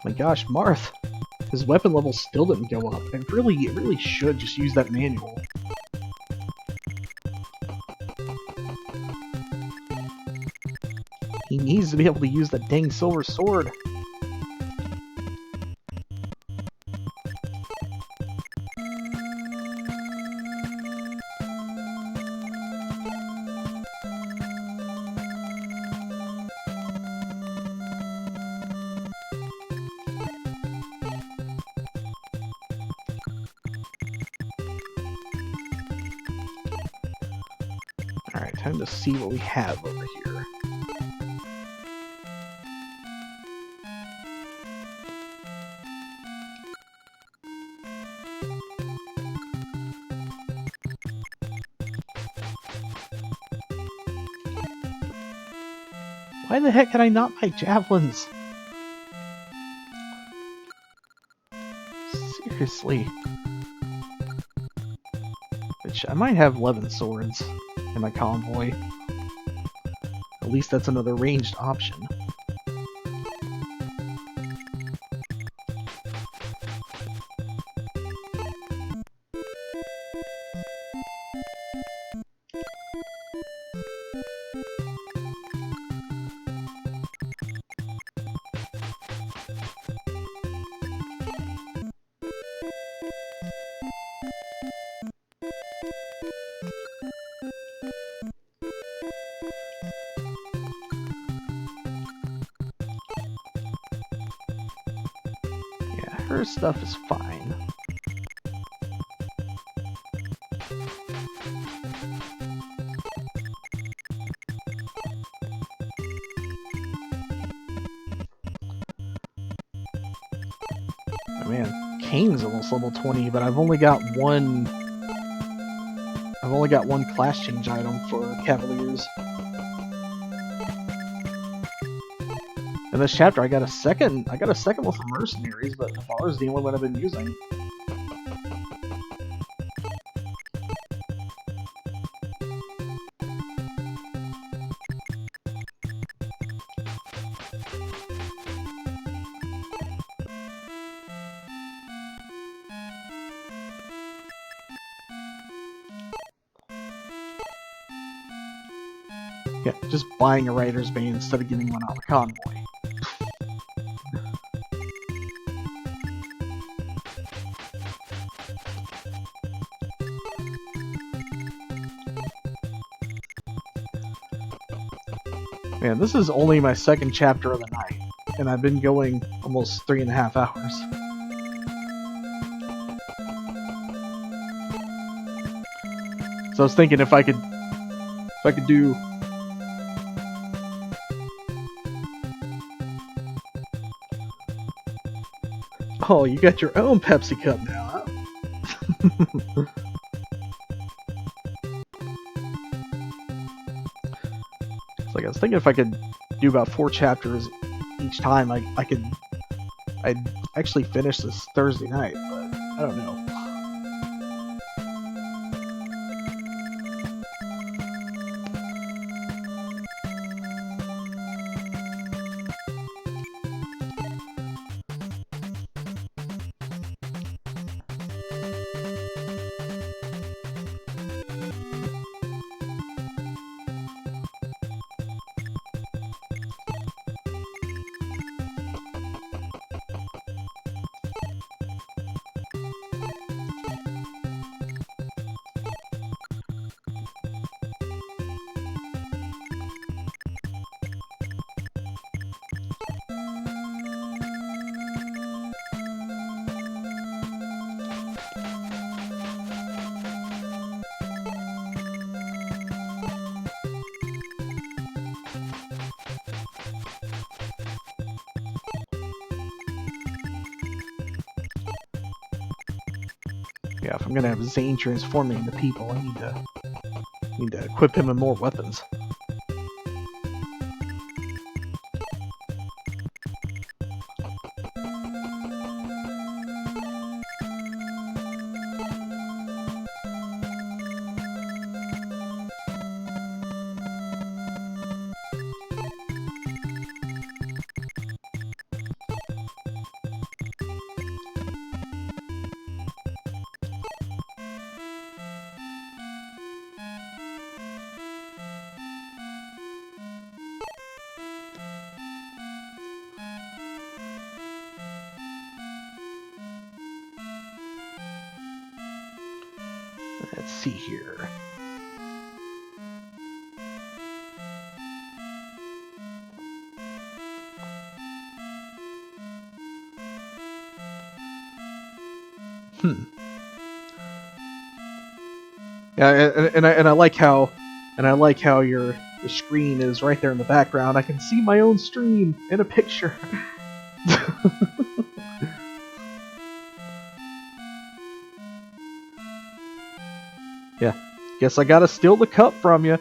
My gosh, Marth! His weapon level still didn't go up. It really should just use that manual. He needs to be able to use that dang silver sword. Alright, time to see what we have over here. Why the heck can I not buy javelins? Seriously. Which, I might have 11 swords in my convoy. At least that's another ranged option. Her stuff is fine. man, Kane's almost level 20, but I've only got one. I've only got one class change item for Cavaliers. In this chapter, I got a second one for Mercenaries, but Navarre is the only one I've been using. Yeah, just buying a Rider's Bane instead of getting one on the convoy. Man, this is only my second chapter of the night, and I've been going almost 3.5 hours. So I was thinking if I could do. Oh, you got your own Pepsi cup now, huh? Like I was thinking if I could do about 4 chapters each time, I'd actually finish this Thursday night, but I don't know. Yeah, if I'm gonna have Zane transforming into people, I need to equip him with more weapons. Let's see here. Yeah, and I like how your screen is right there in the background. I can see my own stream in a picture. Yeah, guess I gotta steal the cup from you.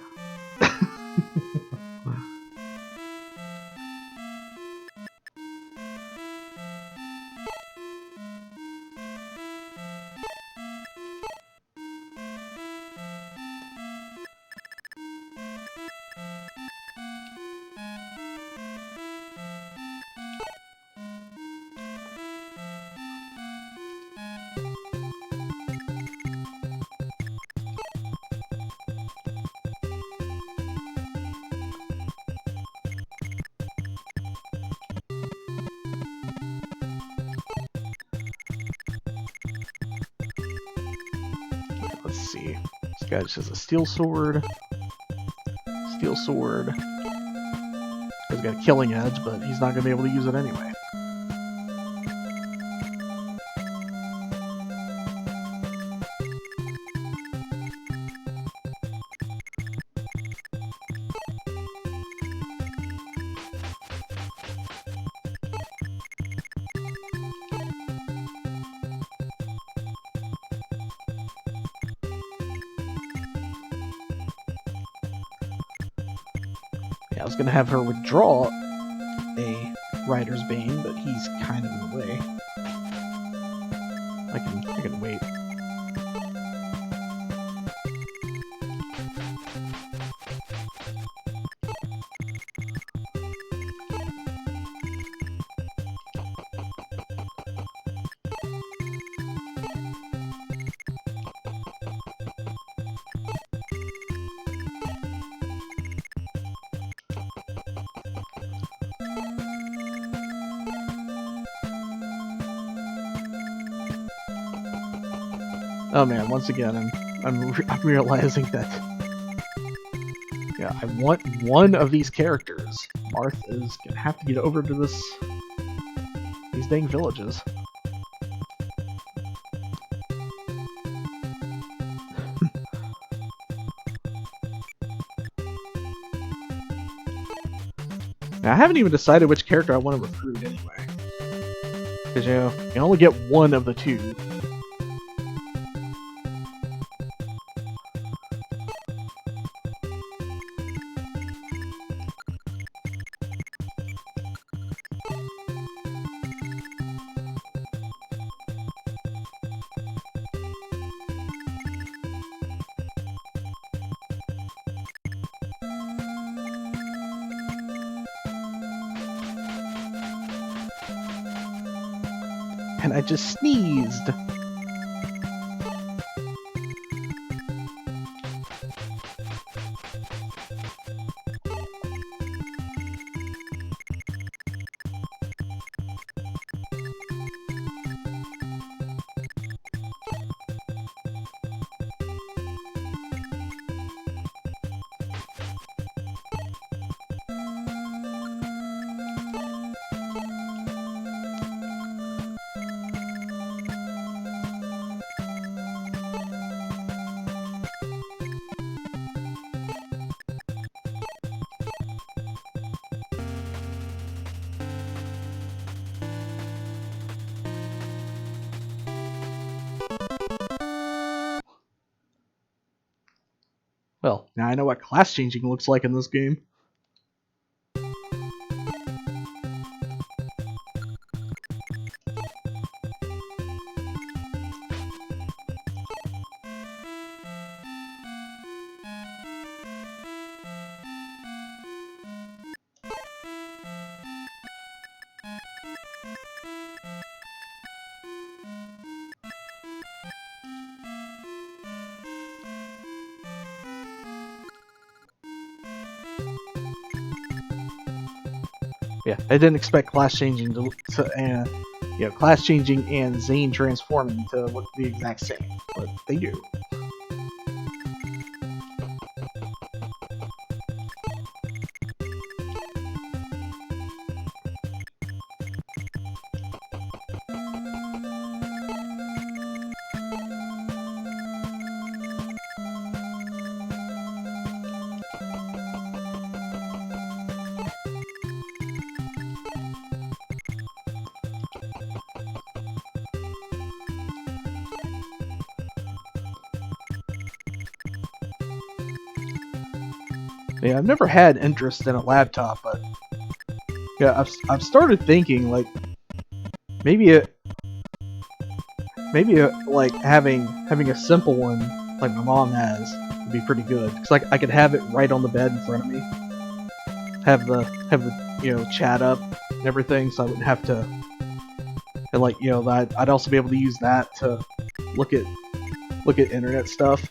Let's see. This guy just has a steel sword. Steel sword. He's got a killing edge, but he's not going to be able to use it anyway. Yeah, I was gonna have her withdraw a Rider's Bane, but he's kind of in the way. I can wait. Oh man, once again, I'm realizing that, yeah, I want one of these characters. Marth is gonna have to get over to these dang villages. Now, I haven't even decided which character I want to recruit anyway. Because, you know, you can only get one of the two. And I just sneezed. Well, now I know what class changing looks like in this game. Yeah, I didn't expect class changing class changing and Zane transforming to look the exact same, but they do. Yeah, I've never had interest in a laptop, but yeah, I've started thinking like maybe like having a simple one like my mom has would be pretty good because like I could have it right on the bed in front of me, have the chat up and everything, so I wouldn't have to, and like that I'd also be able to use that to look at internet stuff.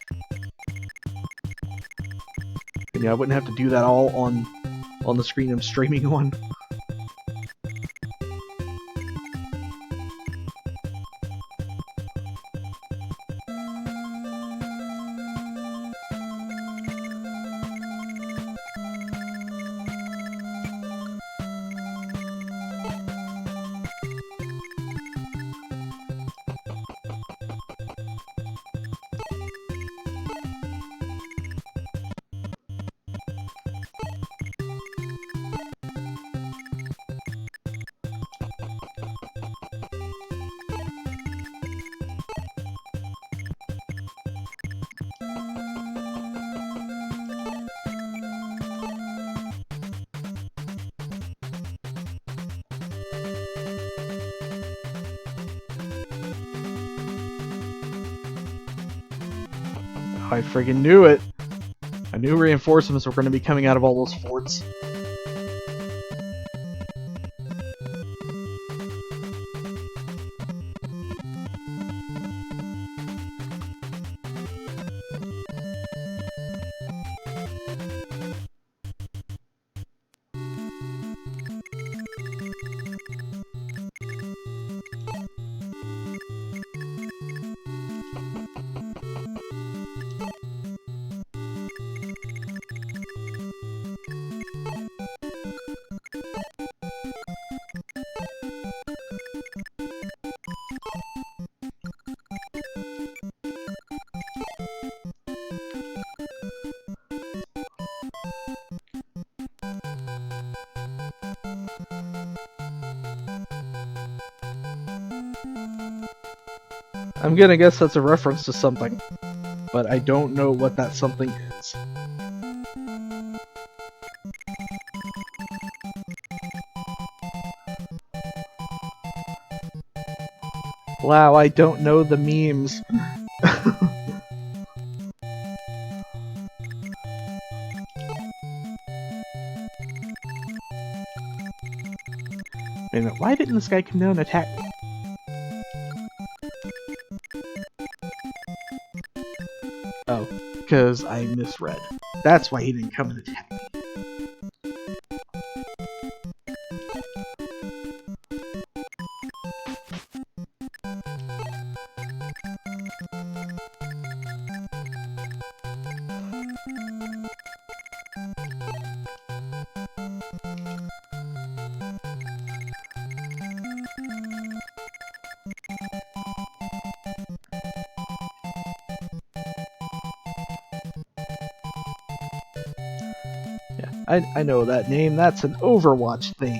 And yeah, I wouldn't have to do that all on the screen I'm streaming on. I friggin' knew it. I knew reinforcements were going to be coming out of all those forts. I'm gonna guess that's a reference to something, but I don't know what that something is. Wow, I don't know the memes. Wait a minute, why didn't this guy come down and attack me? Oh, because I misread. That's why he didn't come and attack me. I know that name. That's an Overwatch thing.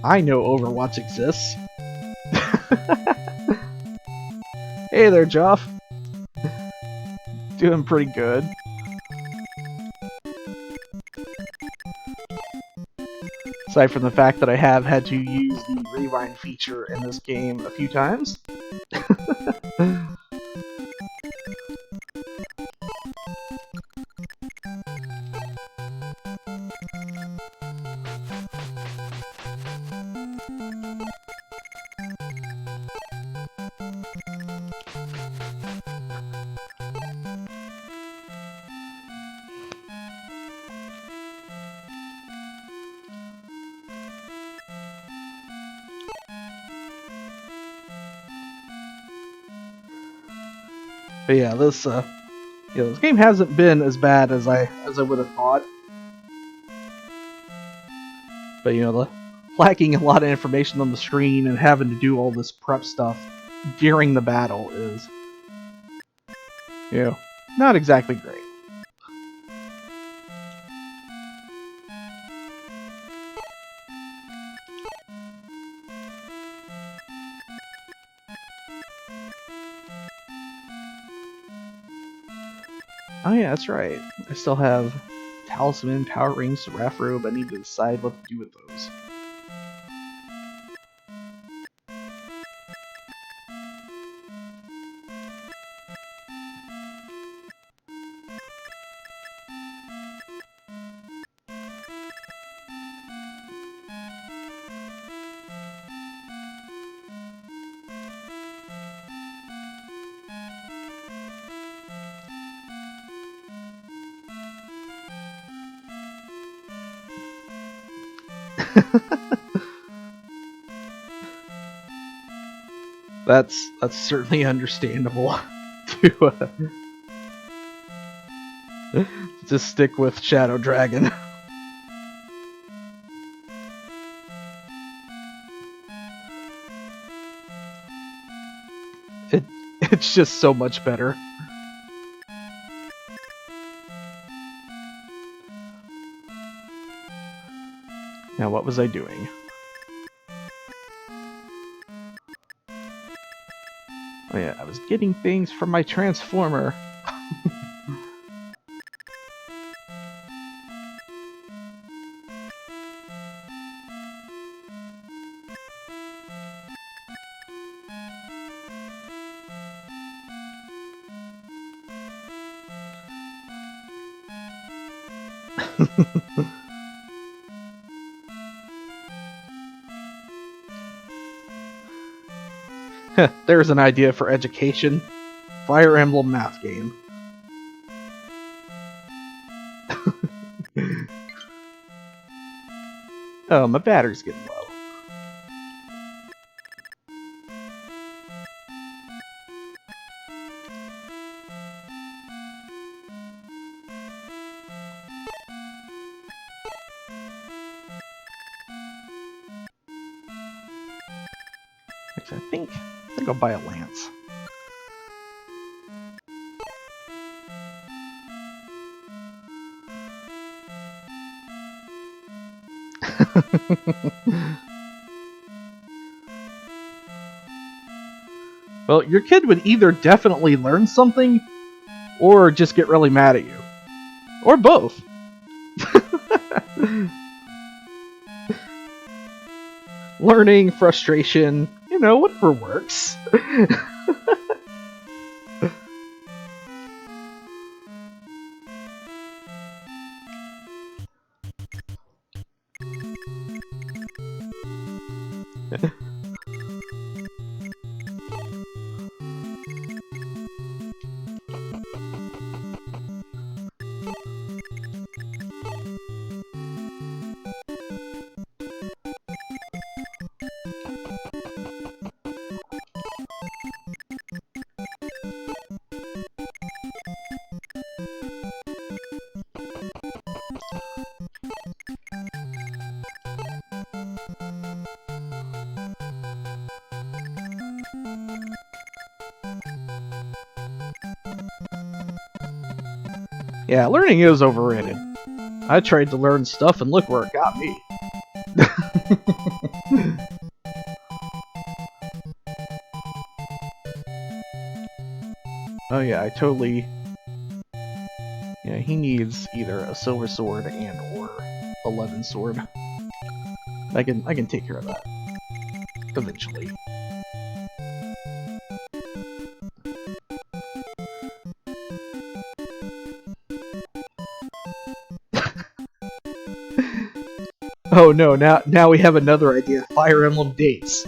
I know Overwatch exists. Hey there, Joff. Doing pretty good. Aside from the fact that I have had to use the rewind feature in this game a few times. But yeah, this this game hasn't been as bad as I would have thought. But lacking a lot of information on the screen and having to do all this prep stuff during the battle is, not exactly great. Oh yeah, that's right. I still have Talisman, Power Ring, Seraph Robe. I need to decide what to do with those. That's certainly understandable to stick with Shadow Dragon. It's just so much better. Now, what was I doing? Oh yeah, I was getting things from my Transformer. There's an idea for education. Fire Emblem math game. Oh, my battery's getting low. Actually, I think I'll buy a lance. Well, your kid would either definitely learn something, or just get really mad at you. Or both. Learning, frustration, whatever works. Yeah, learning is overrated. I tried to learn stuff and look where it got me. Oh yeah, I totally... Yeah, he needs either a silver sword and or a leaden sword. I can take care of that. Eventually. Oh no, now we have another idea. Fire Emblem dates.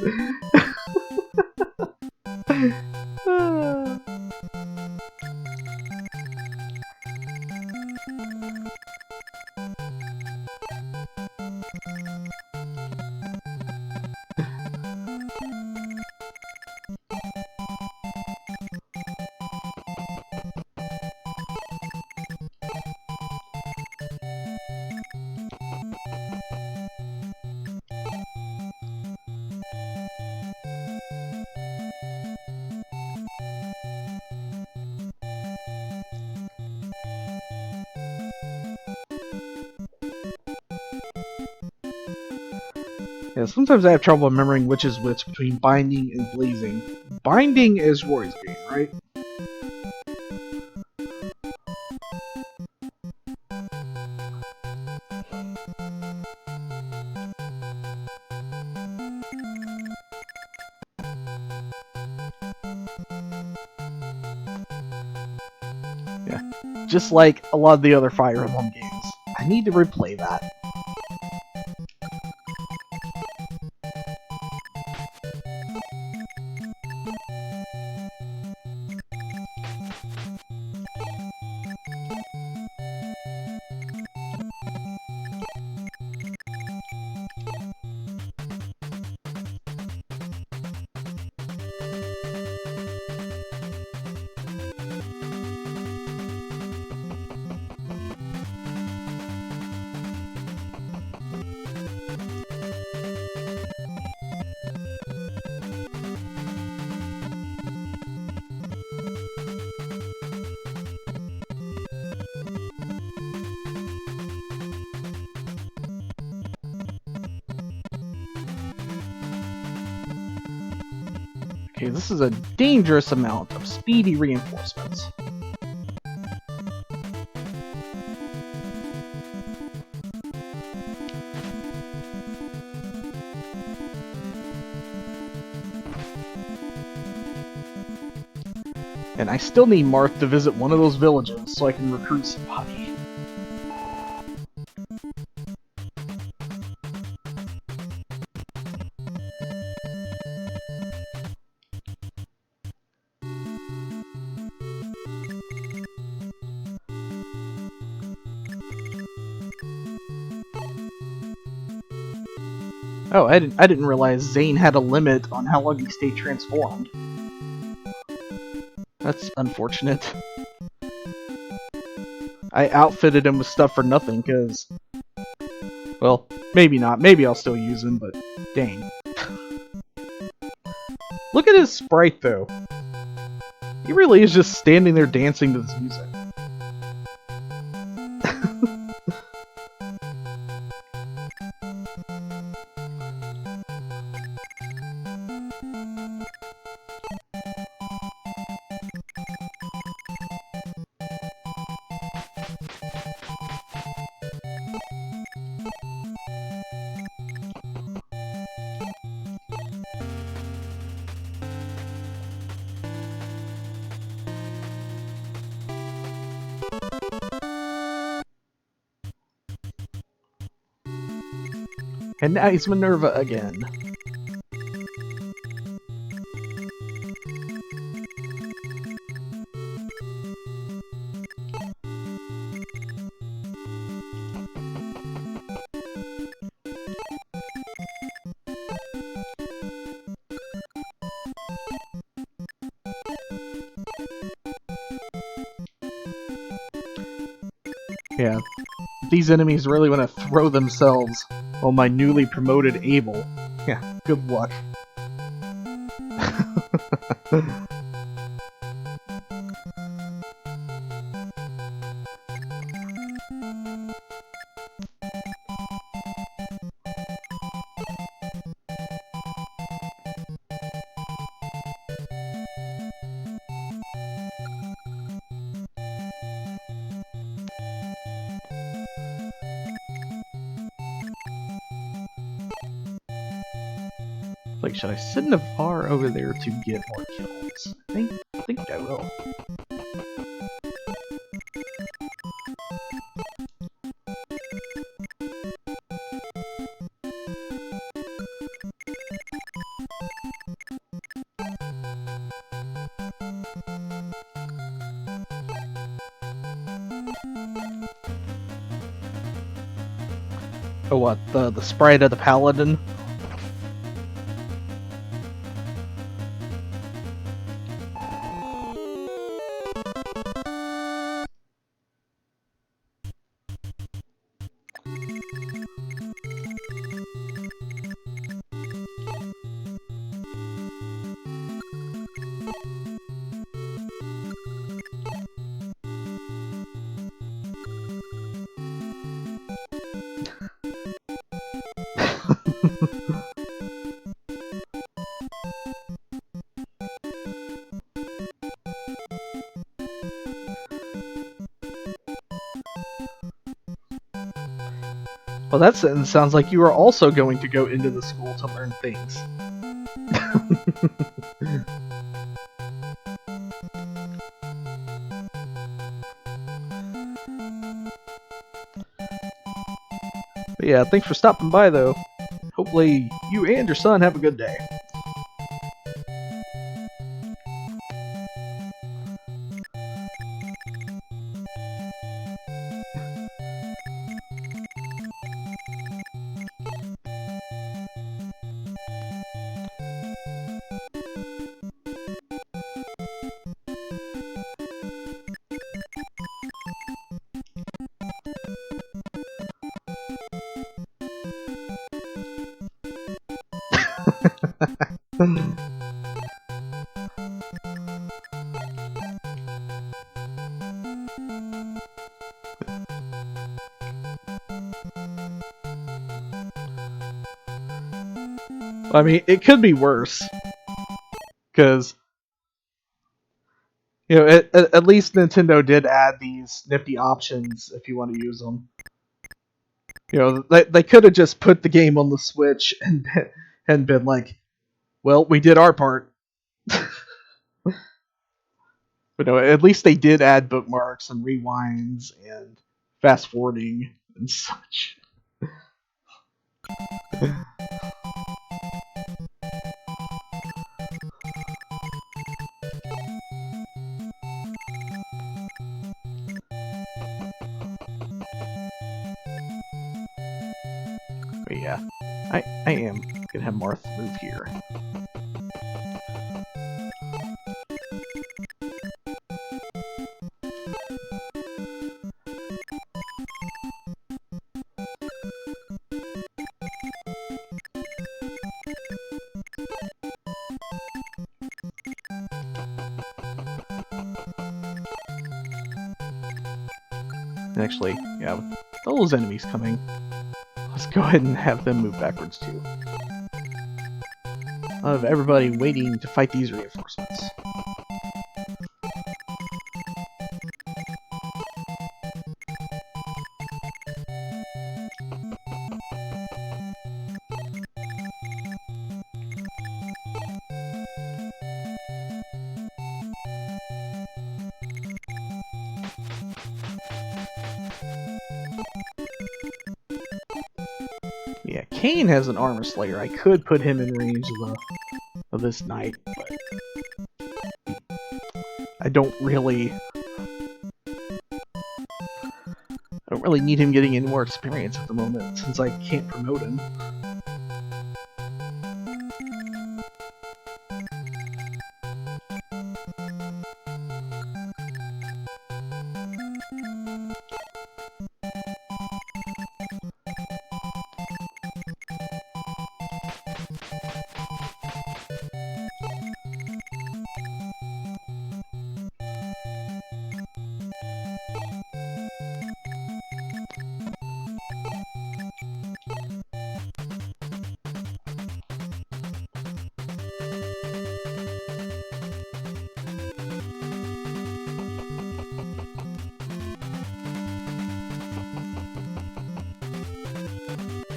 Yeah, sometimes I have trouble remembering which is which between binding and blazing. Binding is Roy's game, right? Yeah, just like a lot of the other Fire Emblem games. I need to replay that. Okay, this is a dangerous amount of speedy reinforcements. And I still need Marth to visit one of those villages so I can recruit somebody. Oh, I didn't realize Zane had a limit on how long he stayed transformed. That's unfortunate. I outfitted him with stuff for nothing, because... Well, maybe not. Maybe I'll still use him, but dang. Look at his sprite, though. He really is just standing there dancing to this music. And now he's Minerva again. Yeah, these enemies really want to throw themselves on my newly promoted Abel. Yeah, good luck. Like, should I send a VAR over there to get more kills? I think I will. Oh, what? The sprite of the paladin? Well, that sentence sounds like you are also going to go into the school to learn things. But yeah, thanks for stopping by, though. Hopefully, you and your son have a good day. I mean, it could be worse. Because, you know, at least Nintendo did add these nifty options if you want to use them. You know, they could have just put the game on the Switch and been like, well, we did our part. But no, at least they did add bookmarks and rewinds and fast forwarding and such. But yeah, I am gonna have Marth move here. And actually, yeah, with those enemies coming, let's go ahead and have them move backwards too. Of everybody waiting to fight these reinforcements. Yeah, Kane has an armor slayer. I could put him in range of this knight, but I don't really need him getting any more experience at the moment since I can't promote him.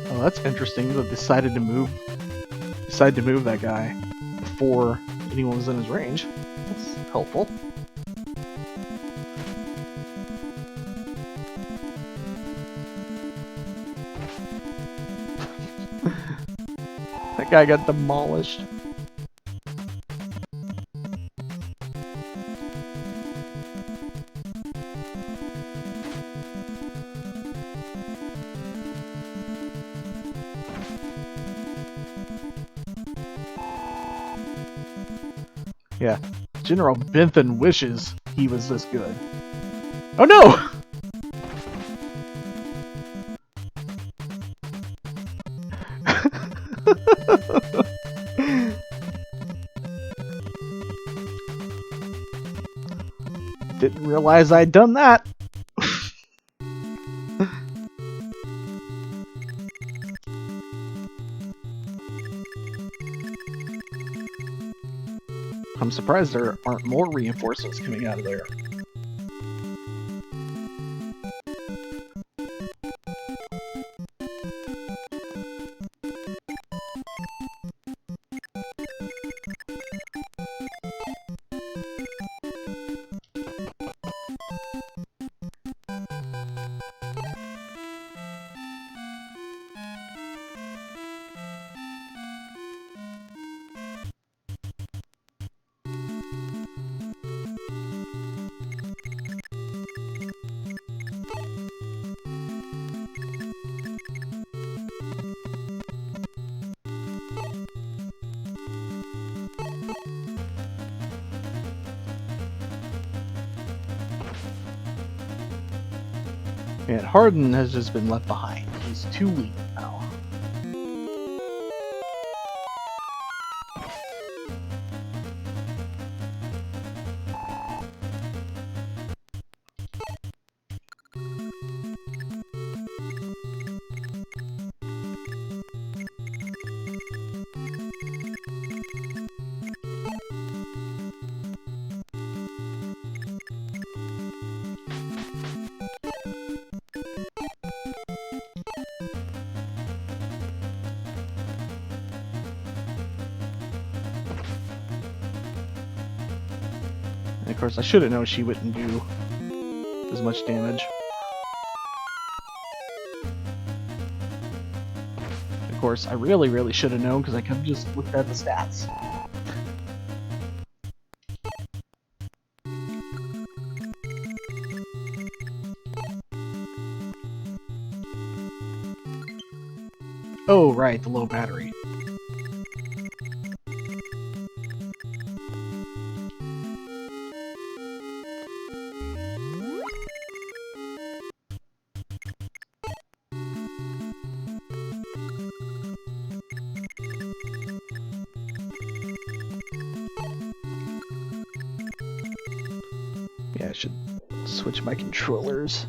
Oh, that's interesting. They decided to move that guy before anyone was in his range. That's helpful. That guy got demolished. Yeah, General Bentham wishes he was this good. Oh no! Didn't realize I'd done that. I'm surprised there aren't more reinforcements coming out of there. And Harden has just been left behind. He's too weak now. And of course, I should have known she wouldn't do as much damage. Of course, I really should have known because I could have just looked at the stats. Oh, right, the low battery. Yeah, I should switch my controllers.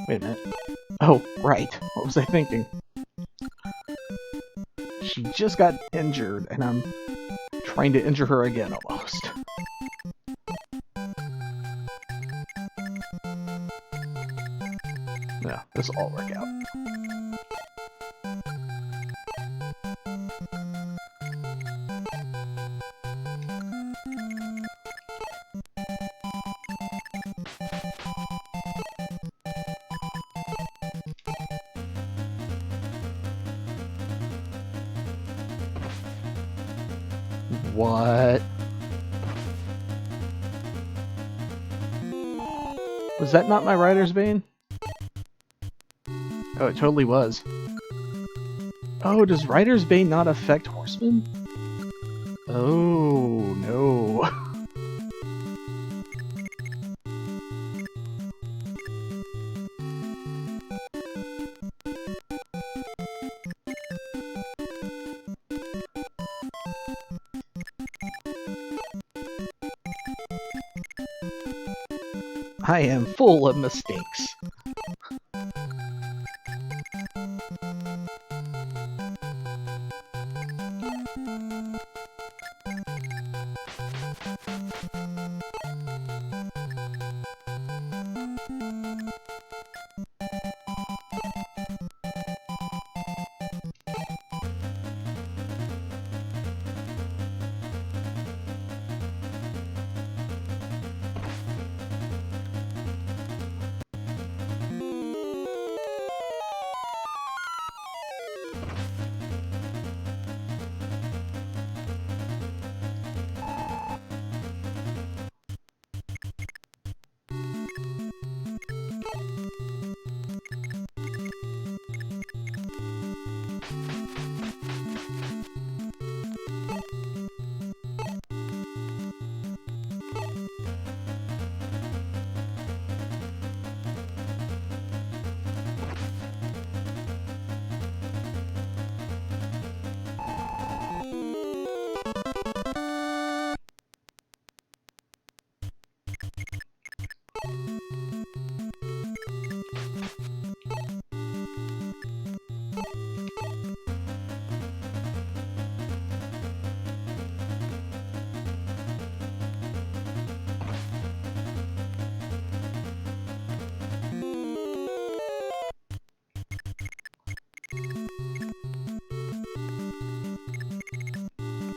Wait a minute. Oh, right. What was I thinking? She just got injured, and I'm trying to injure her again, almost. Yeah, this will all work out. What? Was that not my Rider's Bane? Oh, it totally was. Oh, does Rider's Bane not affect horsemen? Oh, no. I am full of mistakes.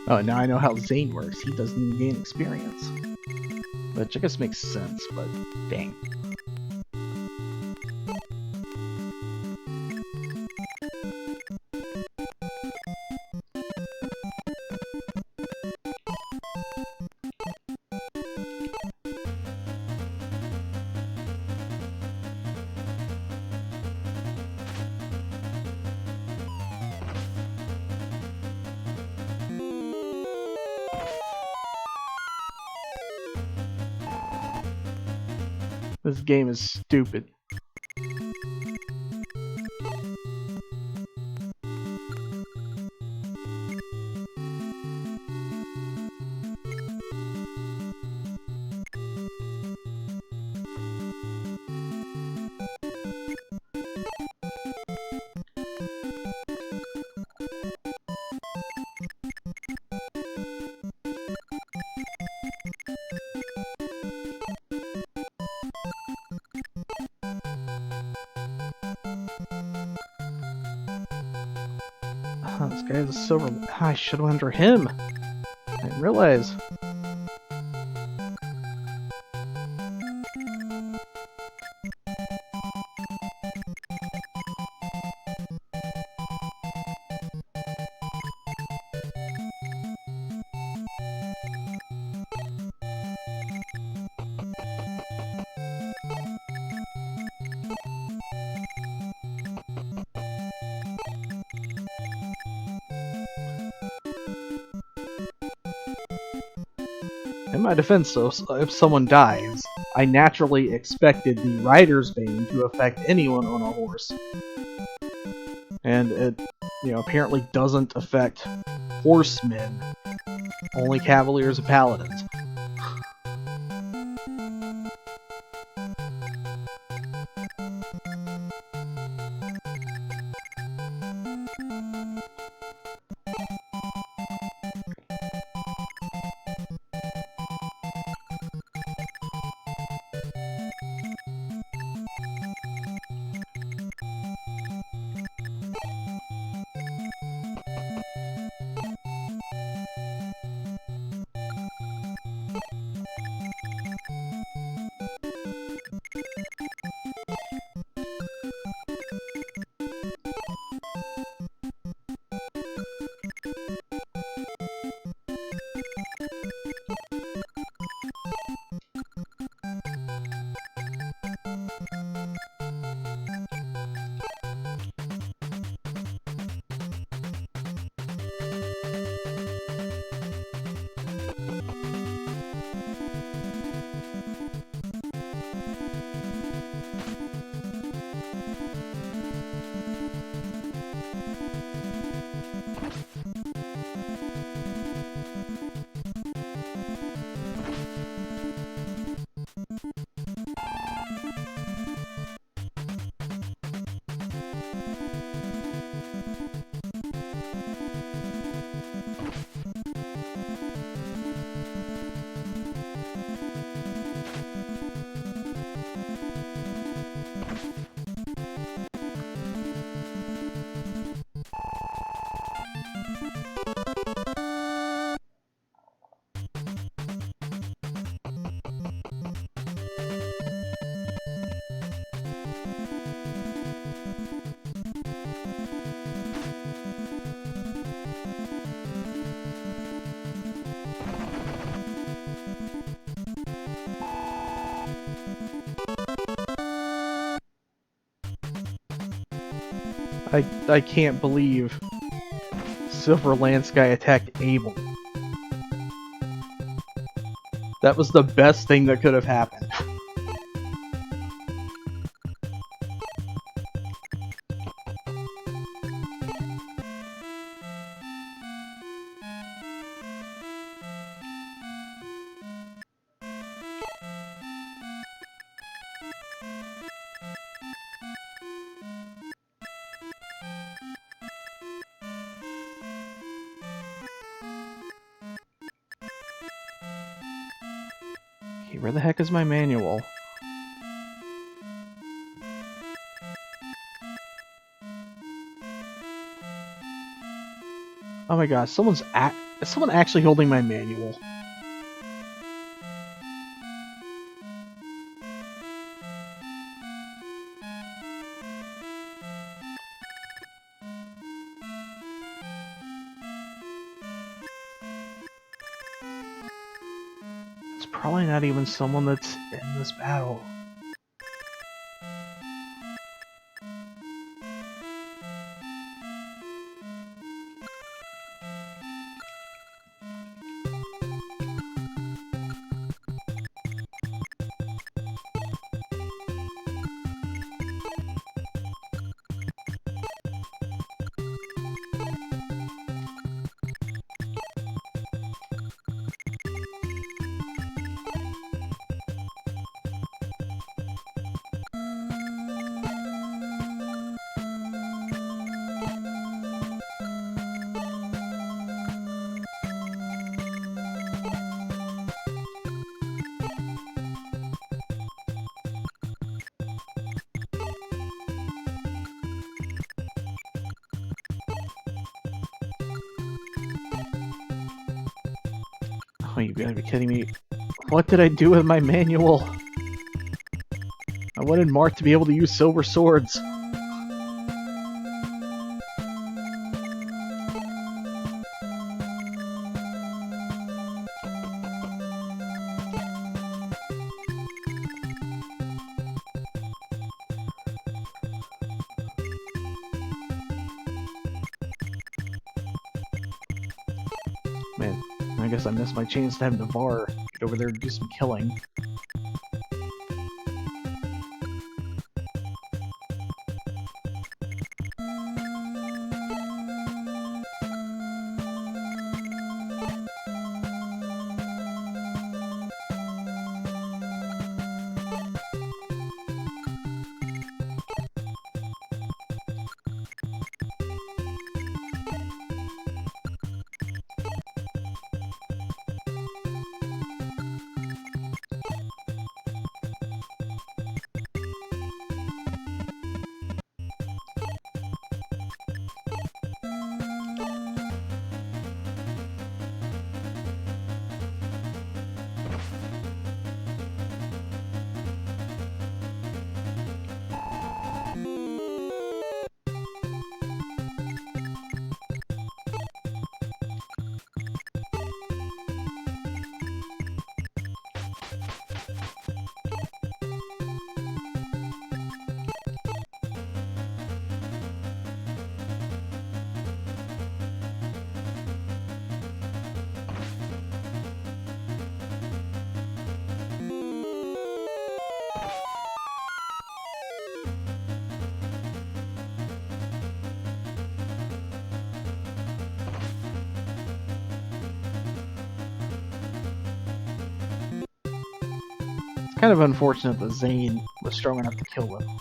Oh, now I know how Zane works. He doesn't gain experience. Which I guess makes sense, but dang. This game is stupid. Oh, this guy has a silver... I should have went under him. I didn't realize. In my defense, though, if someone dies, I naturally expected the Rider's Bane to affect anyone on a horse. And it, apparently doesn't affect horsemen, only cavaliers and paladins. I can't believe Silver Lance guy attacked Abel. That was the best thing that could have happened. Okay, where the heck is my manual? Oh my gosh, is someone actually holding my manual? It's probably not even someone that's in this battle. Oh, you gotta be kidding me. What did I do with my manual? I wanted Mark to be able to use silver swords. Man, I guess I missed my chance to have Navarre get over there and do some killing. Kind of unfortunate that Zane was strong enough to kill them.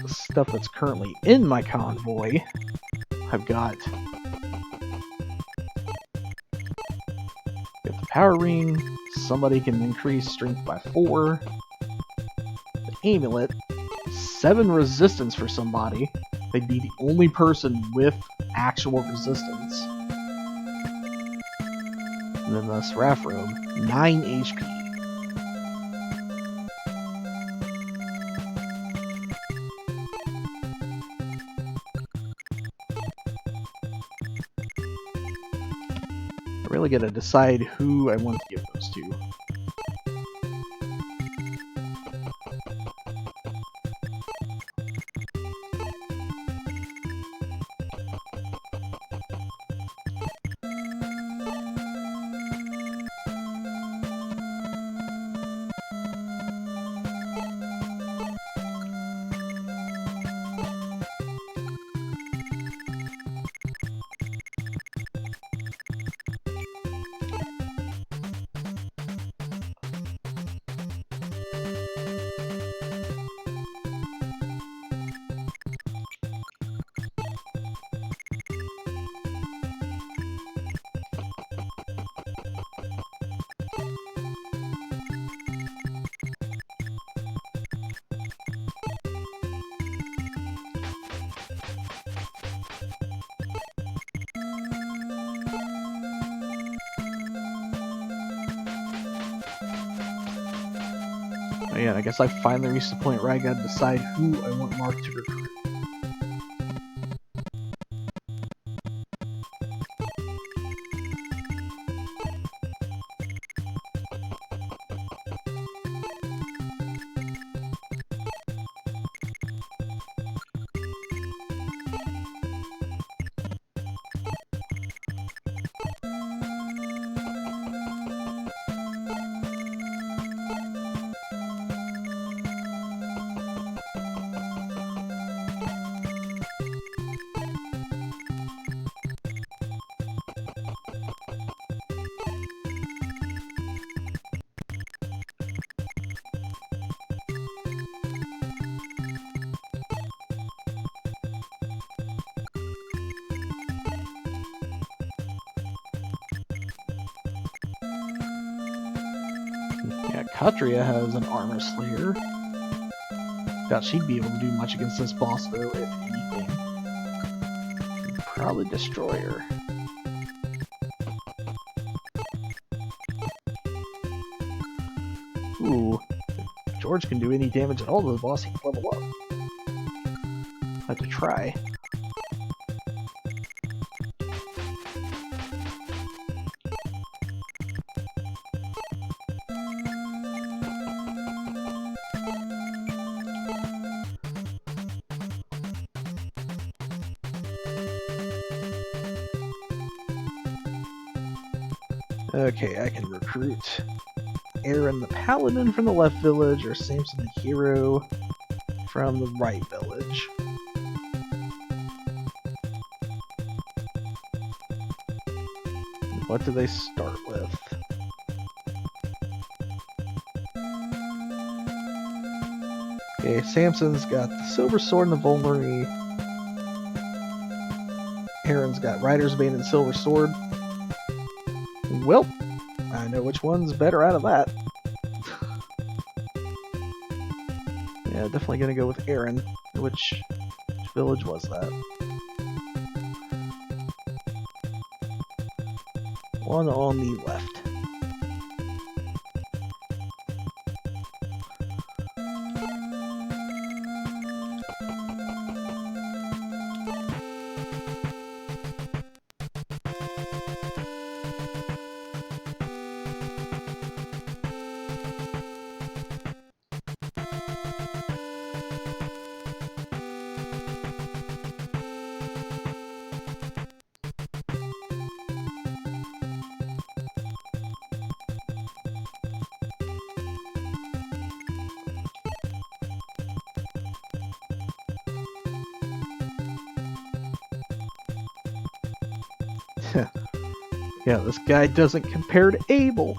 Stuff that's currently in my convoy. I've got the power ring. Somebody can increase strength by 4. The amulet, 7 resistance for somebody. They'd be the only person with actual resistance. And then the Seraph robe, 9 HP. I really gotta decide who I want to give those to. Yeah, I guess I finally reached the point where I gotta decide who I want Mark to recruit. Yeah, Katria has an armor slayer. Doubt she'd be able to do much against this boss, though, if anything. He'd probably destroy her. Ooh. If George can do any damage at all to the boss, he can level up. I have to try. Okay, I can recruit Aaron the Paladin from the left village, or Samson the Hero from the right village. What do they start with? Okay, Samson's got the Silver Sword and the Vulnerary. Aaron's got Rider's Bane and Silver Sword. Well, I know which one's better out of that. Yeah, definitely gonna go with Aaron. Which village was that? One on the left. Yeah, this guy doesn't compare to Abel.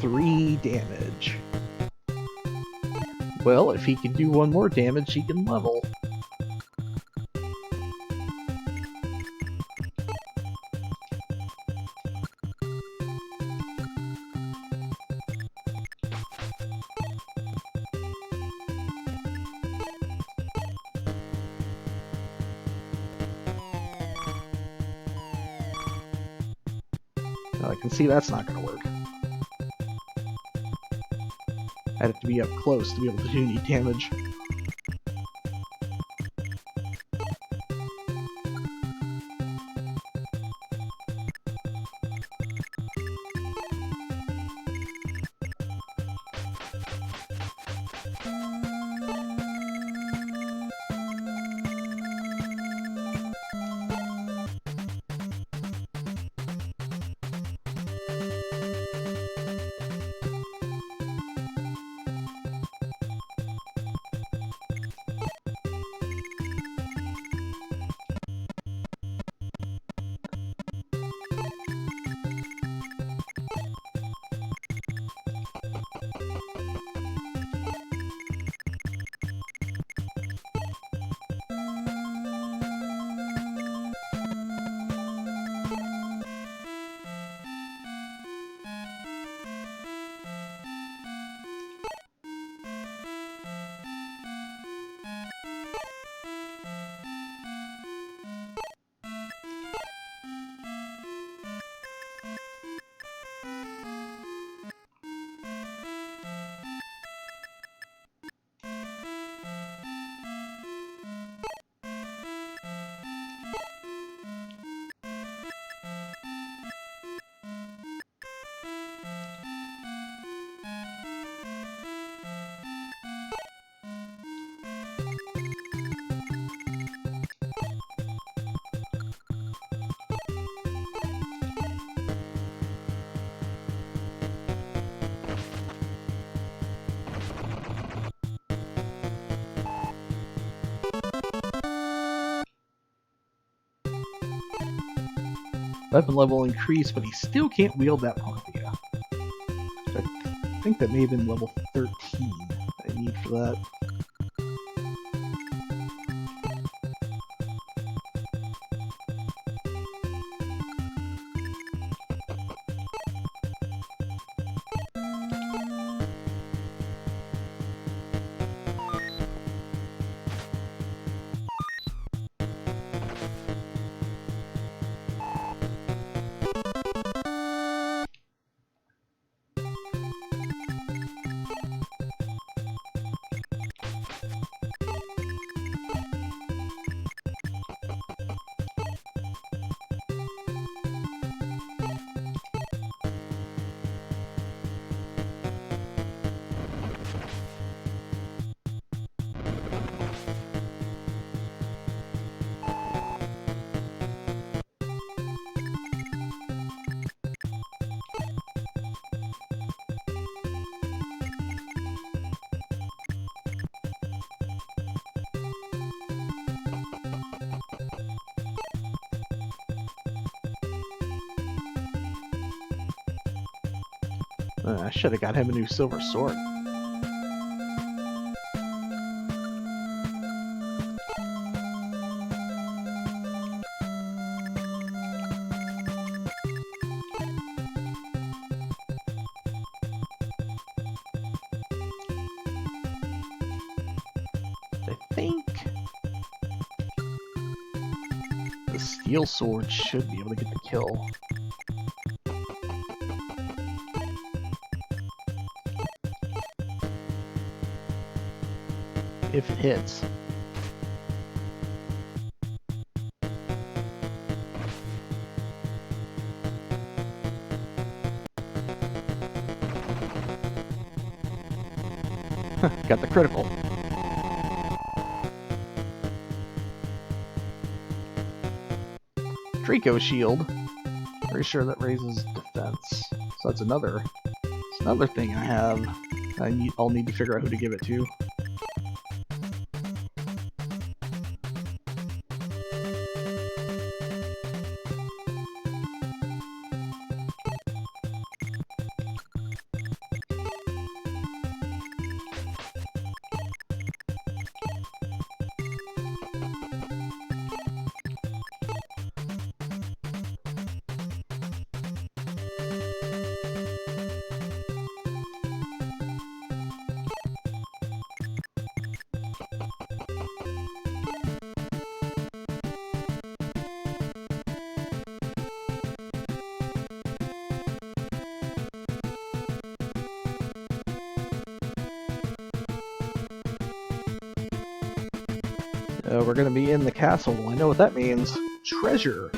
Three damage. Well, if he can do one more damage, he can level. I can see that's not going to work. I'd have to be up close to be able to do any damage. Weapon level increased, but he still can't wield that Parthia. I think that may have been level 13 I need for that. I should have got him a new silver sword. I think the steel sword should be able to get the kill. If it hits. Got the critical. Draco shield. Pretty sure that raises defense. So that's another thing I have. I'll need to figure out who to give it to. We're gonna be in the castle. I know what that means. Treasure.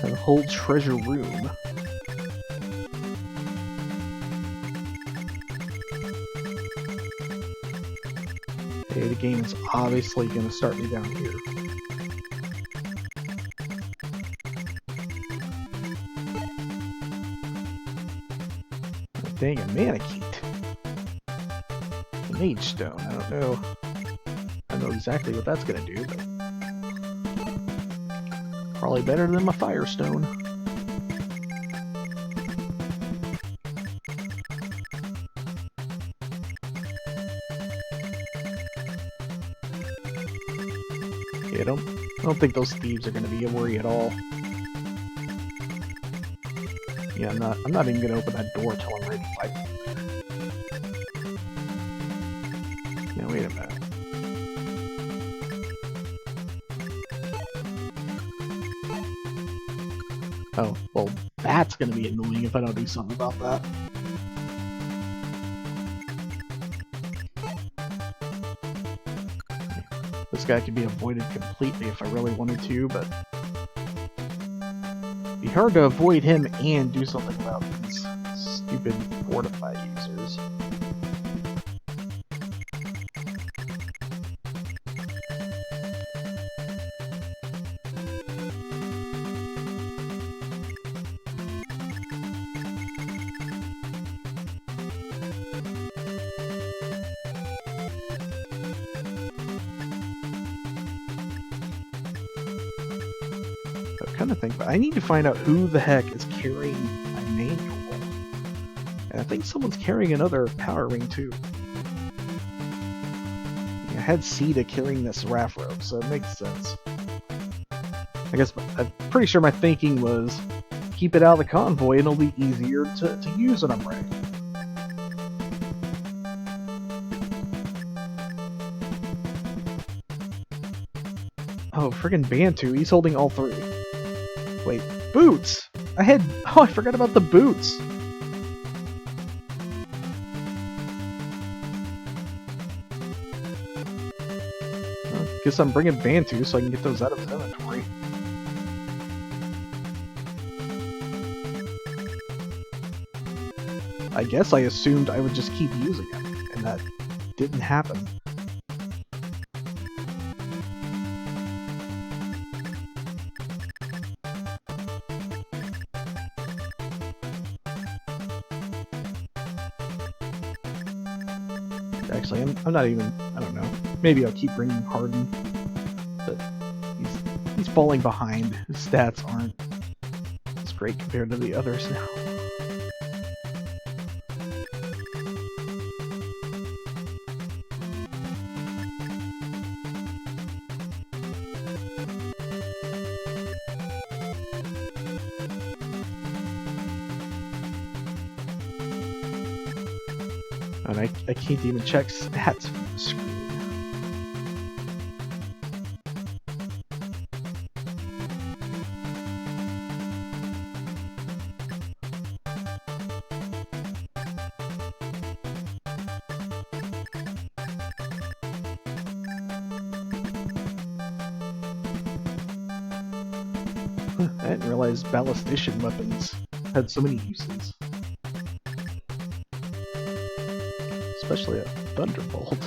And a whole treasure room. Okay, the game is obviously going to start me down here. Dang, a Manakite. A Mage Stone, I don't know. I don't know exactly what that's going to do, but probably better than my Firestone. Yeah, I don't think those thieves are going to be a worry at all. Yeah, I'm not even going to open that door until I'm ready to fight. Yeah, wait a minute. Oh, well, that's going to be annoying if I don't do something about that. This guy could be avoided completely if I really wanted to, but it'd be hard to avoid him and do something about these stupid fortify users. trying to think, but I need to find out who the heck is carrying my manual. And I think someone's carrying another power ring too. I had Sita carrying this raft rope, so it makes sense. I guess I'm pretty sure my thinking was keep it out of the convoy and it'll be easier to use when I'm ready. Oh, friggin' Bantu, he's holding all three. Wait, boots! Oh, I forgot about the boots! Guess I'm bringing Bantu so I can get those out of his inventory. I guess I assumed I would just keep using it, and that didn't happen. Actually, I'm not even, I don't know. Maybe I'll keep bringing Harden, but he's falling behind. His stats aren't as great compared to the others now. And I can't even check stats from the screen. I didn't realize ballistician weapons had so many uses. Especially a thunderbolt.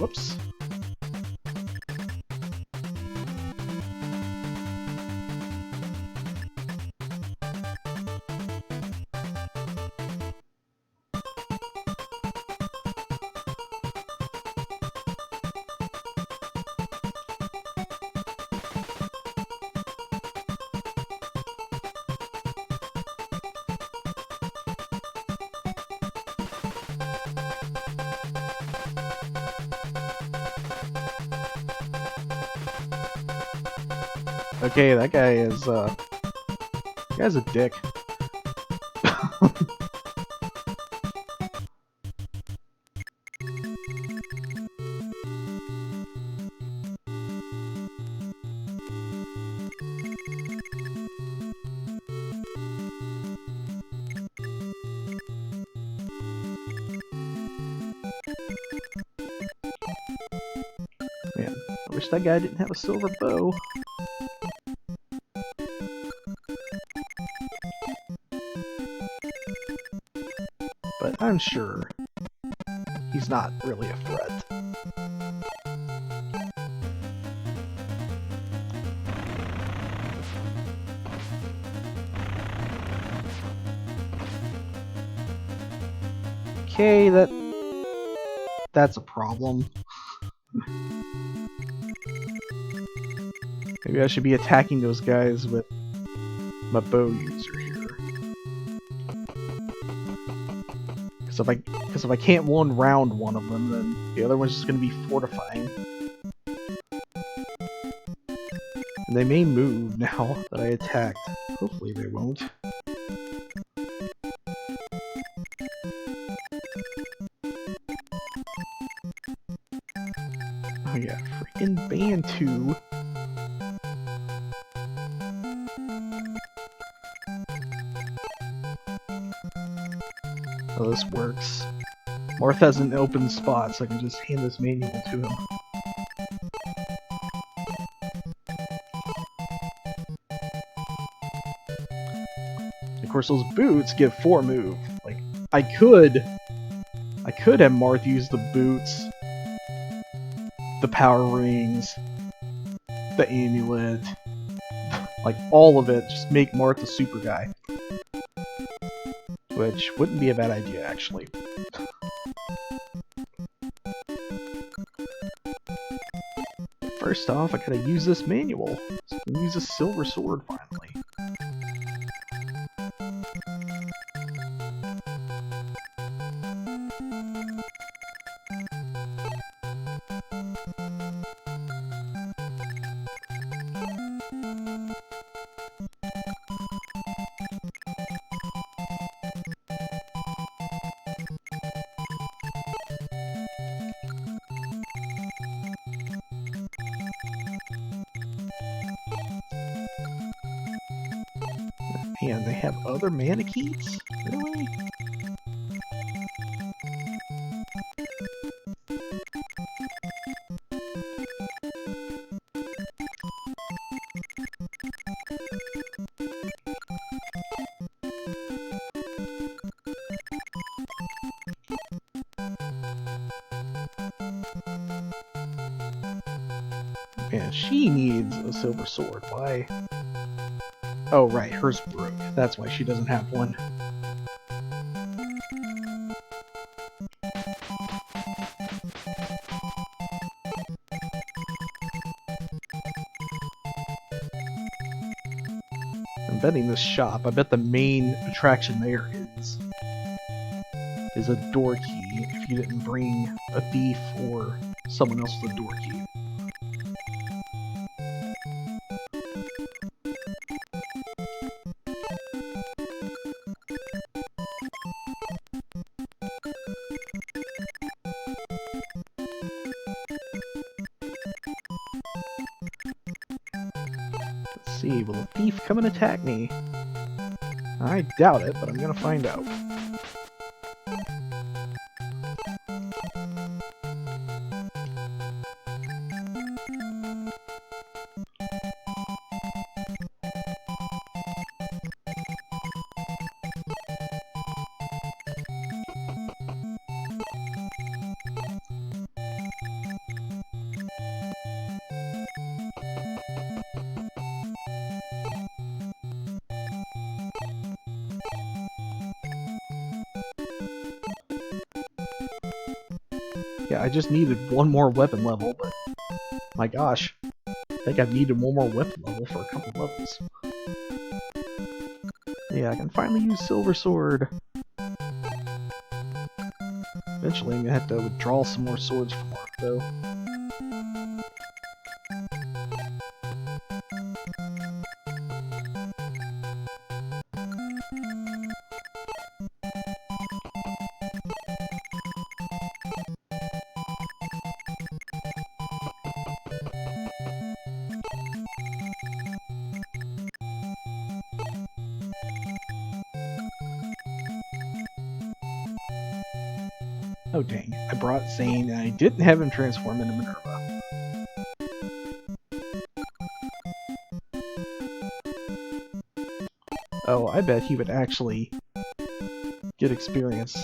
Whoops. Okay, that guy is, that guy's a dick. Man, I wish that guy didn't have a silver bow. But I'm sure he's not really a threat. Okay, that's a problem. Maybe I should be attacking those guys with my bow user here. Because if I can't one round one of them, then the other one's just going to be fortifying. And they may move now that I attacked. Hopefully they won't. Oh yeah, freaking Bantu. Oh, this works. Marth has an open spot, so I can just hand this manual to him. Of course, those boots give 4 move. Like, I could have Marth use the boots the power rings, the amulet, like all of it, just make Marth the super guy. Which wouldn't be a bad idea, actually. First off, I gotta use this manual. So I can use a silver sword finally. Man, they have other mannequins? Really? Man, she needs a silver sword. Why? Oh, right, hers broke. That's why she doesn't have one. I'm betting this shop, I bet the main attraction there is a door key if you didn't bring a thief or someone else with a door key. Let's see, will a thief come and attack me? I doubt it, but I'm gonna find out. Yeah, I just needed one more weapon level, but my gosh, I think I've needed one more weapon level for a couple levels. Yeah, I can finally use Silver Sword. Eventually I'm gonna have to withdraw some more swords from Marth, though. Oh dang, I brought Zane and I didn't have him transform into Minerva. Oh, I bet he would actually get experience.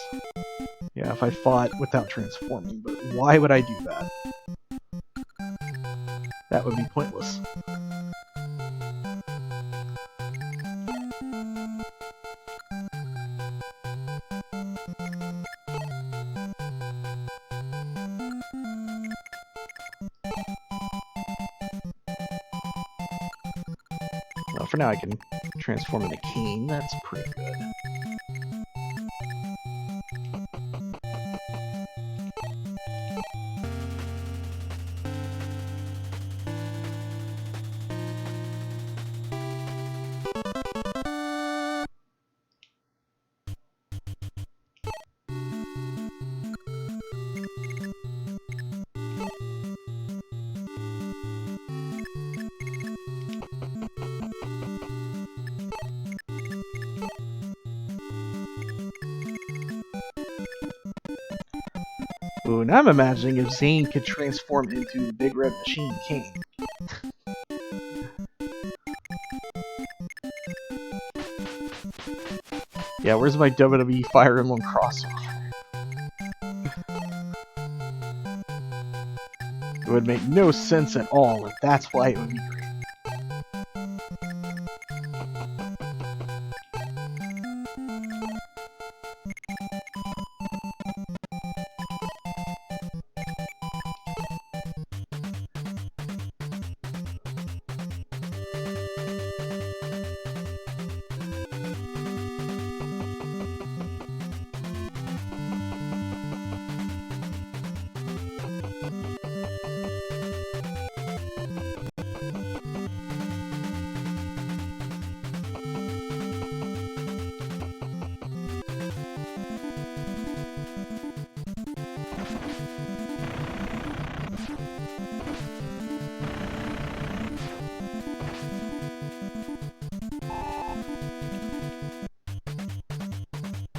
Yeah, if I fought without transforming, but why would I do that? That would be pointless. Well, for now I can transform into Cain, that's pretty good. Ooh, now I'm imagining if Zane could transform into the Big Red Machine King. Yeah, where's my WWE Fire Emblem crossover? It would make no sense at all, and that's why it would be great.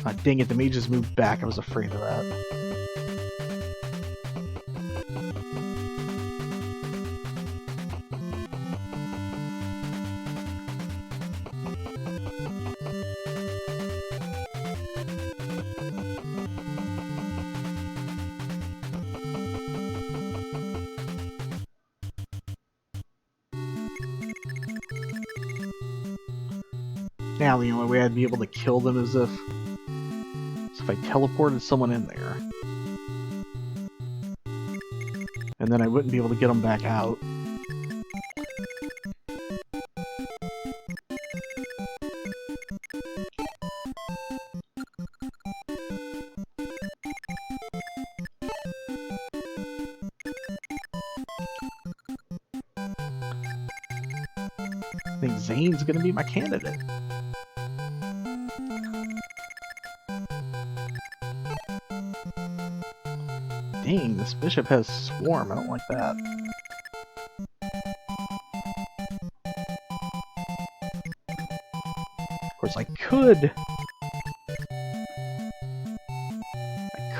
Ah, dang it, the mages moved back. I was afraid of that. Now the only way I'd be able to kill them is if I teleported someone in there. And then I wouldn't be able to get them back out. I think Zane's gonna be my candidate. Dang, this bishop has swarm. I don't like that. Of course, I could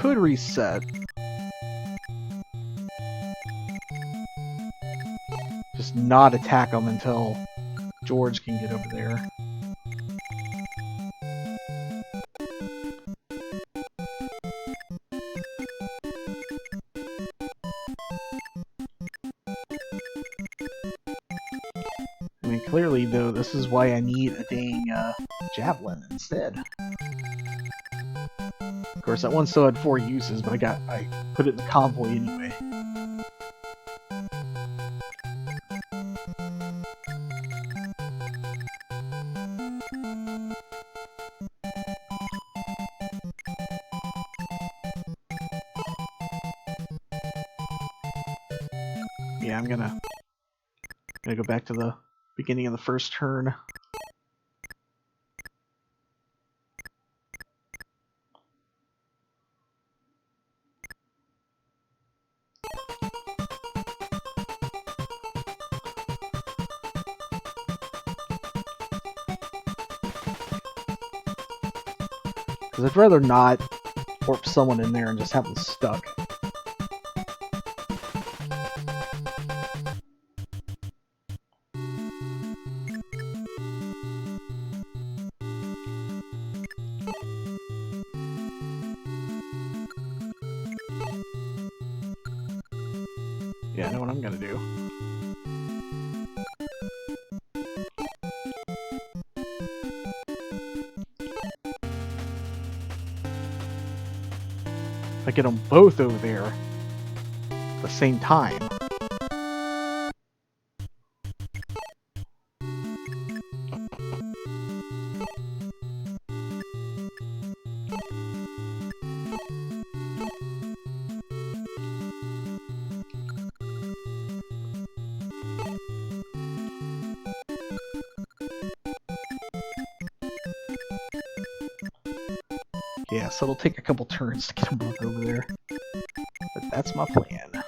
reset. Just not attack them until George can get over there. I mean, clearly, though, this is why I need a dang javelin instead. Of course, that one still had 4 uses, but I put it in the convoy anyway. Yeah, I'm gonna go back to the beginning of the first turn. Because I'd rather not warp someone in there and just have them stuck. Yeah, I know what I'm gonna do. If I get them both over there at the same time. Yeah, so it'll take a couple turns to get them both over there. But that's my plan.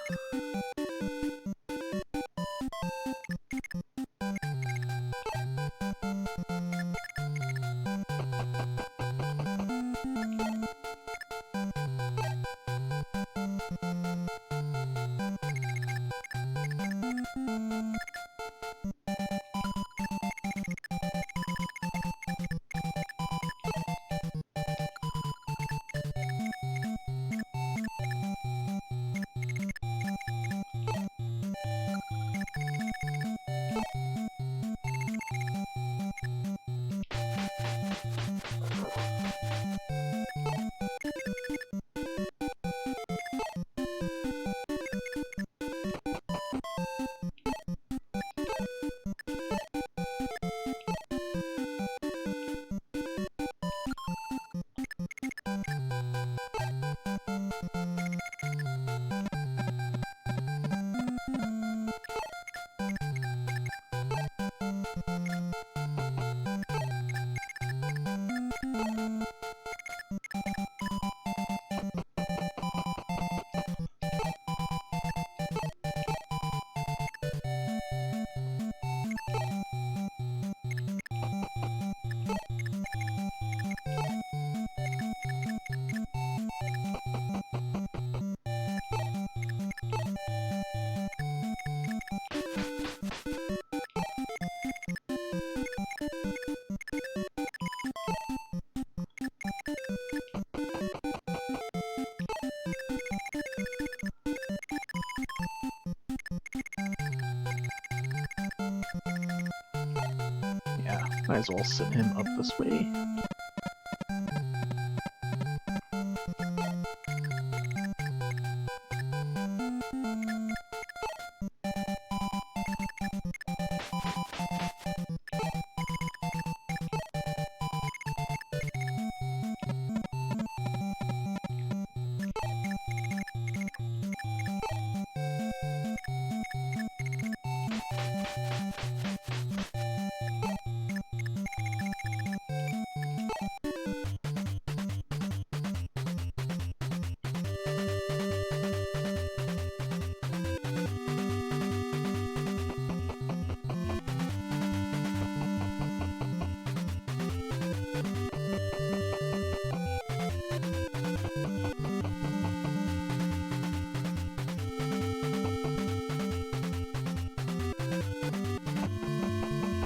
as well send him up this way.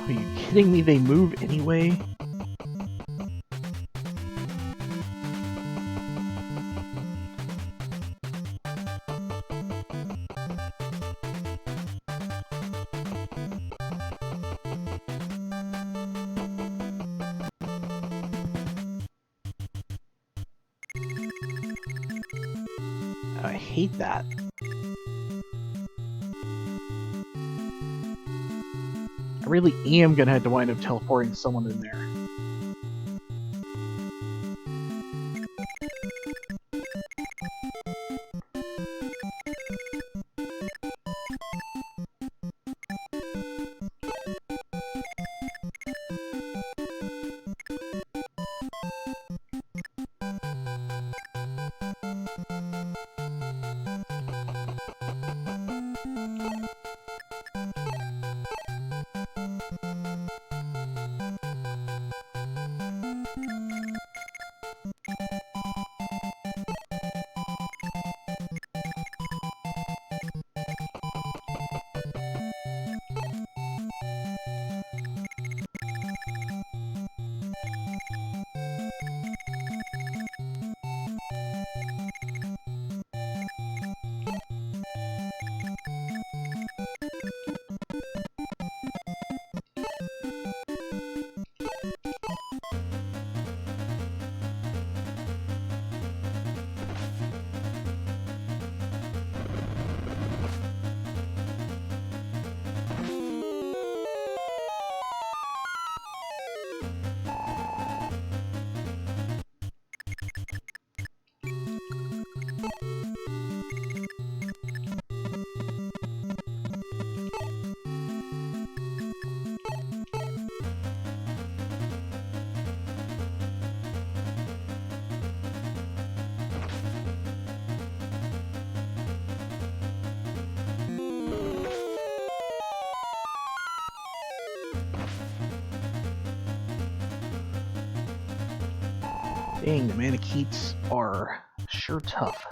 Are you kidding me? They move anyway? I hate that. I really am gonna have to wind up teleporting someone in there. Dang, the Manikeets are sure tough.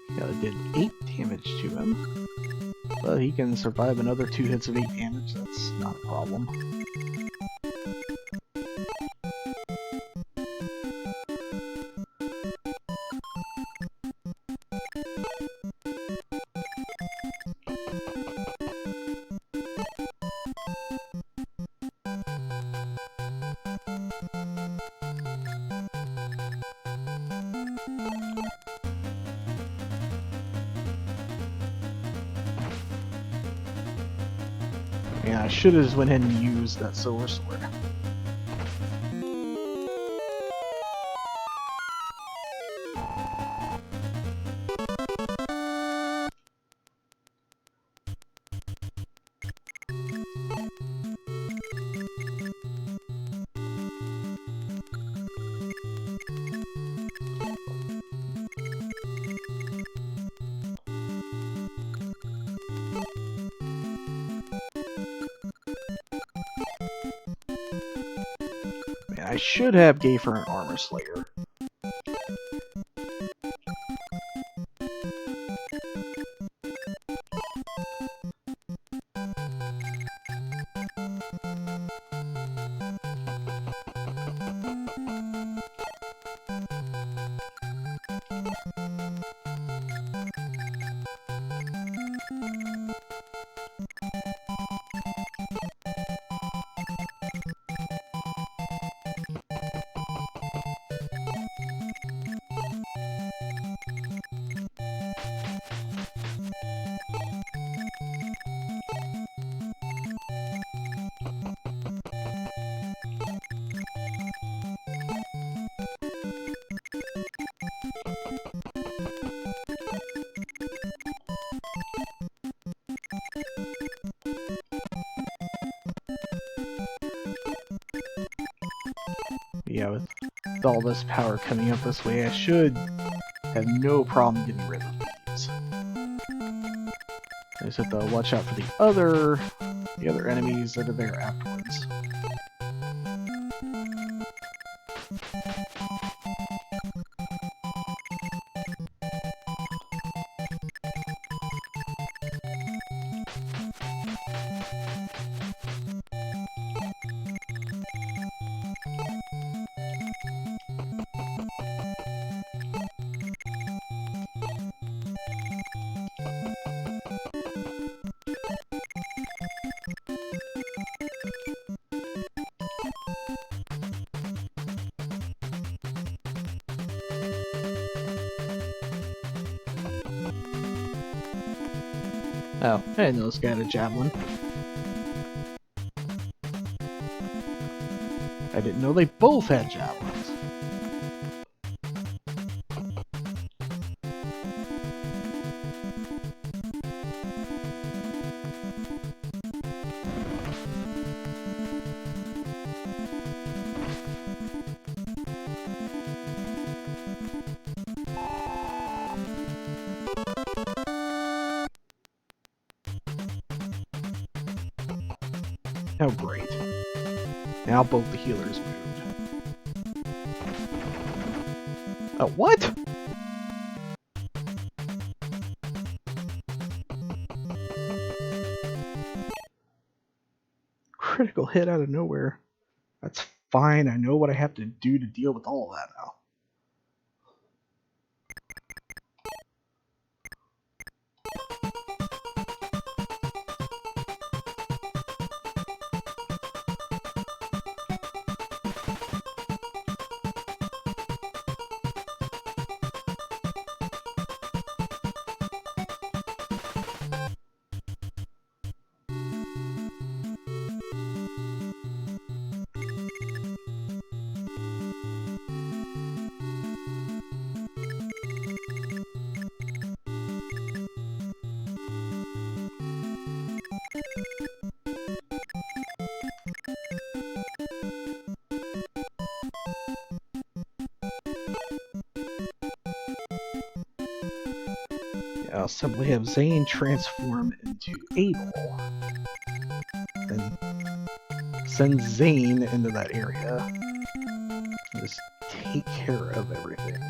Yeah, it did 8 damage to him. But he can survive another 2 hits of 8 damage, that's not a problem. Yeah, I should have just went ahead and used that silver sword. Man, I should have gave her an armor slayer. Yeah, with all this power coming up this way, I should have no problem getting rid of these. I just have to watch out for the other enemies that are there afterwards. Oh, I didn't know this guy had a javelin. I didn't know they both had javelins. Oh, great. Now both the healers moved. Oh, what? Critical hit out of nowhere. That's fine. I know what I have to do to deal with all of that now. I'll simply have Zane transform into Abel and send Zane into that area and just take care of everything.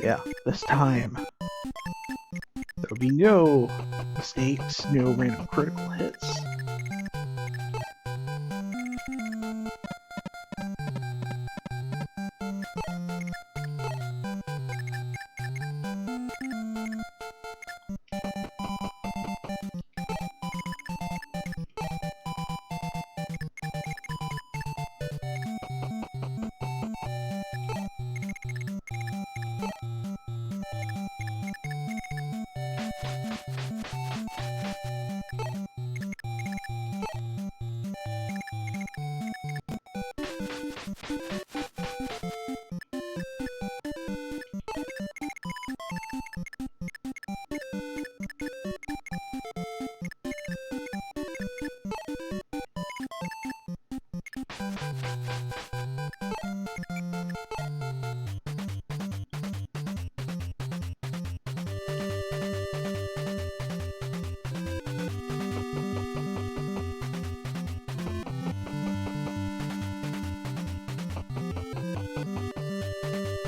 Yeah, this time there will be no mistakes, no random critical hits.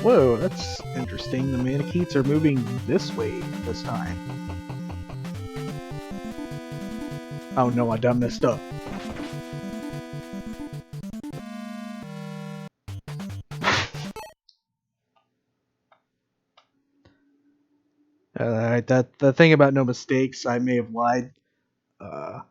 Whoa, that's interesting. The Manikeets are moving this way this time. Oh no, I done messed up. Alright, that the thing about no mistakes, I may have lied. Uh,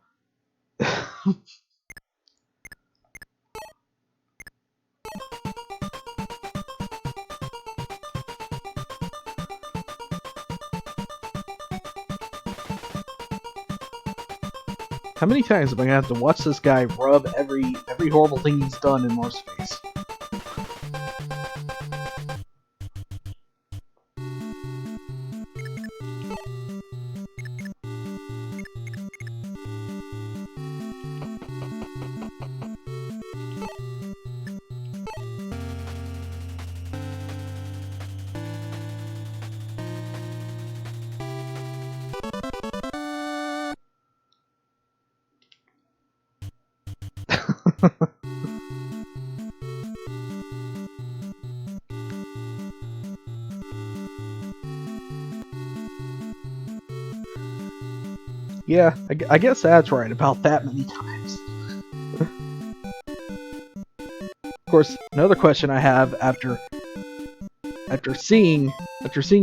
how many times am I gonna have to watch this guy rub every horrible thing he's done in Morph's face? Yeah, I guess that's right about that many times. Of course, another question I have after seeing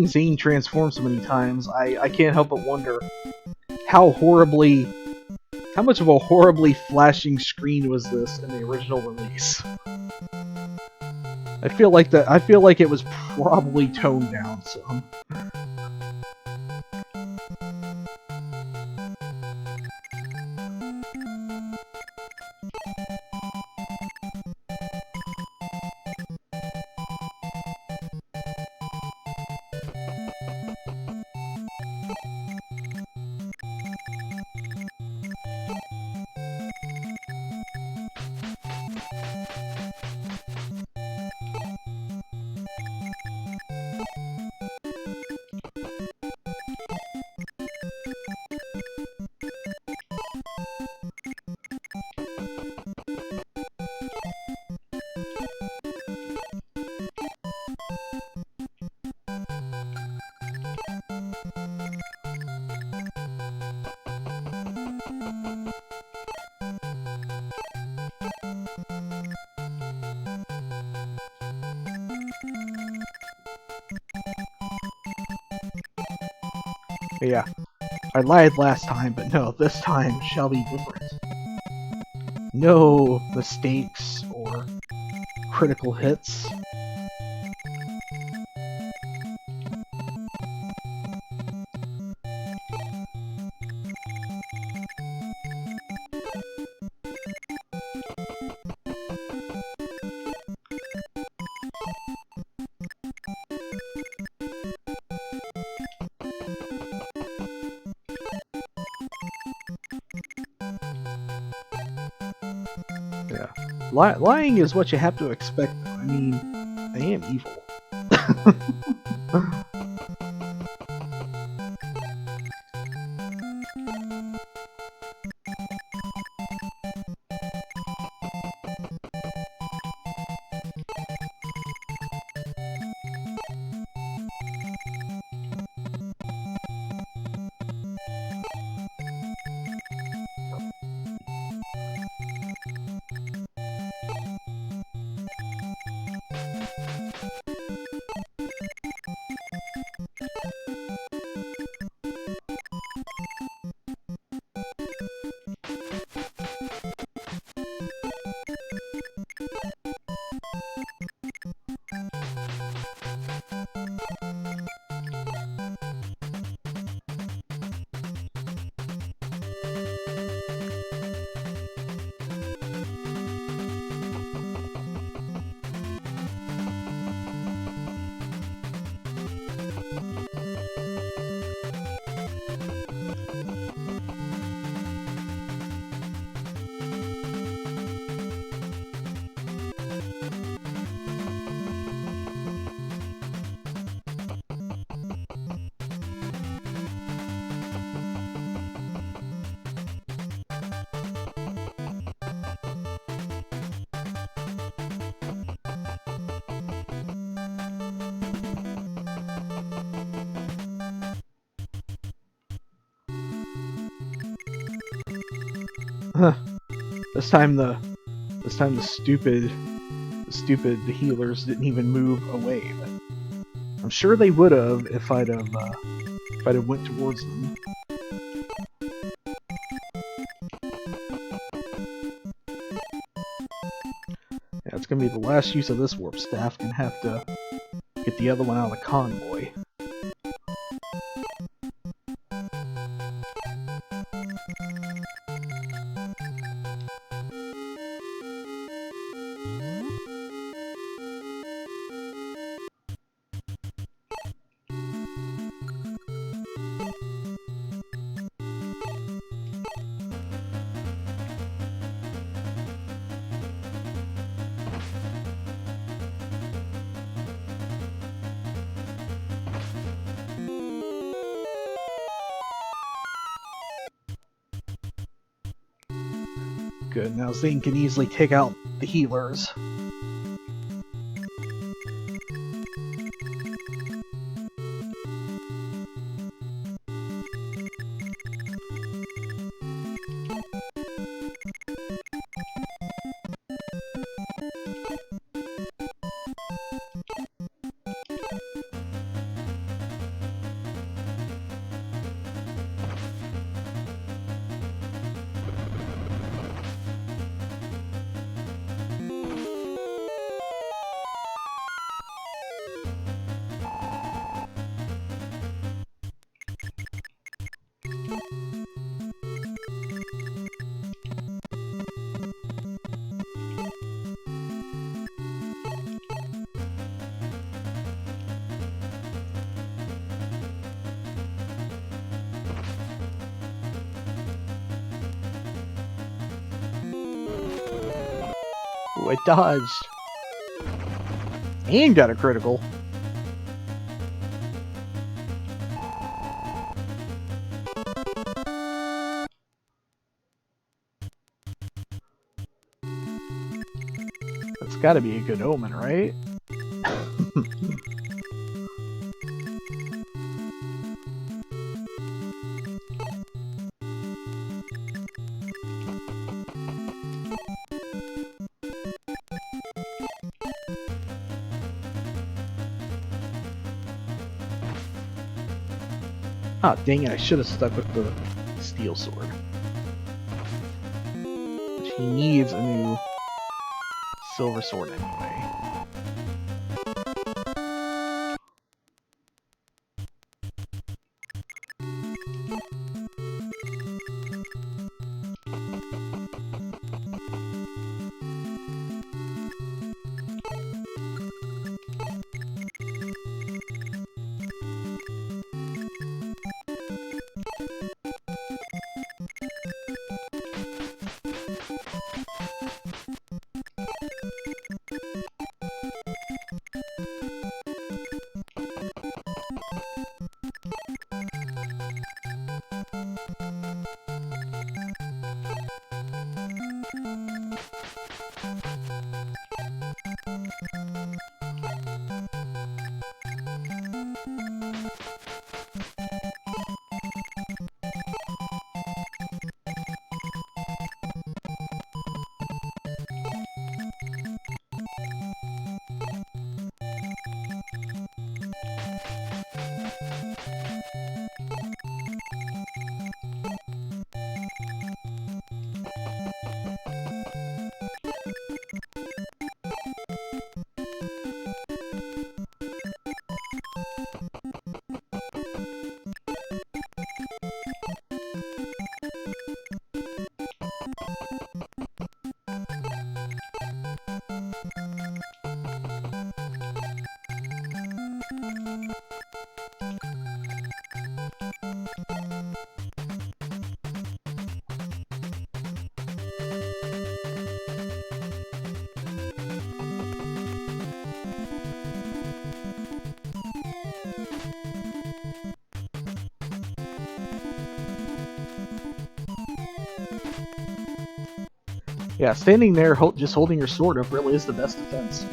Zane transform so many times, I can't help but wonder how much of a horribly flashing screen was this in the original release? I feel like it was probably toned down some. Yeah, I lied last time, but no, this time shall be different. No mistakes or critical hits. Yeah. Lying is what you have to expect. I mean, I am evil. This time the stupid healers didn't even move away. But I'm sure they would have if I'd have went towards them. Yeah, it's gonna be the last use of this warp staff. Gonna have to get the other one out of the convoy. Good, now Zane can easily take out the healers. Ooh, I dodged. And got a critical. That's gotta be a good omen, right? Ah, dang it, I should have stuck with the steel sword. Which he needs a new silver sword anyway. Yeah, standing there just holding your sword up really is the best defense.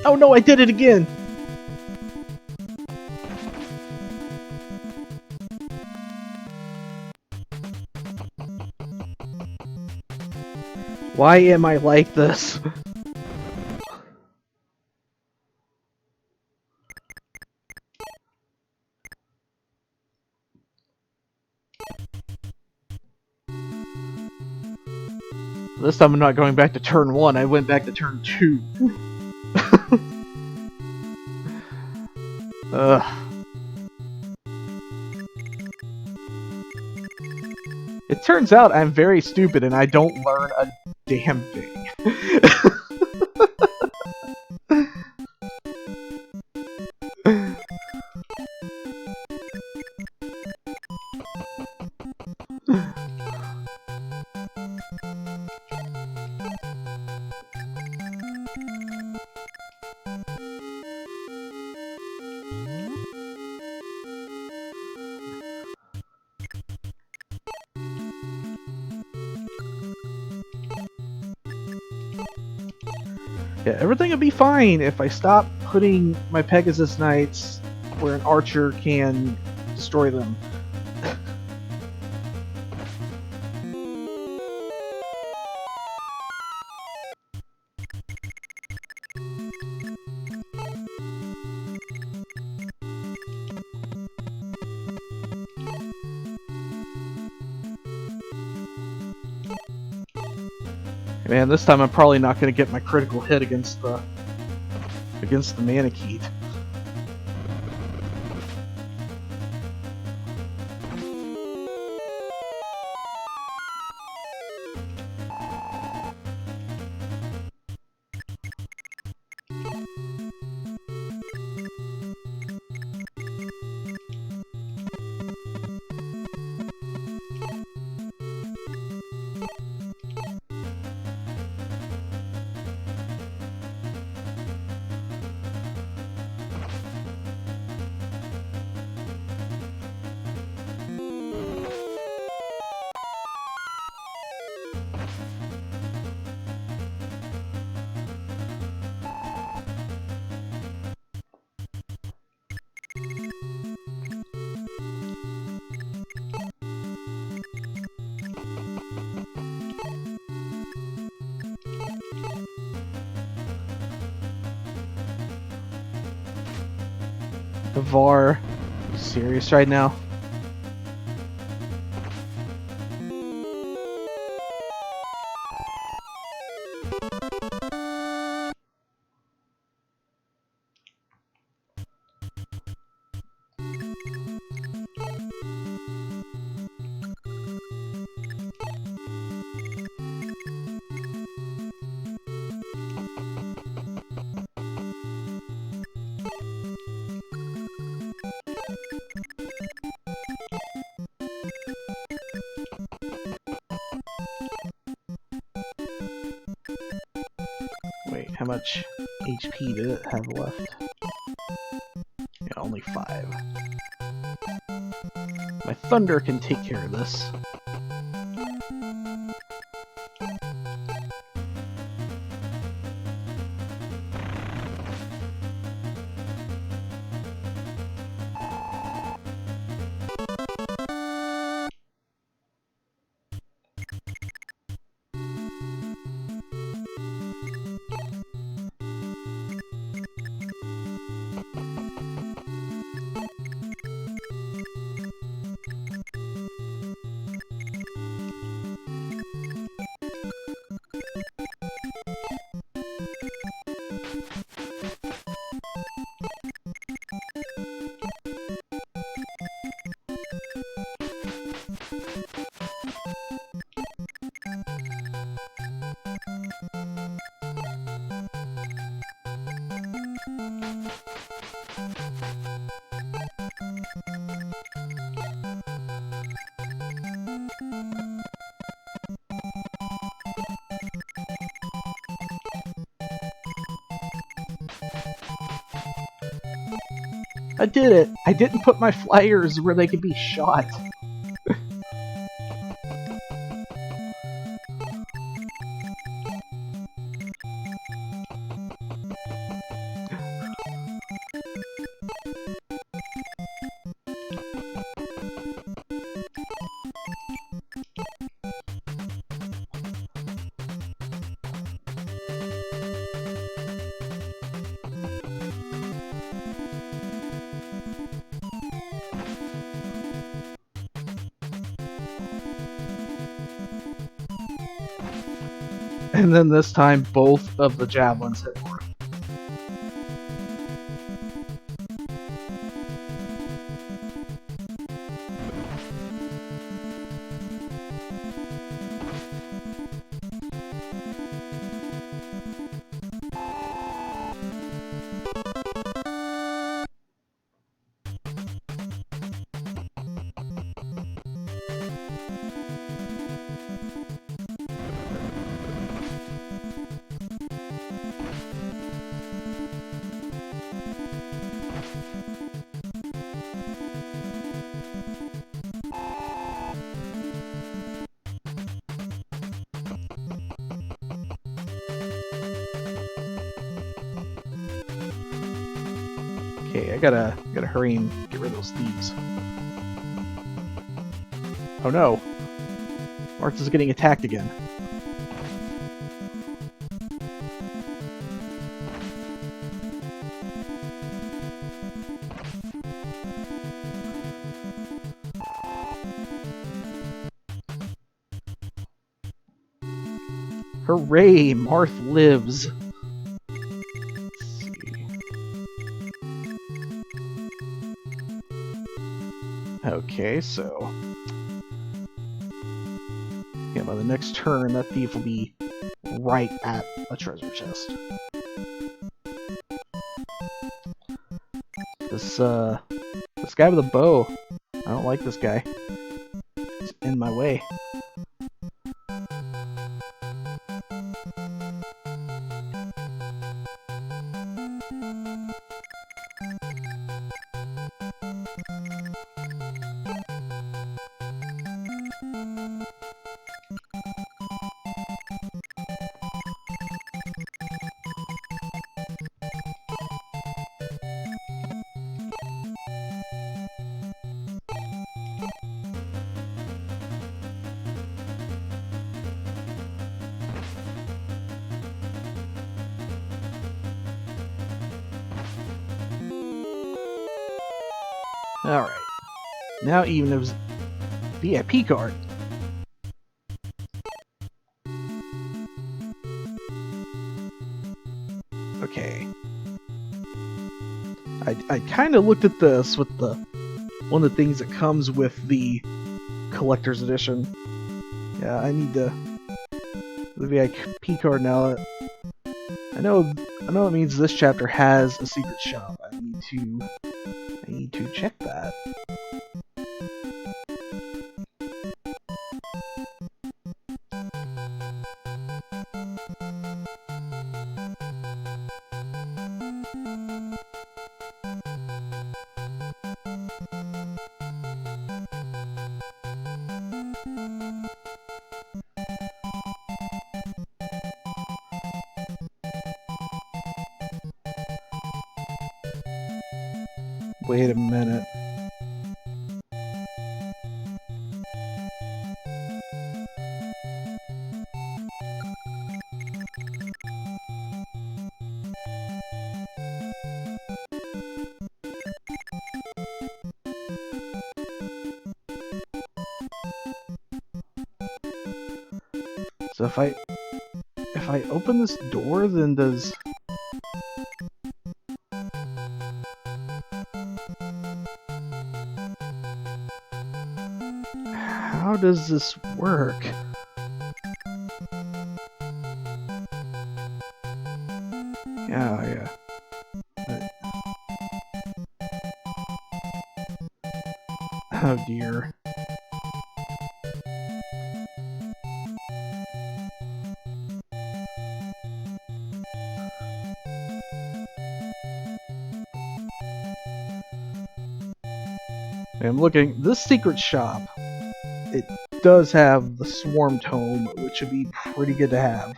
Oh no, I did it again! Why am I like this? This time I'm not going back to turn 1, I went back to turn 2. Ugh. It turns out I'm very stupid and I don't learn a damn thing. Yeah, everything will be fine if I stop putting my Pegasus Knights where an archer can destroy them. Man, this time I'm probably not going to get my critical hit against the Manakete. Var, you serious right now? Wait, how much HP did it have left? Yeah, only 5. My Thunder can take care of this. I did it! I didn't put my flyers where they could be shot. And then this time, both of the javelins hit Marth. Okay, I gotta hurry and get rid of those thieves. Oh no! Marth is getting attacked again. Hooray! Marth lives! Okay, so... yeah, by the next turn, that thief will be right at a treasure chest. This guy with a bow, I don't like this guy. He's in my way. Alright. Now even there's VIP card. Okay. I kind of looked at this with the one of the things that comes with the collector's edition. Yeah, I need the VIP card now. I know it means this chapter has a secret shop. I need to check that. Wait a minute. So if I open this door, then does... how does this work? Yeah. Oh dear. I'm looking. This secret shop, it does have the swarm tome, which would be pretty good to have.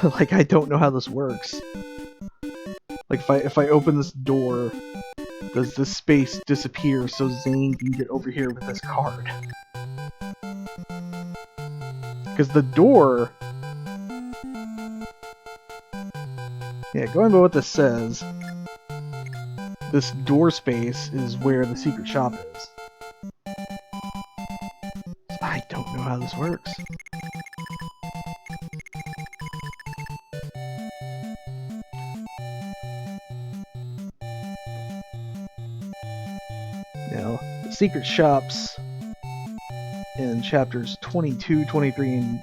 Like, I don't know how this works. Like, if I open this door, does this space disappear so Zane can get over here with this card? Because the door... yeah, going by what this says, this door space is where the secret shop is. I don't know how this works. The secret shops in chapters 22, 23, and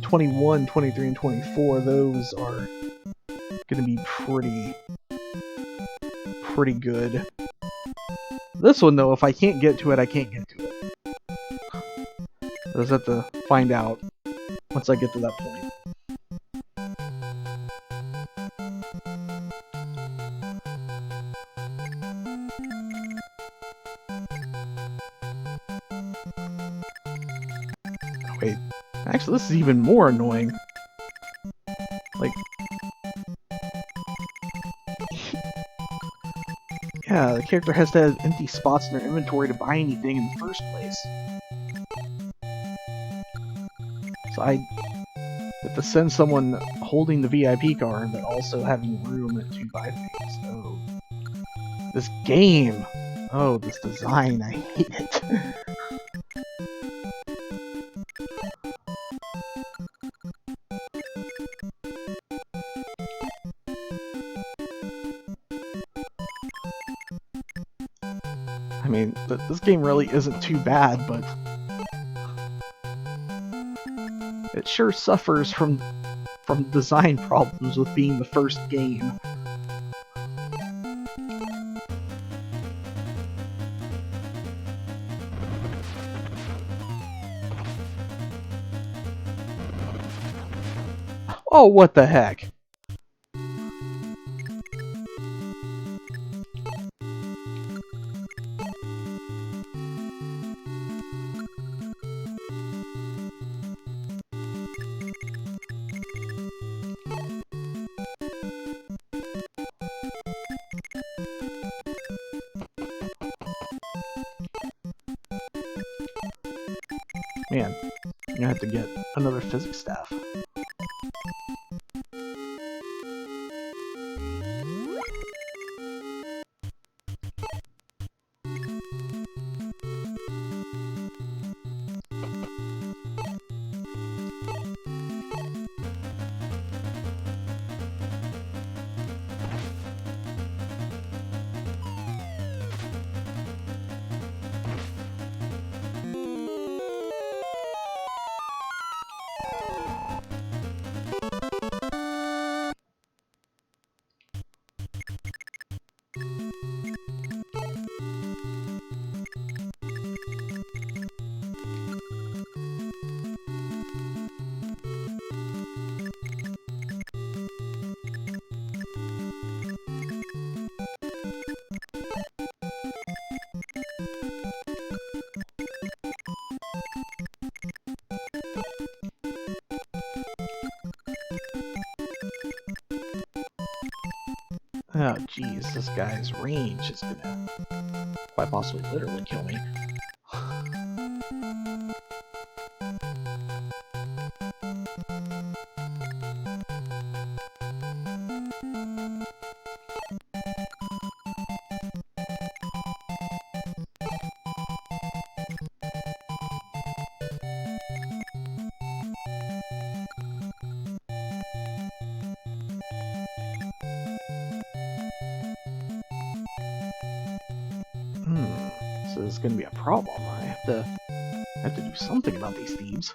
21, 23, and 24, those are going to be pretty good. This one, though, if I can't get to it, I can't get to it. I just have to find out once I get to that point. Wait, actually, this is even more annoying. Like, yeah, the character has to have empty spots in their inventory to buy anything in the first place. So I have to send someone holding the VIP card, but also having room to buy things. Oh, this game! Oh, this design, I hate it. I mean, this game really isn't too bad, but it sure suffers from design problems with being the first game. Oh, what the heck? Man, I'm gonna have to get another physics staff. Oh, jeez, this guy's range is gonna quite possibly literally kill me. So this is gonna be a problem. I have to do something about these thieves.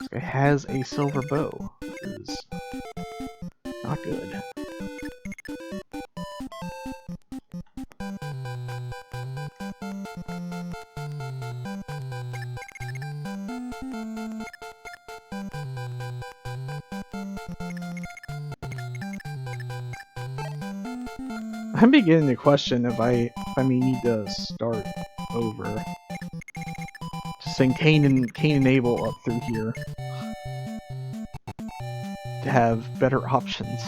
This guy has a silver bow. This is not good. I'm beginning to question if I may need to start over. Just saying Cain and Abel up through here to have better options.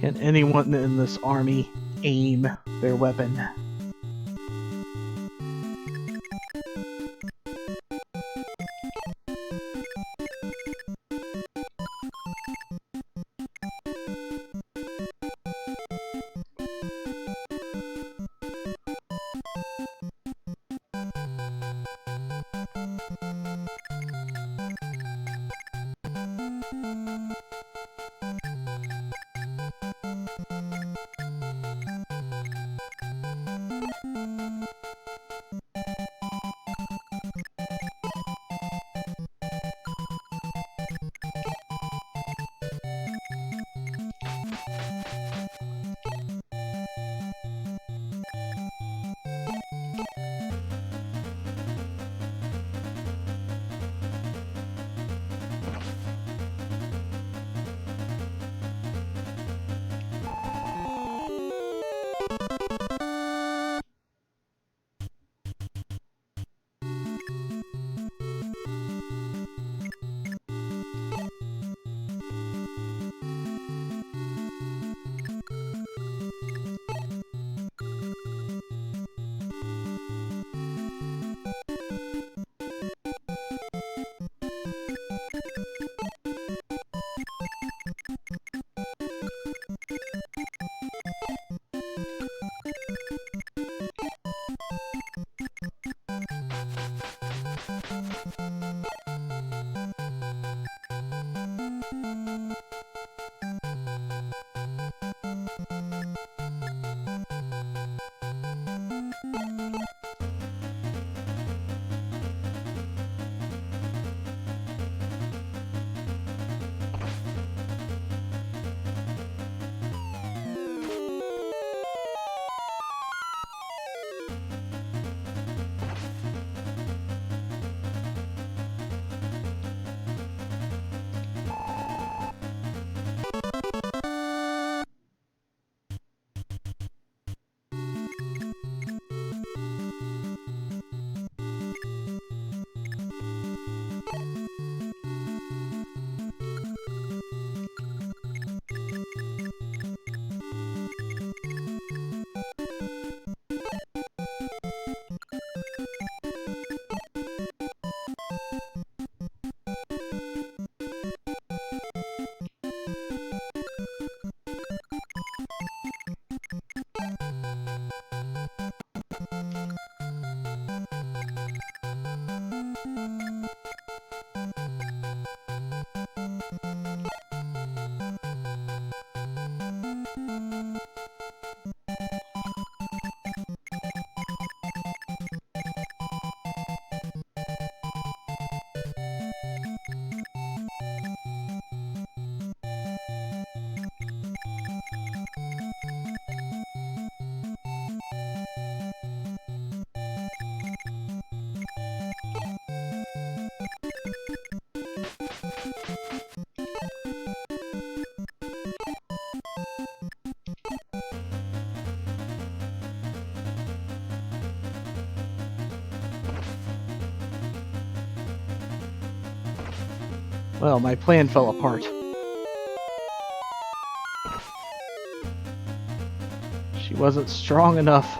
Can anyone in this army aim their weapon? Well, my plan fell apart. She wasn't strong enough.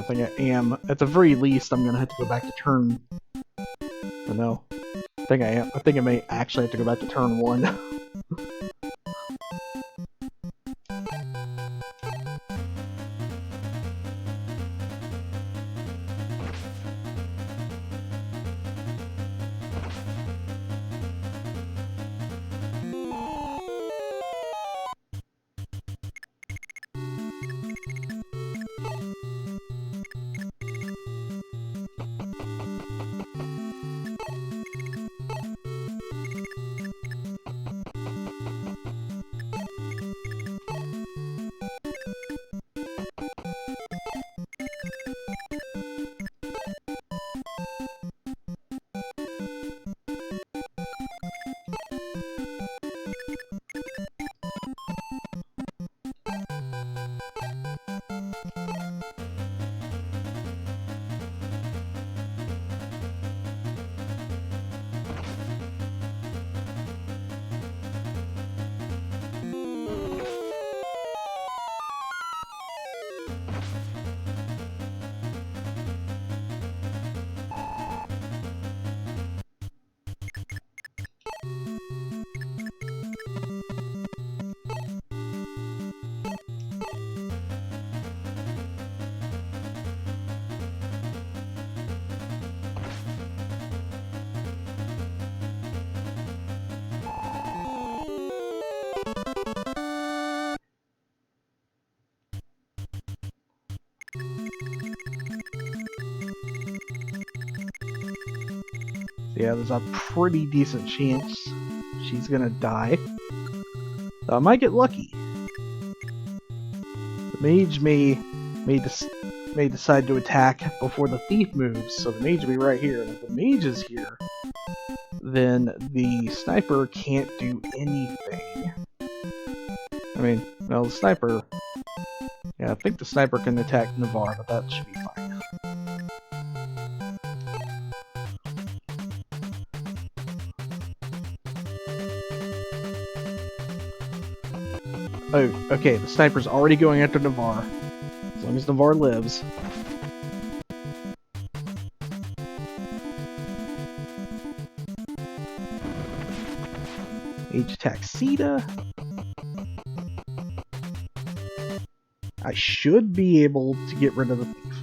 think I am. At the very least, I'm gonna have to go back to turn... Oh, no. I think I am. I think I may actually have to go back to turn 1. Yeah, there's a pretty decent chance she's gonna die. I might get lucky. The mage may decide to attack before the thief moves, so the mage will be right here. And if the mage is here, then the sniper can't do anything. I mean, well, the sniper... Yeah, I think the sniper can attack Navarre, but that should be fine. Oh, okay, the sniper's already going after Navarre. As long as Navarre lives. Mage attacks Sita. I should be able to get rid of the thief.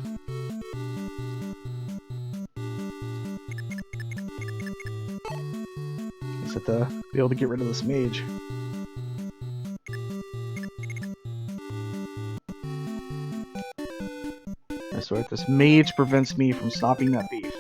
Just have to be able to get rid of this mage. I swear, this mage prevents me from stopping that thief.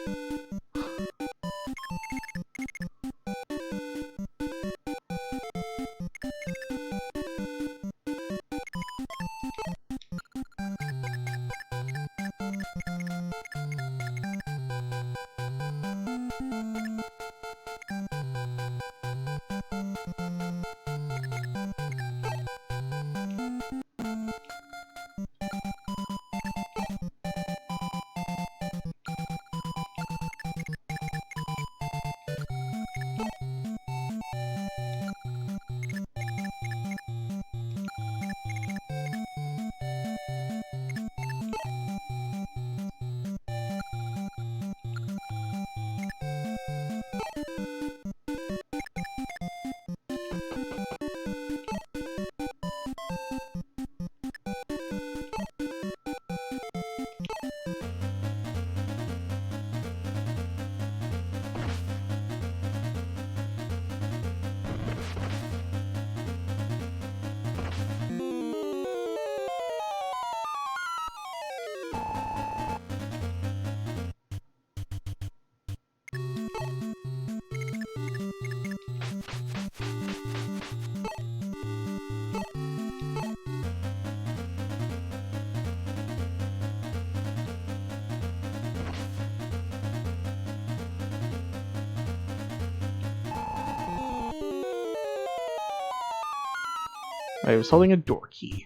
I was holding a door key.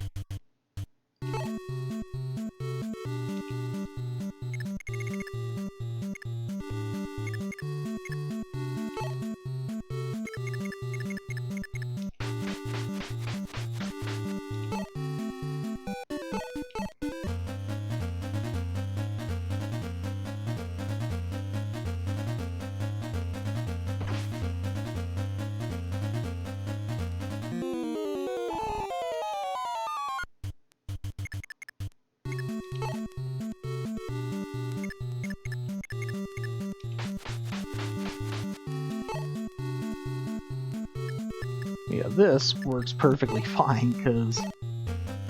Yeah, this works perfectly fine because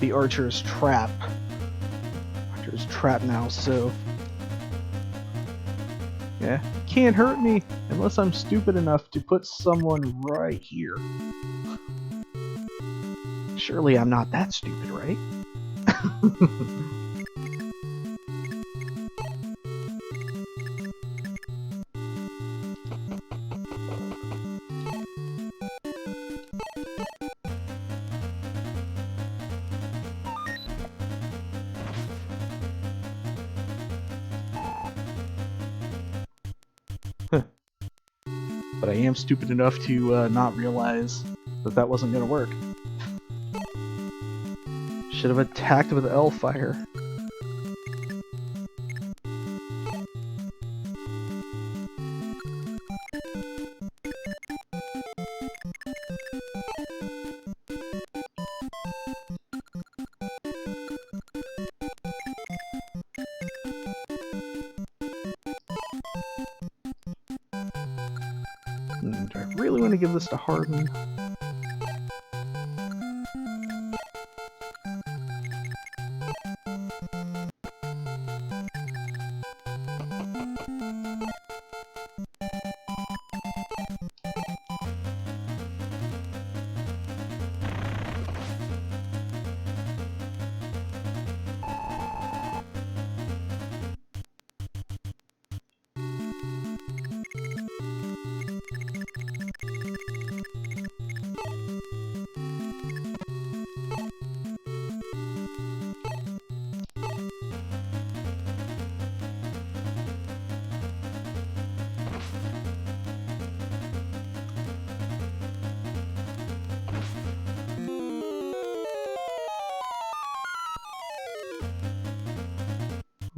the archer is trapped. Archer is trapped now, so yeah, can't hurt me unless I'm stupid enough to put someone right here. Surely I'm not that stupid, right? But I am stupid enough to not realize that that wasn't going to work. Should have attacked with L-Fire. Do I really want to give this to Harden?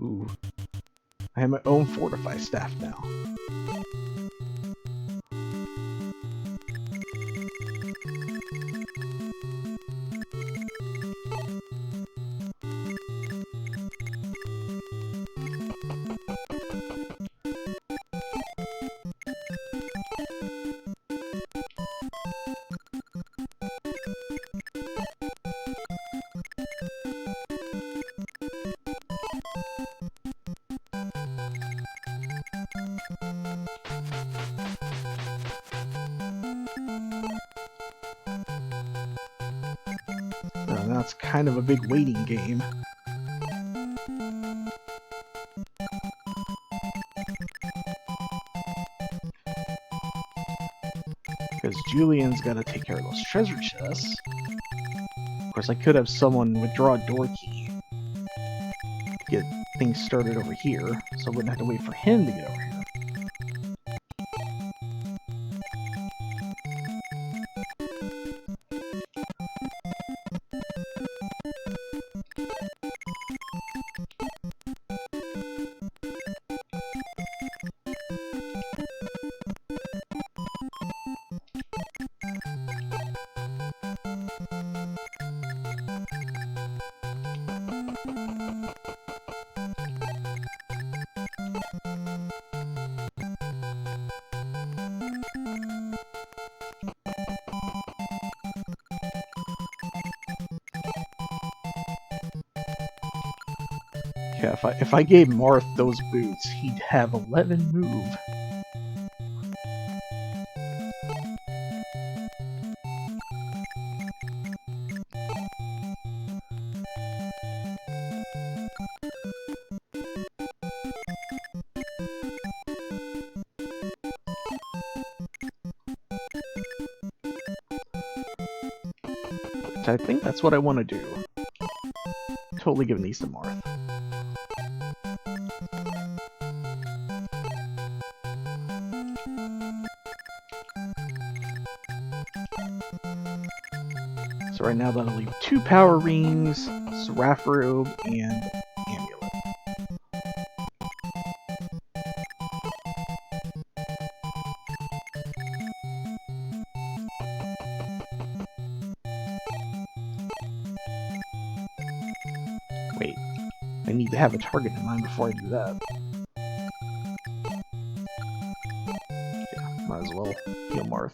Ooh. I have my own Fortify staff now. Now it's kind of a big waiting game. Because Julian's got to take care of those treasure chests. Of course, I could have someone withdraw a door key to get things started over here, so I wouldn't have to wait for him to get over here. Yeah, if I gave Marth those boots, he'd have 11 move. I think that's what I want to do. Totally giving these to Marth. So right now that'll leave 2 power rings, Seraph Robe, and Amulet. Wait, I need to have a target in mind before I do that. Yeah, might as well heal Marth.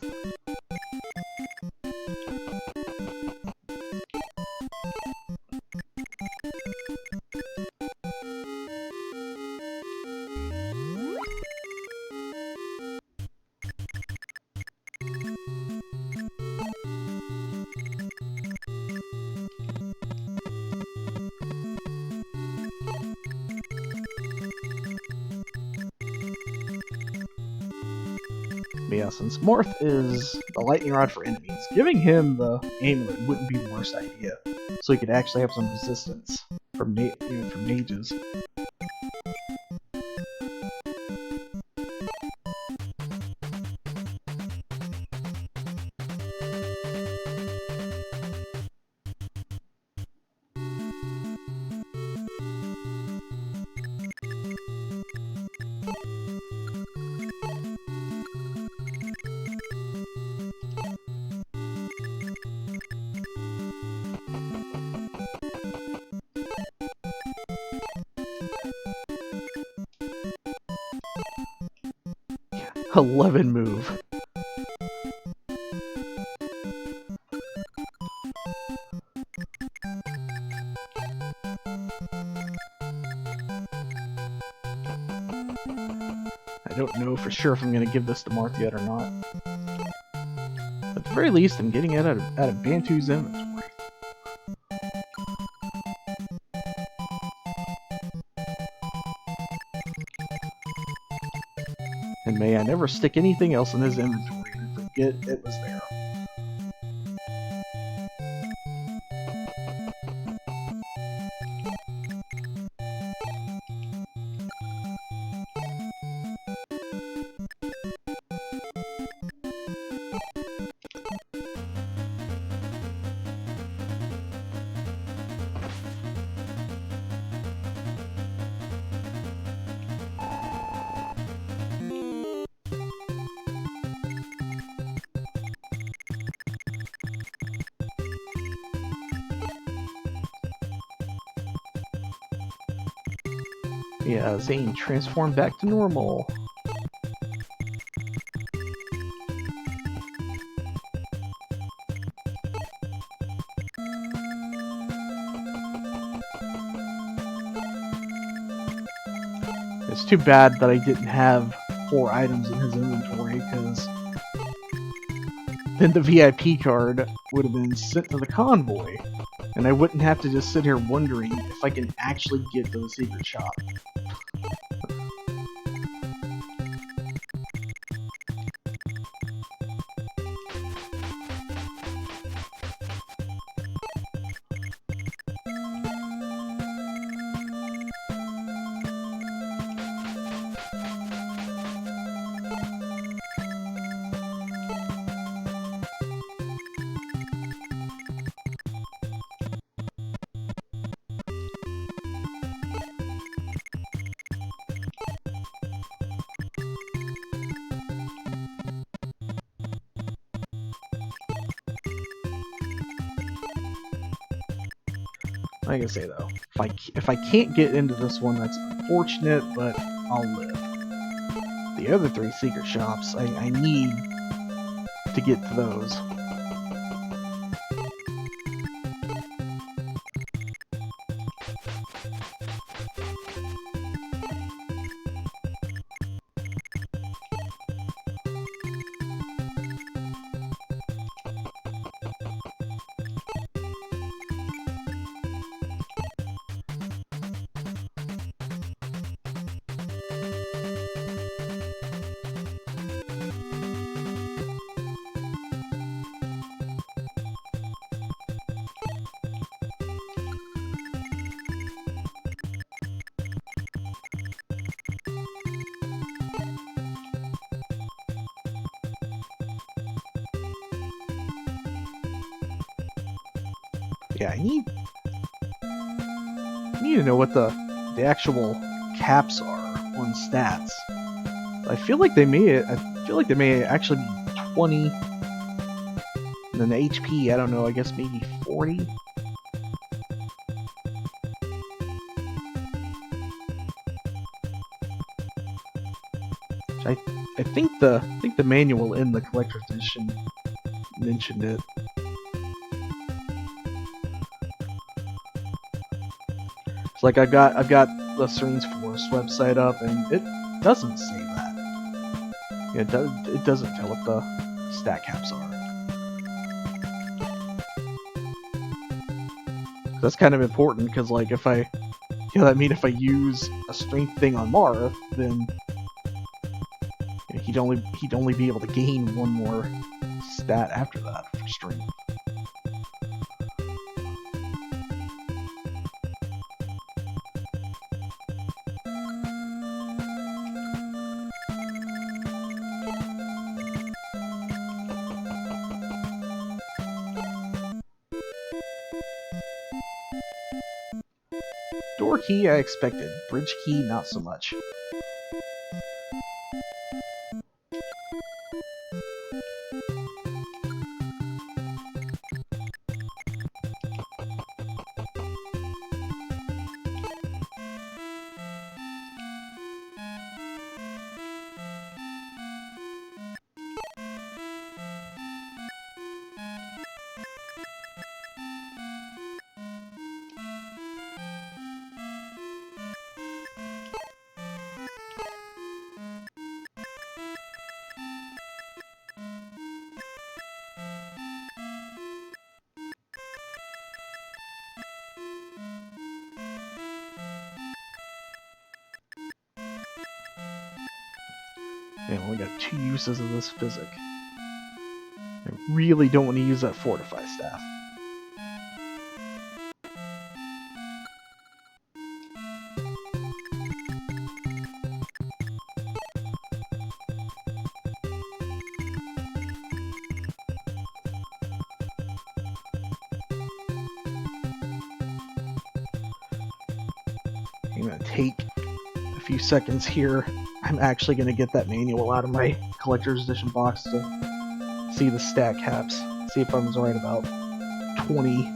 But yeah, since Marth is the lightning rod for enemies, giving him the amulet wouldn't be the worst idea. So he could actually have some resistance from even from mages. 11 move. I don't know for sure if I'm going to give this to Marth yet or not. At the very least, I'm getting it out of Bantu's inventory. And may I never stick anything else in his inventory and forget it was there. Yeah, Zane transformed back to normal. It's too bad that I didn't have 4 items in his inventory, because then the VIP card would have been sent to the convoy, and I wouldn't have to just sit here wondering if I can actually get to the secret shop. Like I say though, if I can't get into this one, that's unfortunate, but I'll live. The other 3 secret shops, I need to get to those. Yeah, I need to know what the actual caps are on stats. I feel like they may actually be 20, and then the HP, I don't know, I guess maybe 40. I think the manual in the collector's edition mentioned it. It's like I've got the Serene's Forest website up, and it doesn't say that. It doesn't tell what the stat caps are. That's kind of important, because like if I use a strength thing on Marth, then he he'd only be able to gain one more stat after that for strength. Door key I expected, bridge key not so much. I only got 2 uses of this physic. I really don't want to use that Fortify Staff. I'm going to take a few seconds here. I'm actually going to get that manual out of my collector's edition box to see the stat caps. See if I was right about 20.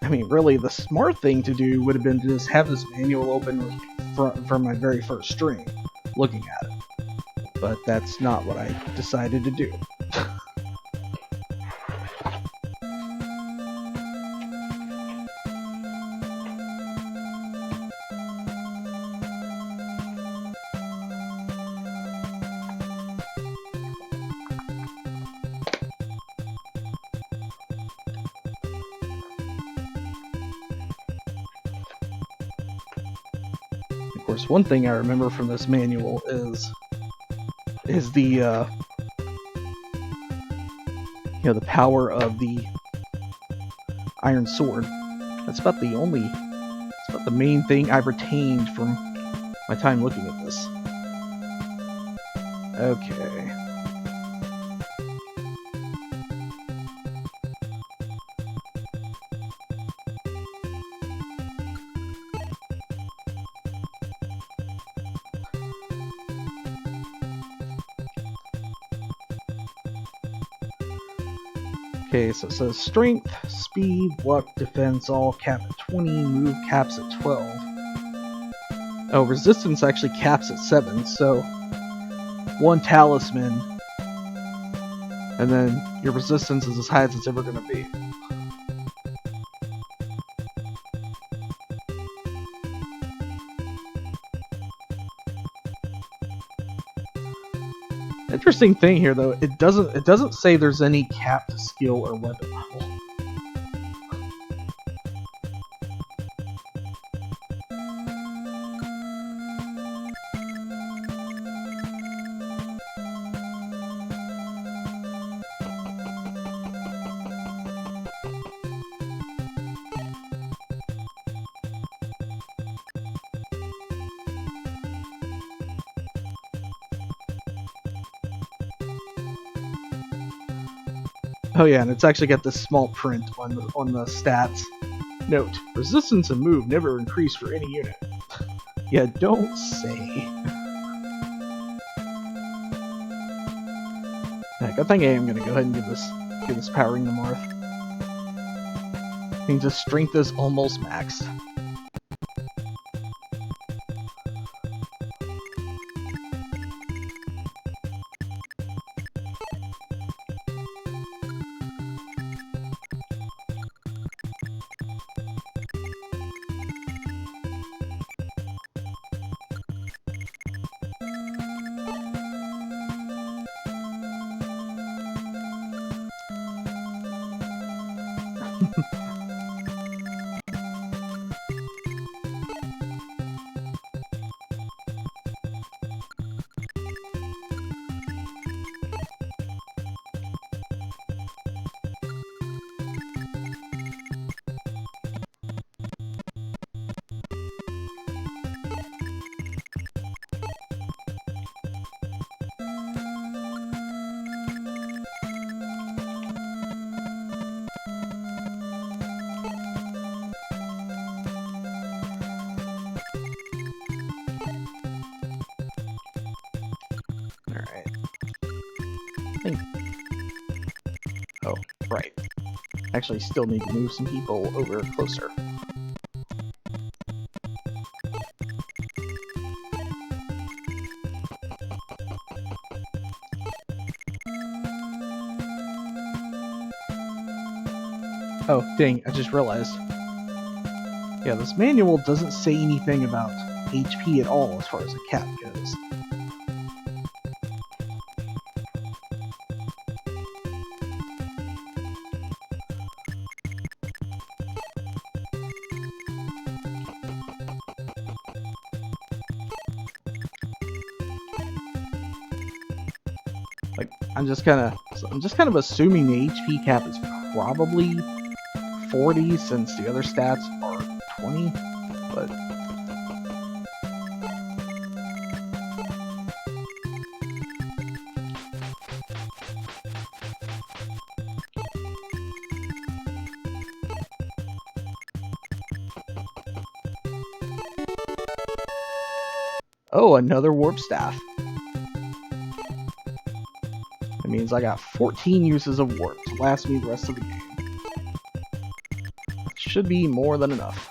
I mean, really, the smart thing to do would have been to just have this manual open from my very first stream, looking at it. But that's not what I decided to do. Of course, one thing I remember from this manual is the the power of the iron sword. That's about the main thing I've retained from my time looking at this. Okay. Okay, so it says strength, speed, luck, defense, all cap at 20, move caps at 12. Oh, resistance actually caps at 7, so 1 talisman, and then your resistance is as high as it's ever going to be. Interesting thing here, though, it doesn't say there's any cap to skill or weapon level. Oh yeah, and it's actually got this small print on the stats. Note: resistance and move never increase for any unit. Yeah, don't say. Like, I think I am gonna go ahead and give this powering to Marth. I mean, just strength is almost maxed. Oh, right. Actually, still need to move some people over closer. Oh, dang, I just realized. Yeah, this manual doesn't say anything about HP at all as far as a cap goes. Like, I'm just kind of assuming the HP cap is probably 40 since the other stats are 20, but oh, another warp staff. That means I got 14 uses of warp to last me the rest of the game. Should be more than enough.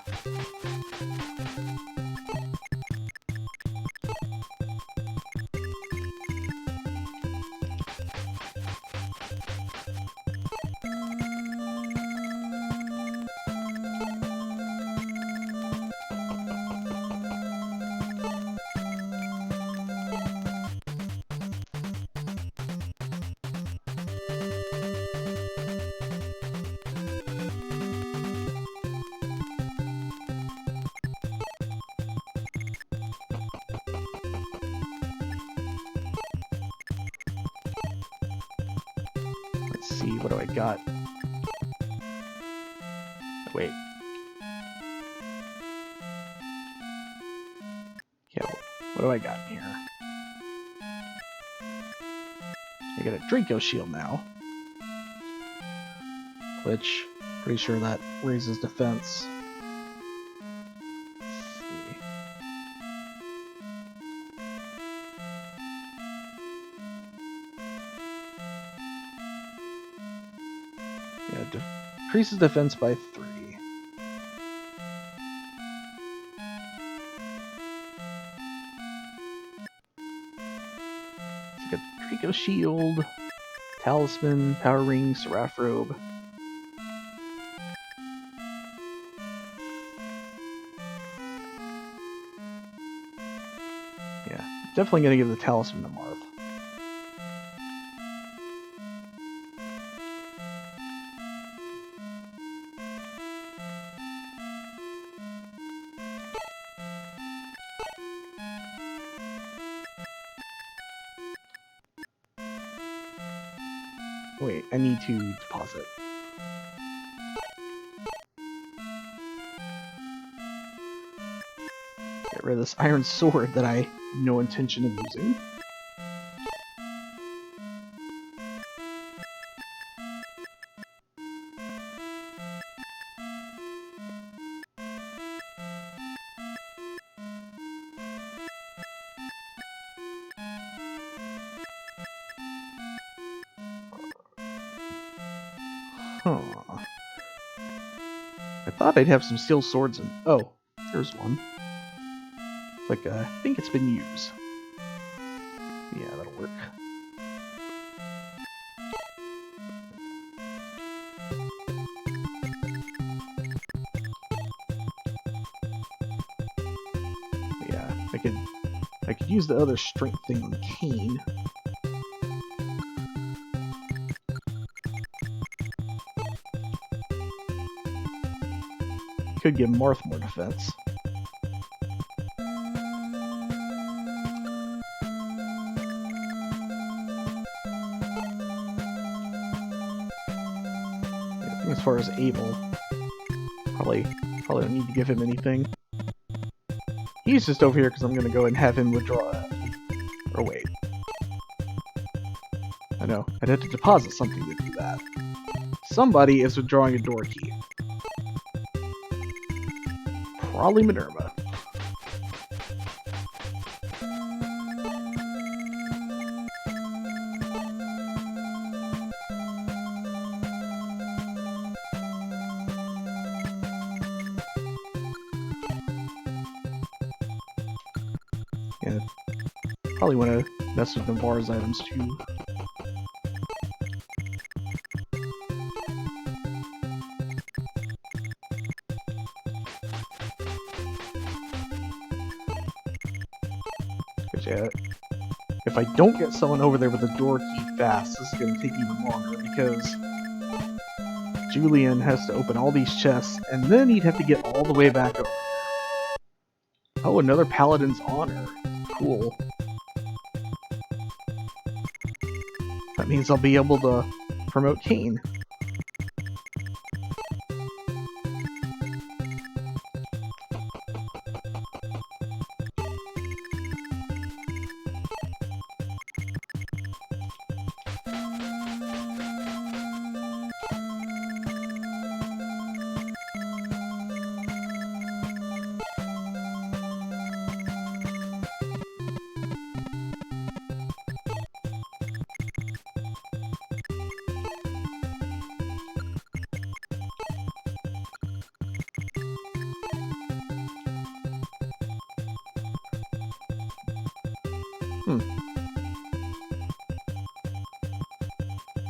Let's see, what do I got? Wait. Yeah, what do I got here? I got a Draco shield now. Which, pretty sure that raises defense. Let's see. Yeah, increases defense by 3. It's like a Draco shield, talisman, power ring, seraph robe. Yeah, definitely gonna give the talisman to Marth. Wait, I need to deposit. Get rid of this iron sword that I have no intention of using. Huh. I thought I'd have some steel swords and... Oh, there's one. It's like, I think it's been used. Yeah, that'll work. Yeah, I could use the other strength thing on Kane. Could give Marth more defense. Yeah, I think as far as Abel, probably don't need to give him anything. He's just over here because I'm going to go and have him withdraw that. Or wait. I know, I'd have to deposit something to do that. Somebody is withdrawing a door key. Probably Minerva. Yeah, probably want to mess with Navarre's items too. But yeah, if I don't get someone over there with a door key fast, this is going to take even longer because Julian has to open all these chests, and then he'd have to get all the way back over. Oh, another Paladin's Honor. Cool. That means I'll be able to promote Kane.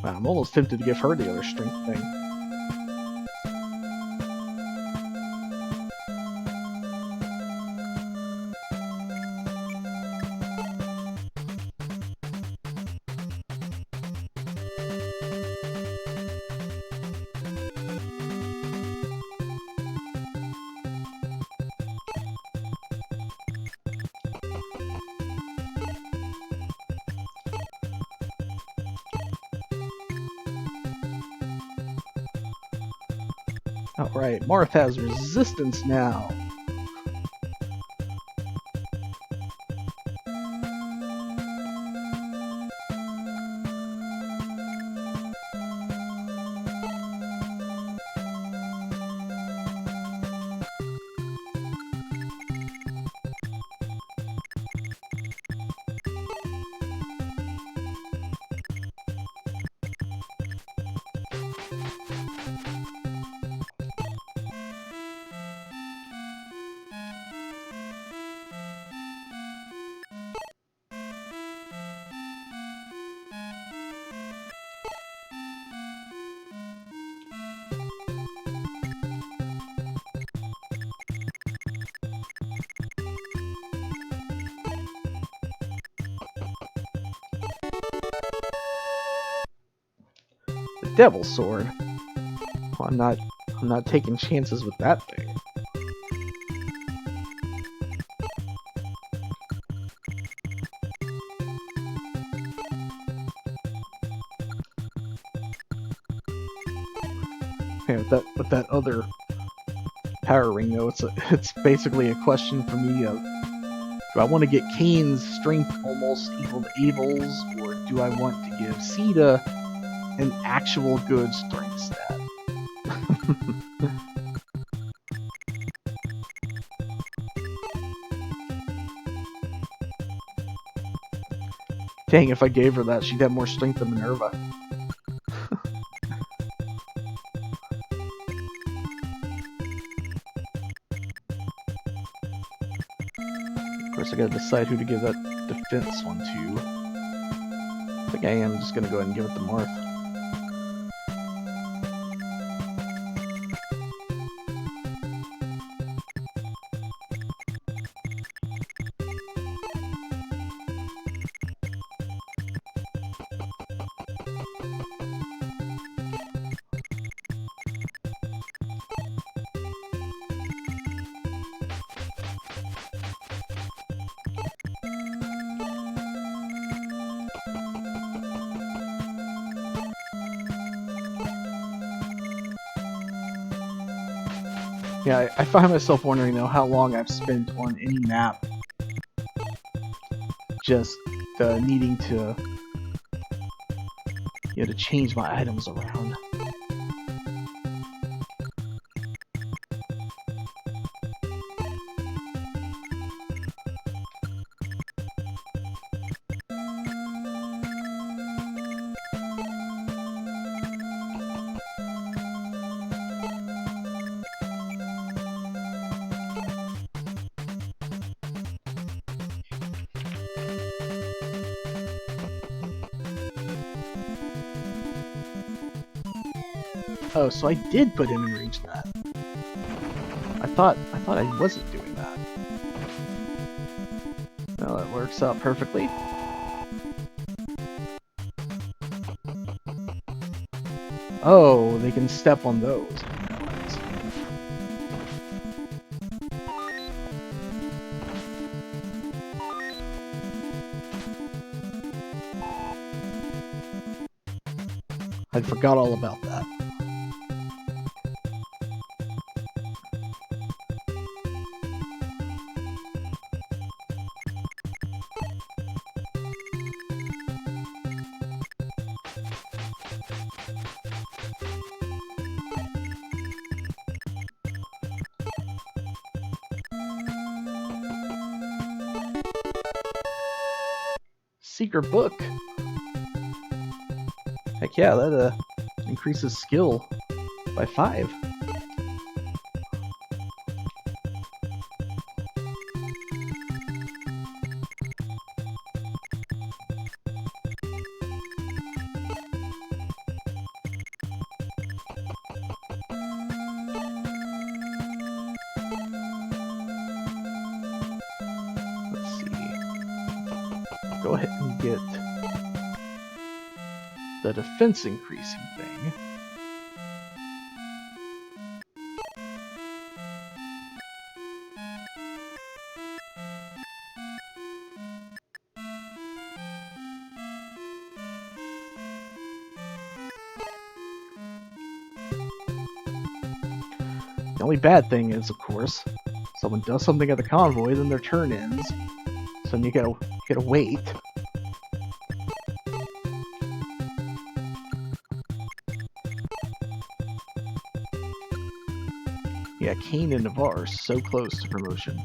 Wow, I'm almost tempted to give her the other strength thing. Alright, Marth has resistance now. The Devil's Sword. Well, I'm not taking chances with that thing. Yeah, with that other power ring though, it's basically a question for me of, do I want to get Kane's strength almost equal to Abel's, or do I want to give Sita an actual good strength stat? Dang, if I gave her that, she'd have more strength than Minerva. Of course, I gotta decide who to give that defense one to. I think I am just gonna go ahead and give it to Marth. Yeah, I find myself wondering though how long I've spent on any map just needing to to change my items around. Oh, so I did put him in range of that. I thought I wasn't doing that. Well, that works out perfectly. Oh, they can step on those. I forgot all about that. Secret book. Heck yeah, that increases skill by 5. Let's see. Go ahead and get the defense increasing thing. The only bad thing is, of course, someone does something at the convoy, then their turn ends. So then you gotta wait. Yeah, Kane and Navarre so close to promotion.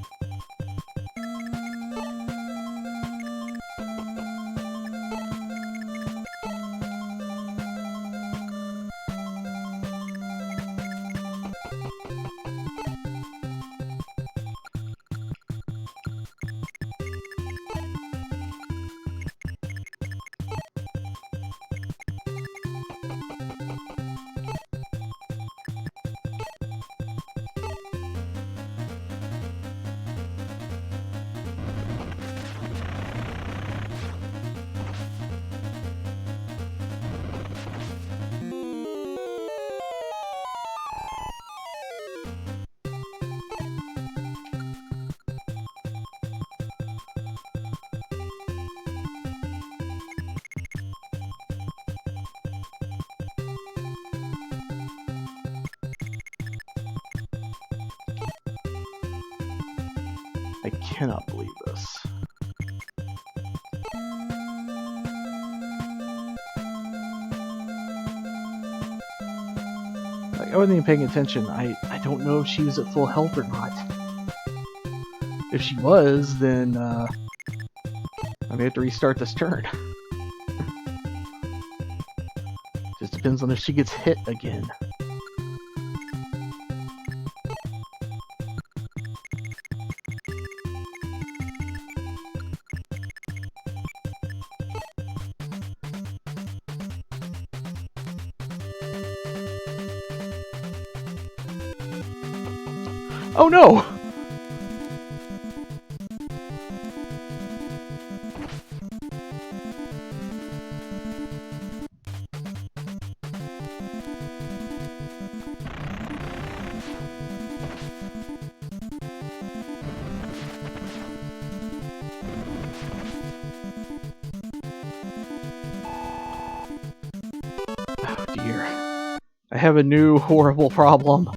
I cannot believe this. Like, I wasn't even paying attention. I don't know if she was at full health or not. If she was, then I may have to restart this turn. Just depends on if she gets hit again. Oh no! Oh dear. I have a new horrible problem.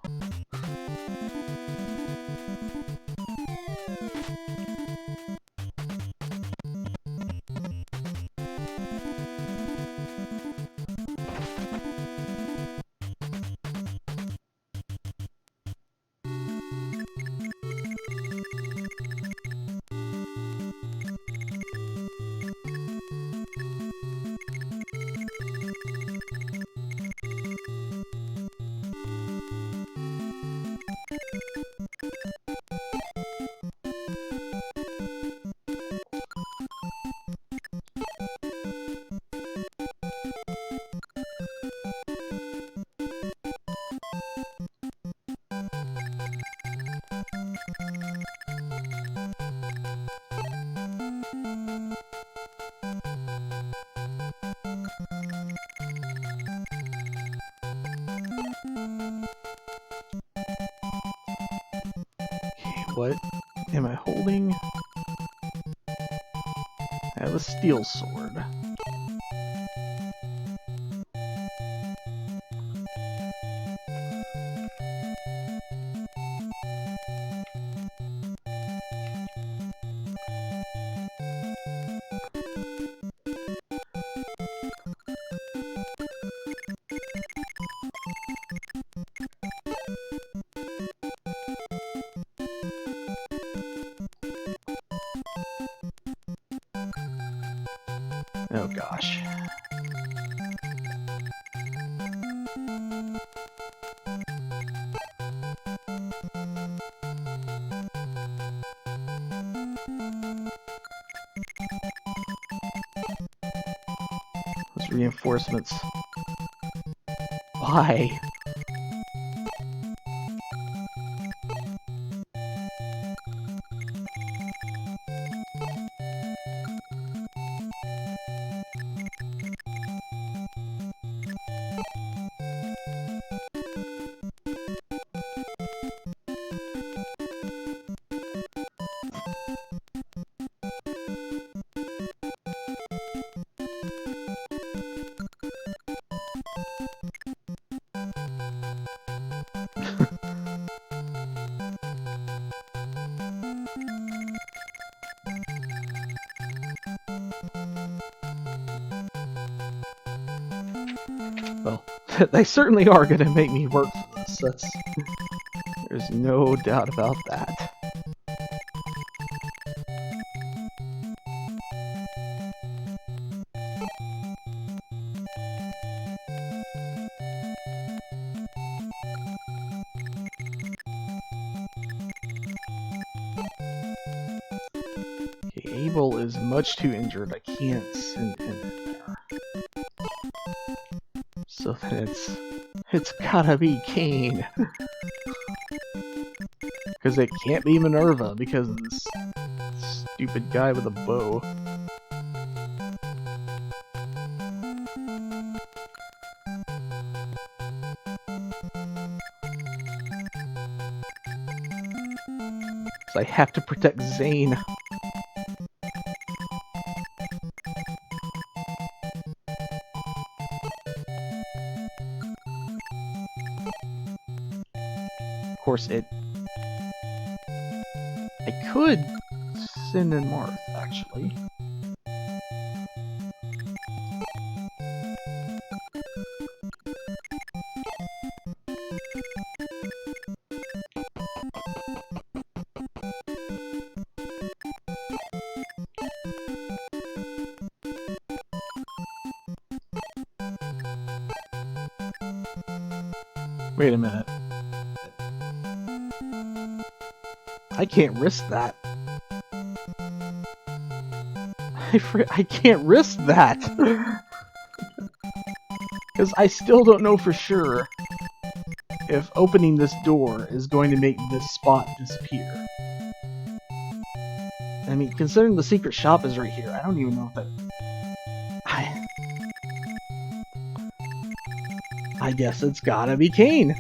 What am I holding? I have a steel sword. Oh gosh. Those reinforcements. Why? Well, they certainly are going to make me work for this. There's no doubt about that. Okay, Abel is much too injured. I can't send him in there. So then it's gotta be Kane. Because it can't be Minerva because of this stupid guy with a bow. So I have to protect Zane. Of course, I could send in Marth, actually. Wait a minute. I can't risk that. I can't risk that! Because I still don't know for sure if opening this door is going to make this spot disappear. I mean, considering the secret shop is right here, I don't even know if that... I guess it's gotta be Kane.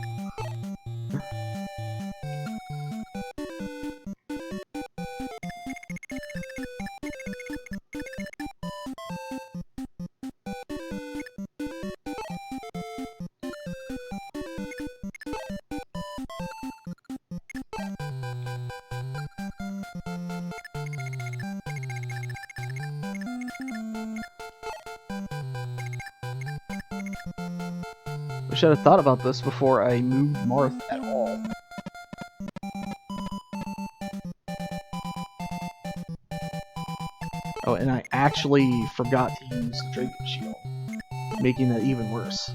Wish I'd have thought about this before I moved Marth at all. Oh, and I actually forgot to use the Draco Shield, making that even worse.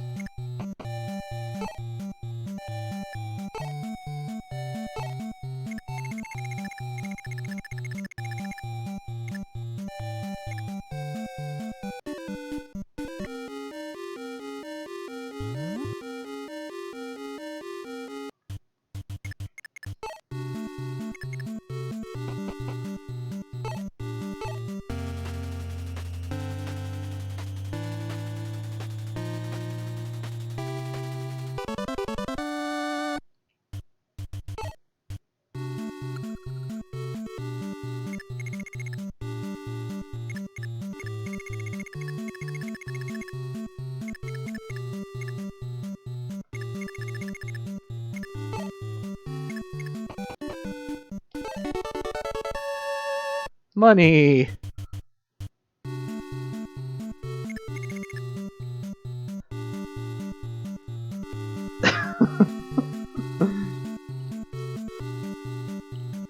Money!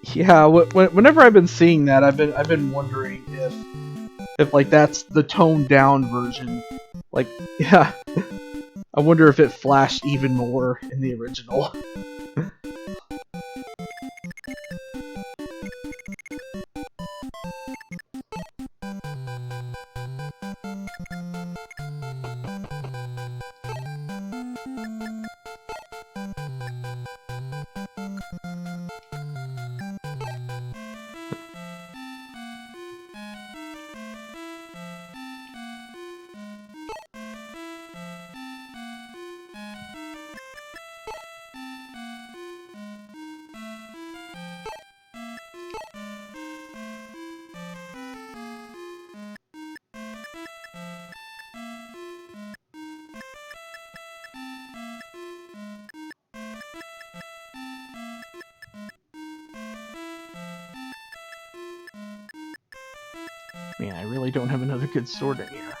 Yeah, whenever I've been seeing that, I've been wondering if like that's the toned down version. Like, yeah, I wonder if it flashed even more in the original. Man, I really don't have another good sword in here.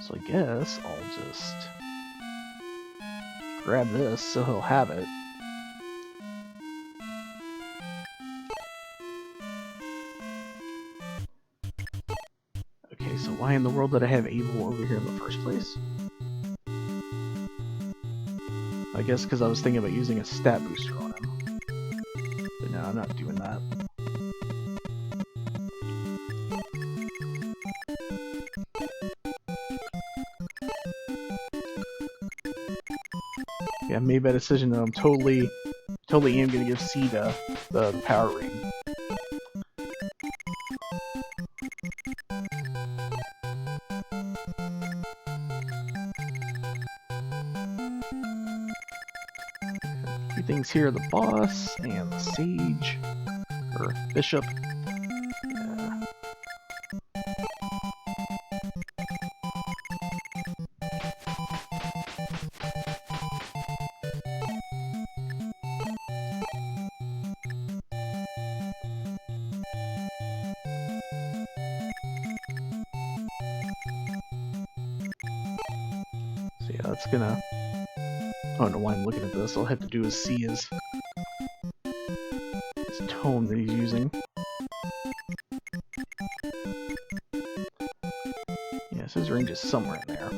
So I guess I'll just grab this so he'll have it. Okay, so why in the world did I have Abel over here in the first place? I guess because I was thinking about using a stat booster on him. But no, I'm not doing that. Yeah, I made that decision that I'm totally am gonna give Sita the power ring. A few things here: the boss and the sage or bishop. Yeah. So yeah, that's gonna... I don't know why I'm looking at this. All I have to do is see his tone that he's using. Yes, his range is somewhere in there.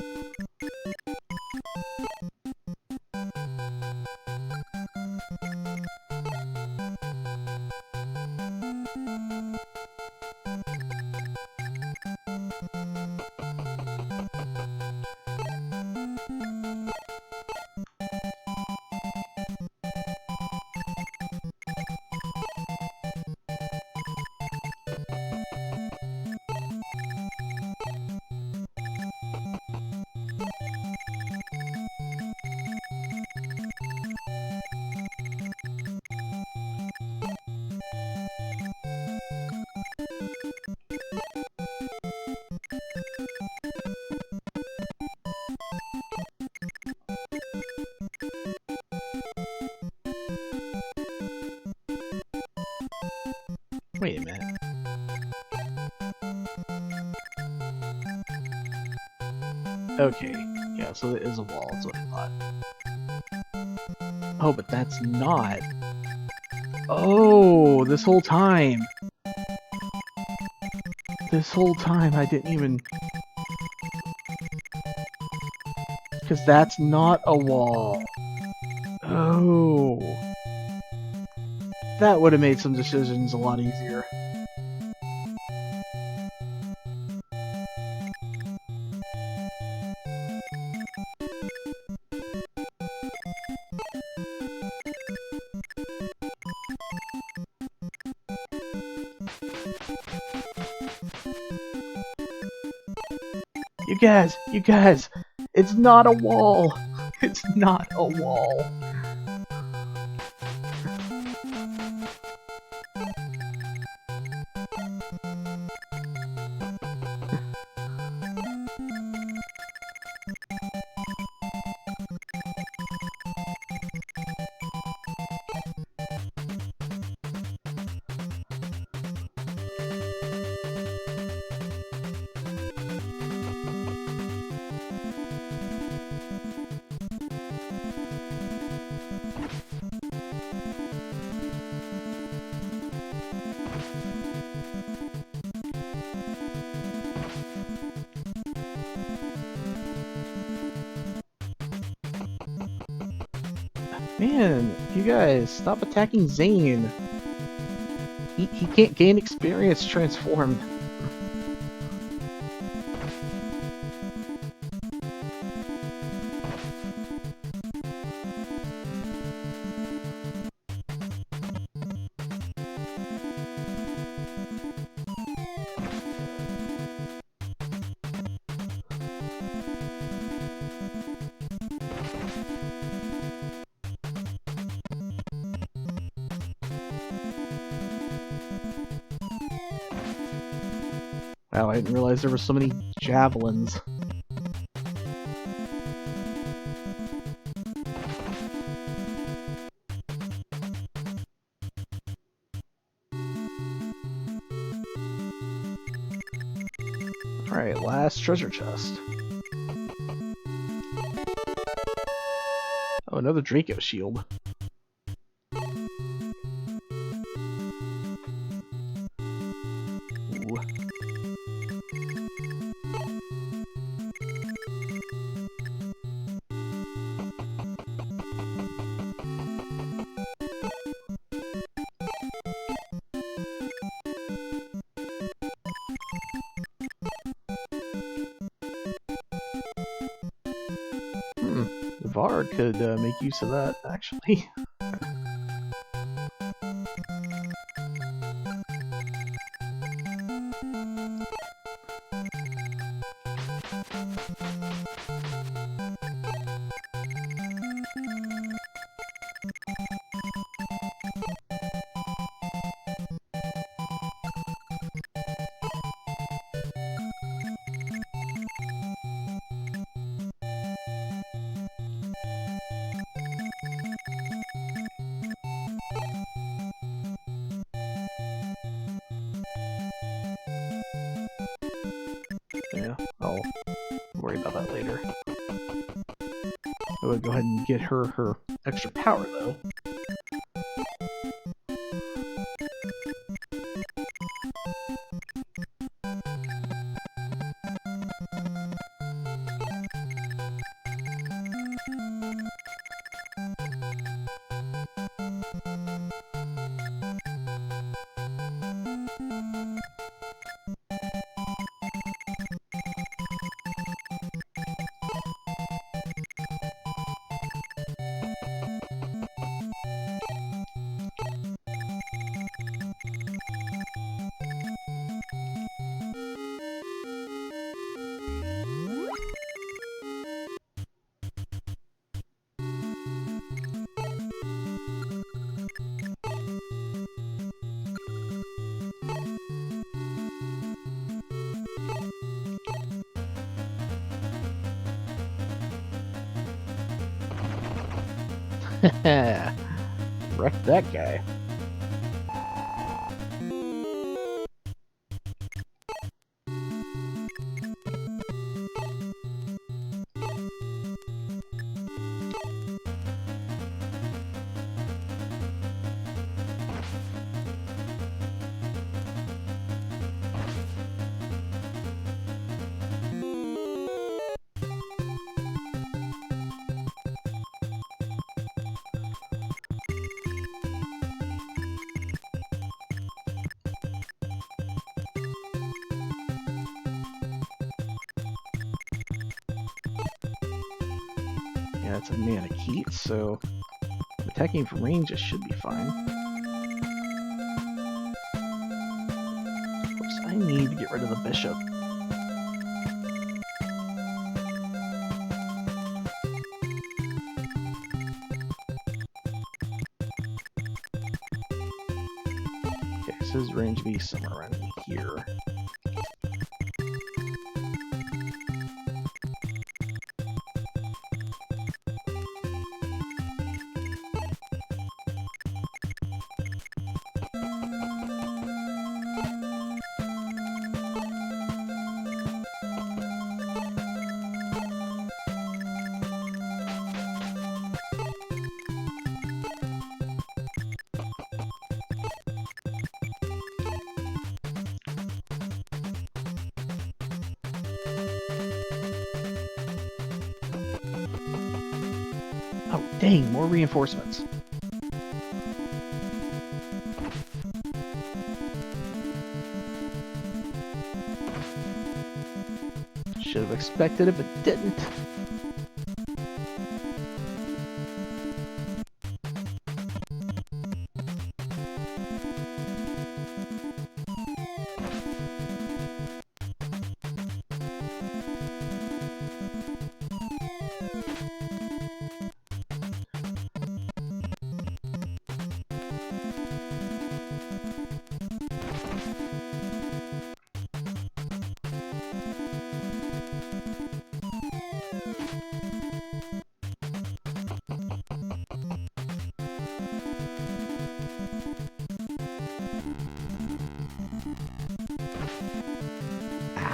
Wait a minute. Okay, yeah, so it is a wall, that's what I thought. Oh, but that's not. Oh, this whole time. This whole time I didn't even... Because that's not a wall. Oh. That would have made some decisions a lot easier. You guys, it's not a wall. It's not a wall. Man, you guys, stop attacking Zane. He can't gain experience transformed. Wow, I didn't realize there were so many javelins. Alright, last treasure chest. Oh, another Draco shield. Ooh. The Bard could make use of that, actually. Yeah, I'll worry about that later. I would go ahead and get her extra power, though. Wreck that guy. Yeah, it's a Manakite, so attacking from range it should be fine. Of course, I need to get rid of the bishop. Okay, so his range will be somewhere around here. Oh, dang, more reinforcements. Should have expected it, but didn't.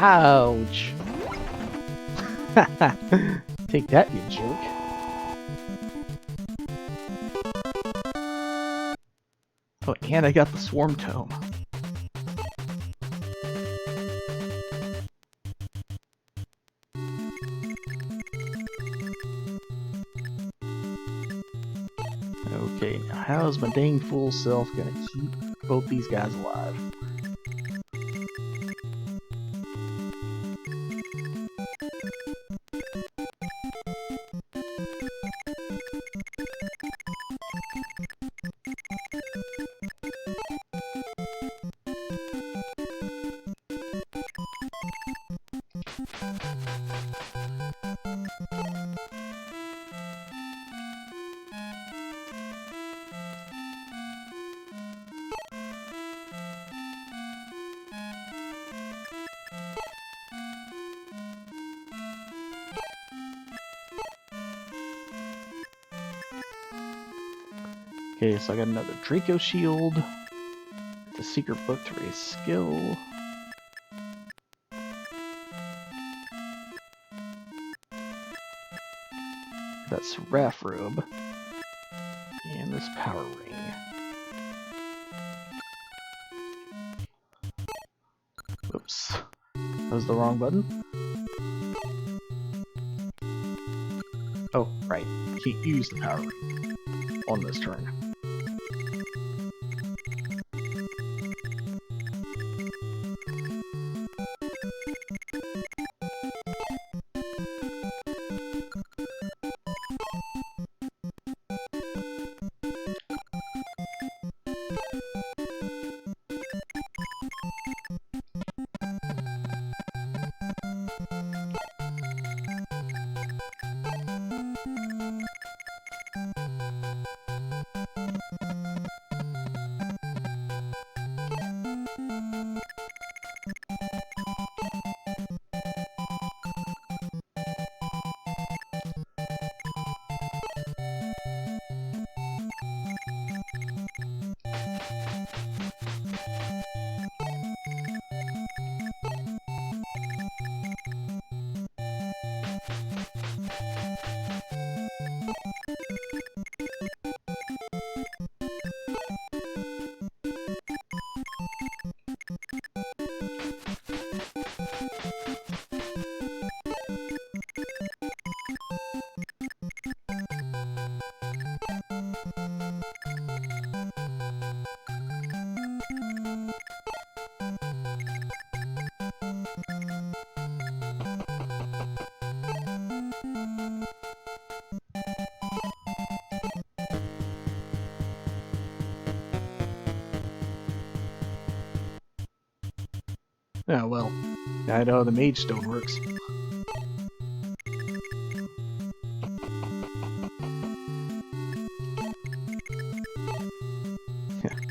Ouch! Take that, you jerk. Oh, and I got the Swarm Tome. Okay, now how's my dang fool self gonna keep both these guys alive? Okay, so I got another Draco Shield. The secret book to raise skill. That's Seraph Robe. And this Power Ring. Oops. That was the wrong button. Oh, right. Can't use the Power Ring on this turn. Oh, well. I know the Mage Stone works.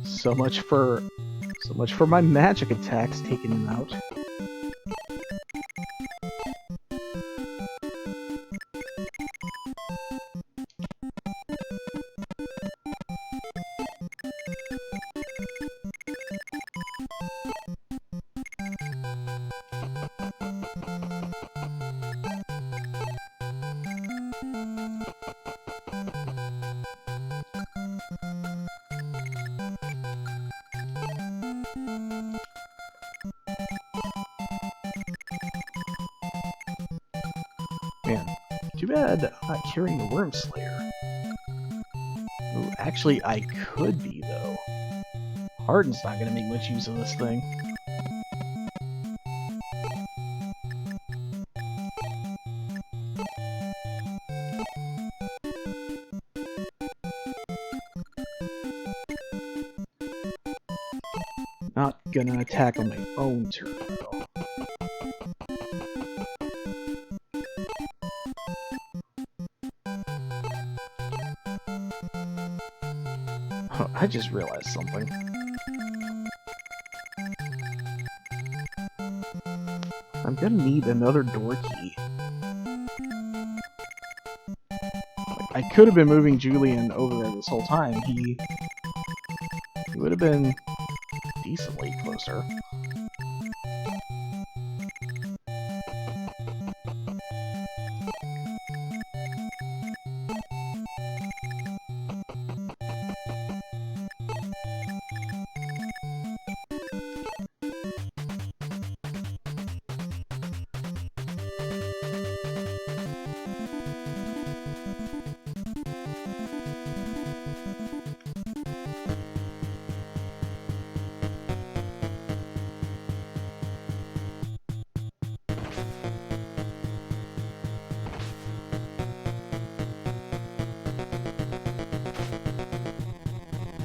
So much for my magic attacks taking him out. Man, too bad I'm not carrying the Worm Slayer. Ooh, actually, I could be, though. Harden's not gonna make much use of this thing. Not gonna attack on my own turn, though. Oh, I just realized something. I'm gonna need another door key. I could have been moving Julian over there this whole time. He would have been decently closer.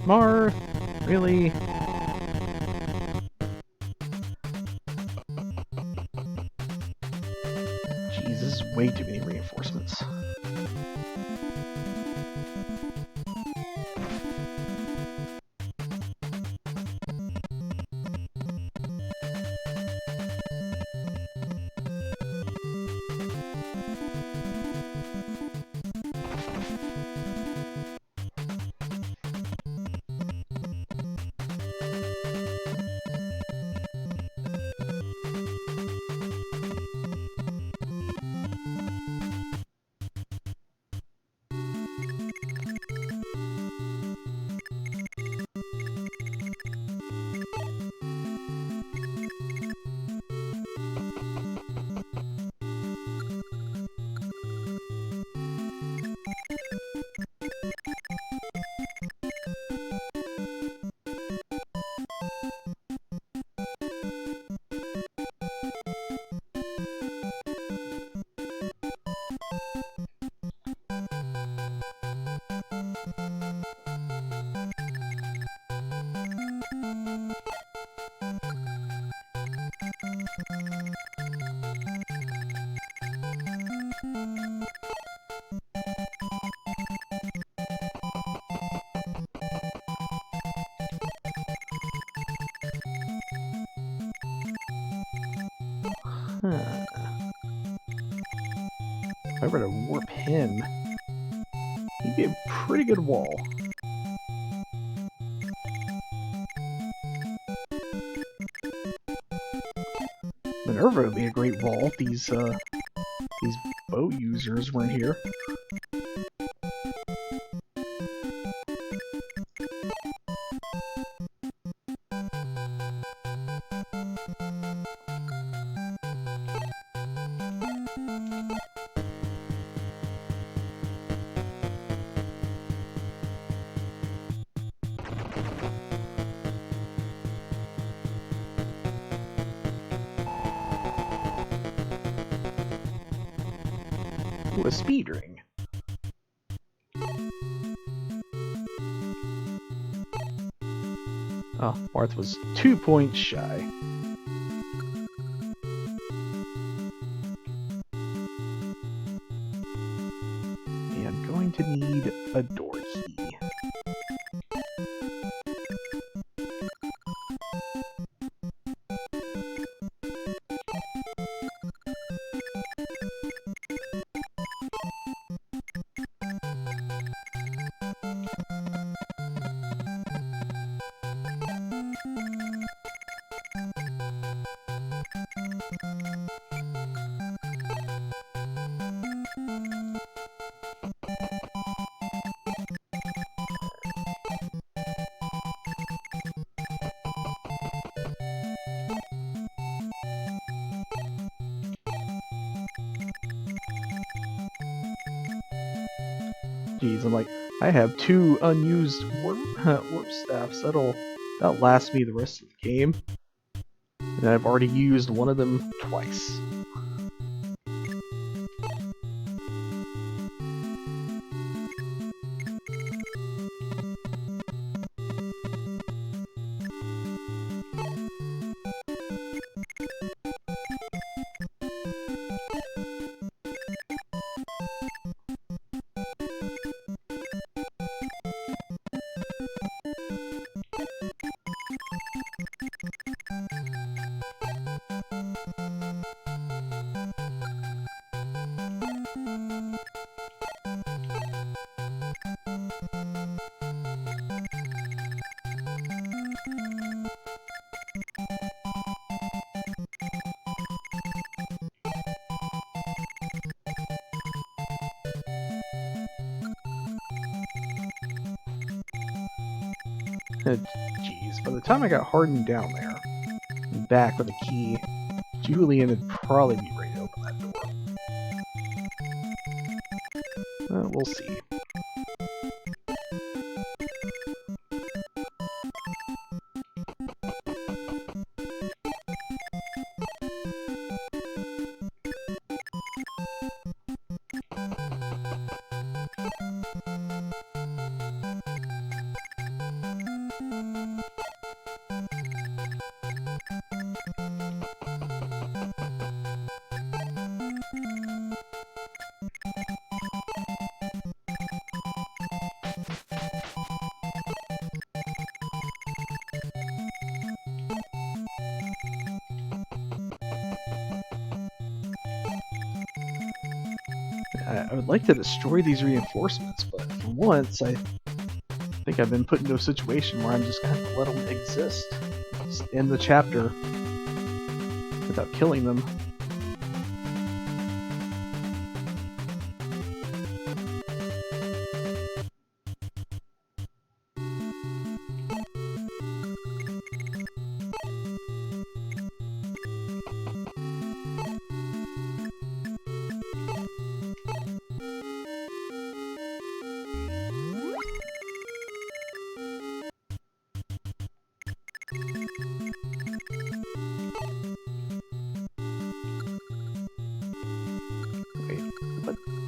Marth, really? Jesus, way too many reinforcements. Huh. If I were to warp him, he'd be a pretty good wall. Minerva would be a great wall. These bow users weren't here. Ooh, a speed ring. Oh, Marth was 2 points shy. keys. I'm like, I have 2 unused warp staffs. That'll last me the rest of the game. And I've already used one of them twice. Jeez, by the time I got Hardened down there, and back with a key, Julian would probably be ready to open that door. We'll see. I would like to destroy these reinforcements, but for once, I think I've been put into a situation where I'm just gonna have to let them exist. Just end the chapter without killing them.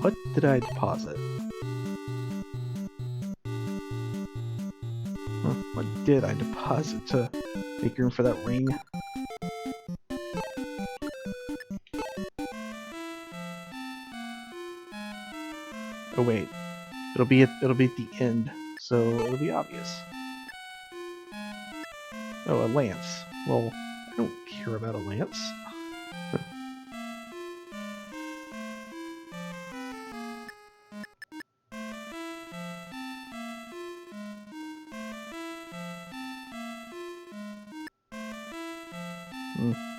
What did I deposit? What did I deposit to make room for that ring? Oh wait, it'll be at the end, so it'll be obvious. Oh, a lance. Well, I don't care about a lance.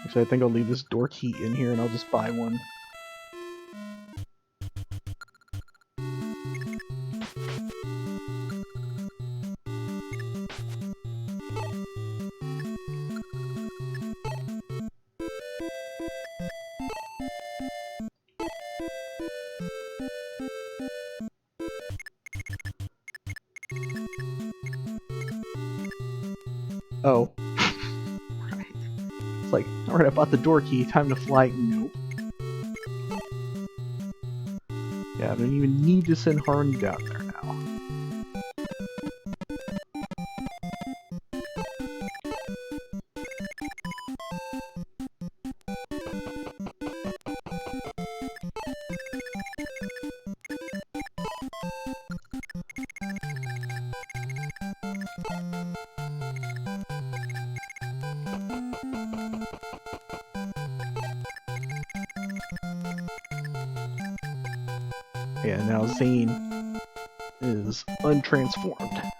Actually, I think I'll leave this door key in here and I'll just buy one. Oh. Right. It's like, alright, I bought the door key, time to fly. Nope. Yeah, I don't even need to send Harun down there now. Yeah, now Zane is untransformed.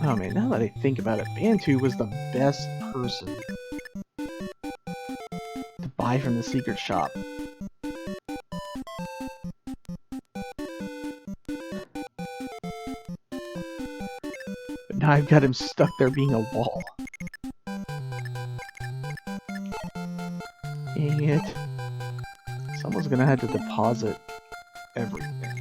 Oh man, now that I think about it, Bantu was the best person to buy from the secret shop. Now I've got him stuck there being a wall. Dang it. Someone's gonna have to deposit everything.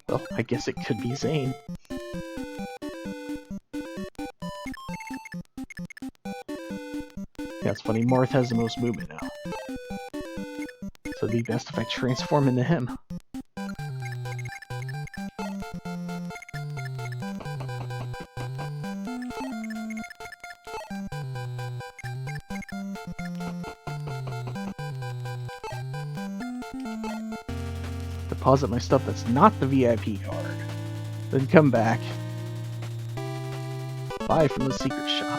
Well, I guess it could be Zane. Yeah, it's funny, Marth has the most movement now. So it'd be best if I transform into him. Deposit my stuff that's not the VIP card. Then come back. Buy from the secret shop.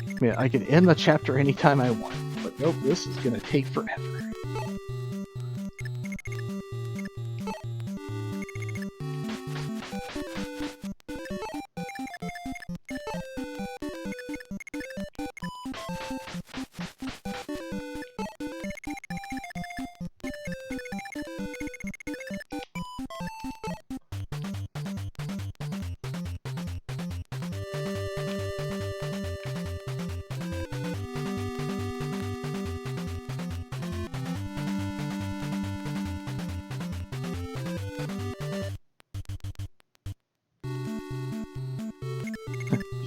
I mean, I can end the chapter anytime I want, but nope, this is gonna take forever.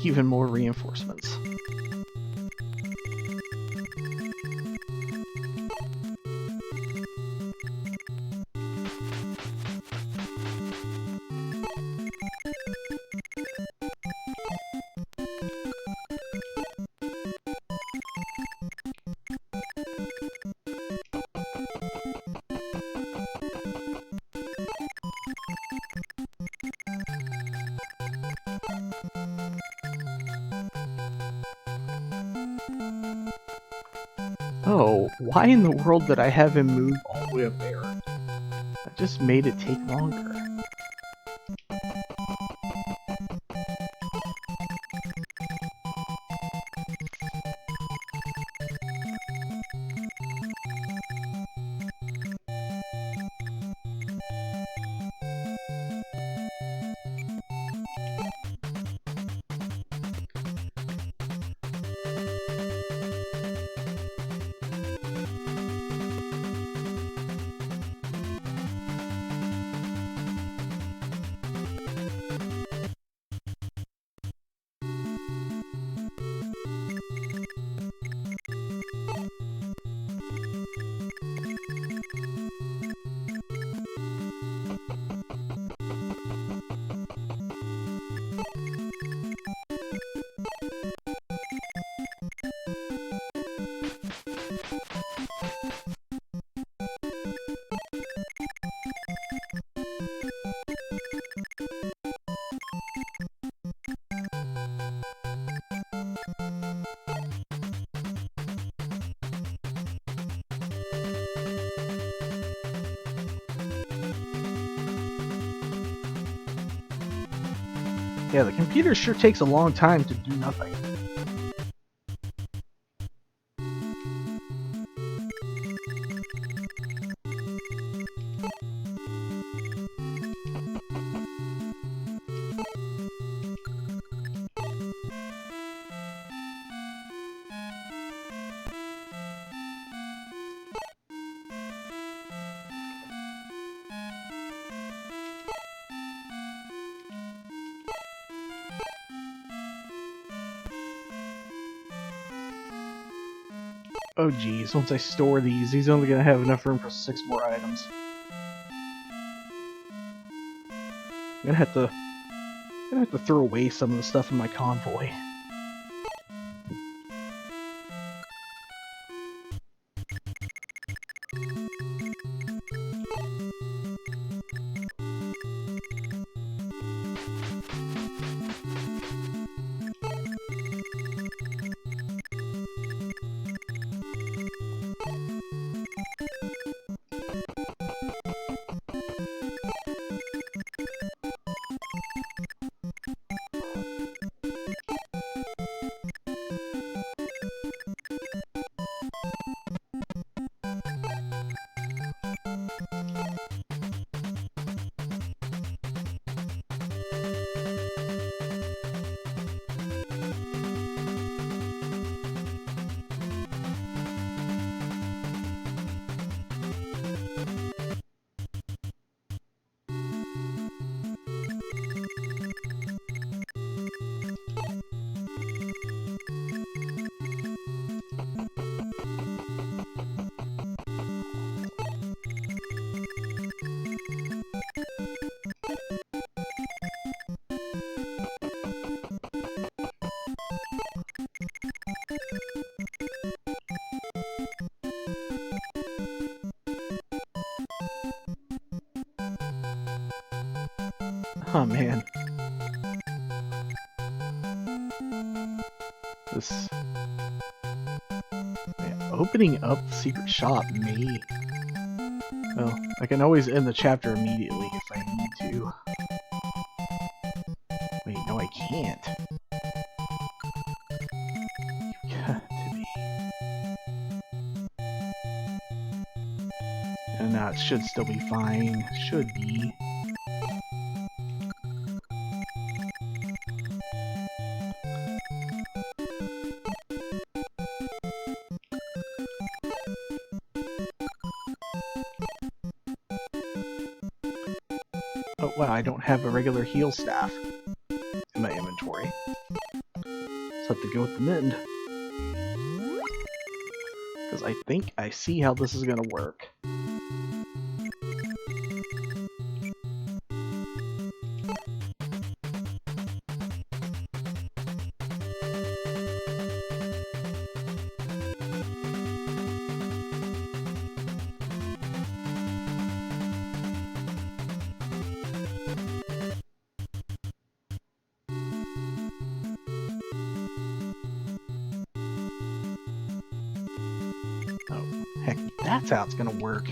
Even more reinforcements. Oh, why in the world did I have him move all the way up there? That just made it take longer. Yeah, the computer sure takes a long time to do nothing. Oh geez, once I store these, he's only gonna have enough room for 6 more items. I'm gonna have to throw away some of the stuff in my convoy. Oh man. This... Man, opening up the secret shop may... Well, I can always end the chapter immediately if I need to. Wait, no I can't. Got to be. And now it should still be fine. Should be. Oh wow, I don't have a regular heal staff in my inventory. So I have to go with the mend. Because I think I see how this is going to work. Oh, heck, that's how it's going to work.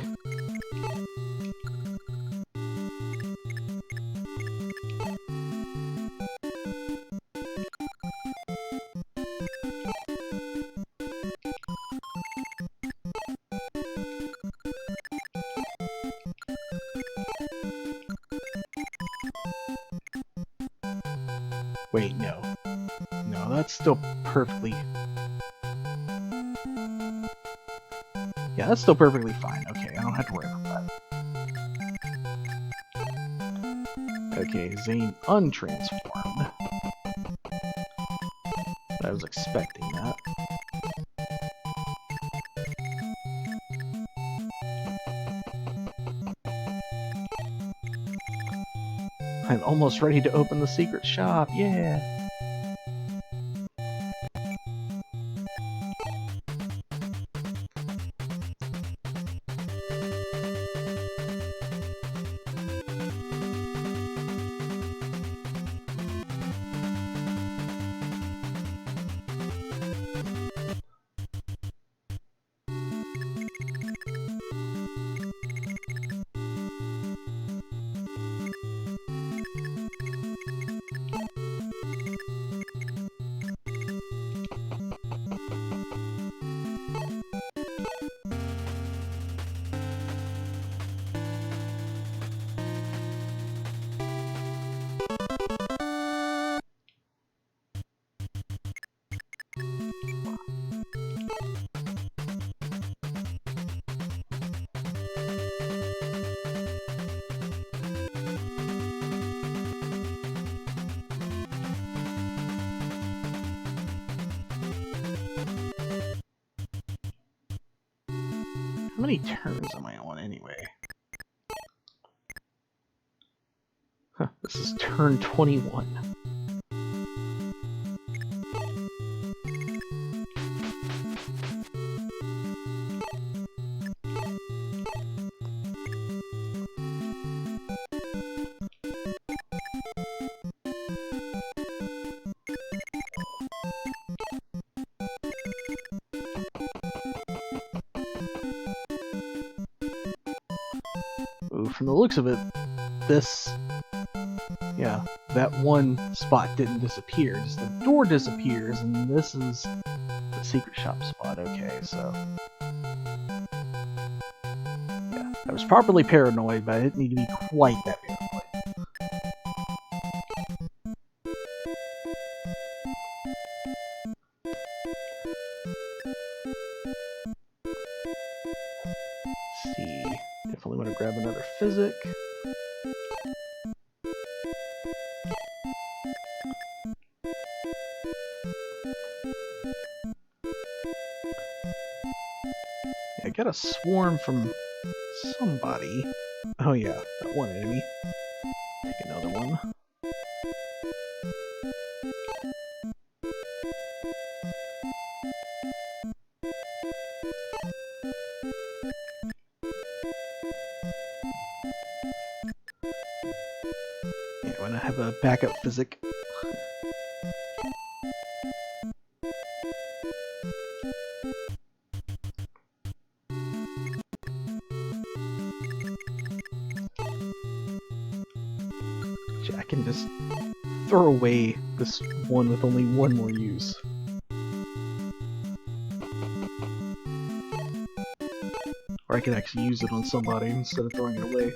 Wait, no. No, that's still perfectly... Yeah, that's still perfectly fine. Okay, I don't have to worry about that. Okay, Zane untransformed. I was expecting that. I'm almost ready to open the secret shop, yeah! How many turns am I on anyway? Huh, this is turn 21. Ooh, from the looks of it, this... Yeah, that one spot didn't disappear, just the door disappears, and this is the secret shop spot. Okay, so... Yeah, I was properly paranoid, but I didn't need to be quite that paranoid. Let's see, definitely want to grab another physic. I got a swarm from somebody. Oh yeah, that one enemy. Take another one. Yeah, I'm gonna have a backup physic. I can just throw away this one with only one more use. Or I could actually use it on somebody instead of throwing it away.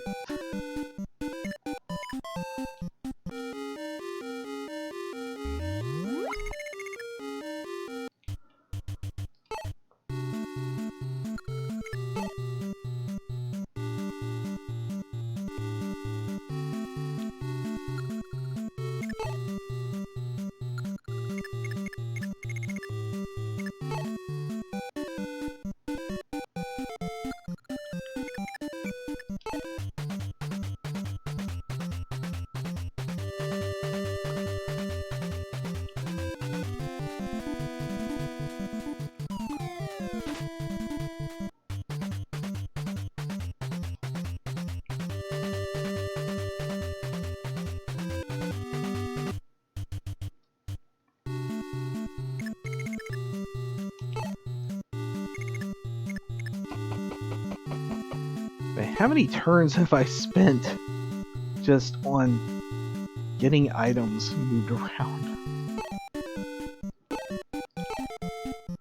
How many turns have I spent just on getting items moved around?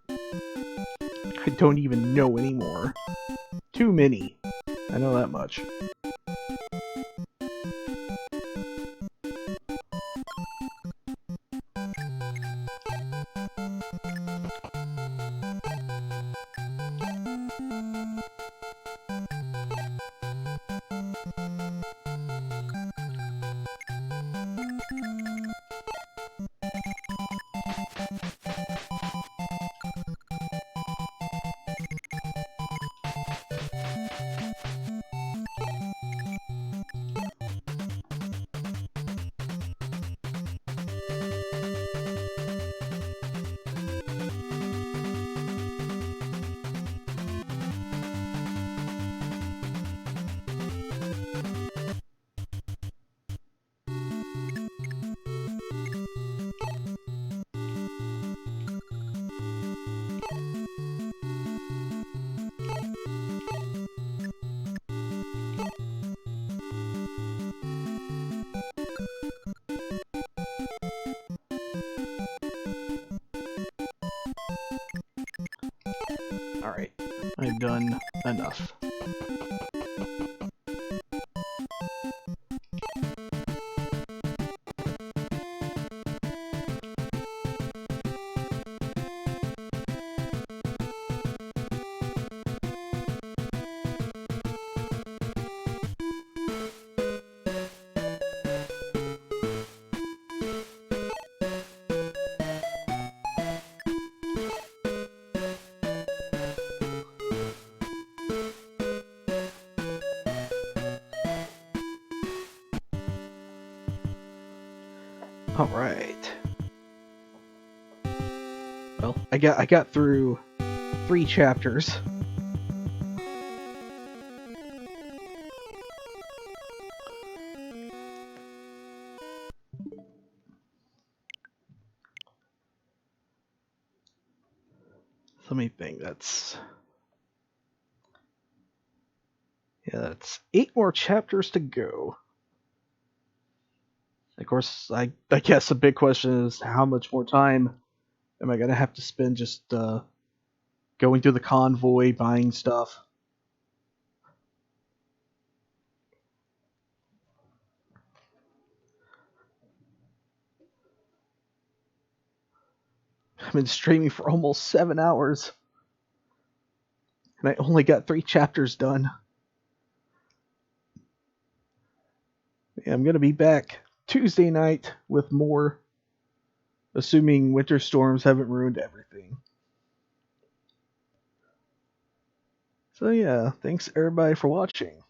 I don't even know anymore. Too many. I know that much. Alright, I've done enough. Alright. Well, I got through 3 chapters. Let me think, that's 8 more chapters to go. Of course, I guess the big question is how much more time am I gonna have to spend just going through the convoy, buying stuff? I've been streaming for almost 7 hours, and I only got 3 chapters done. Yeah, I'm gonna be back Tuesday night with more, assuming winter storms haven't ruined everything. So yeah, thanks everybody for watching.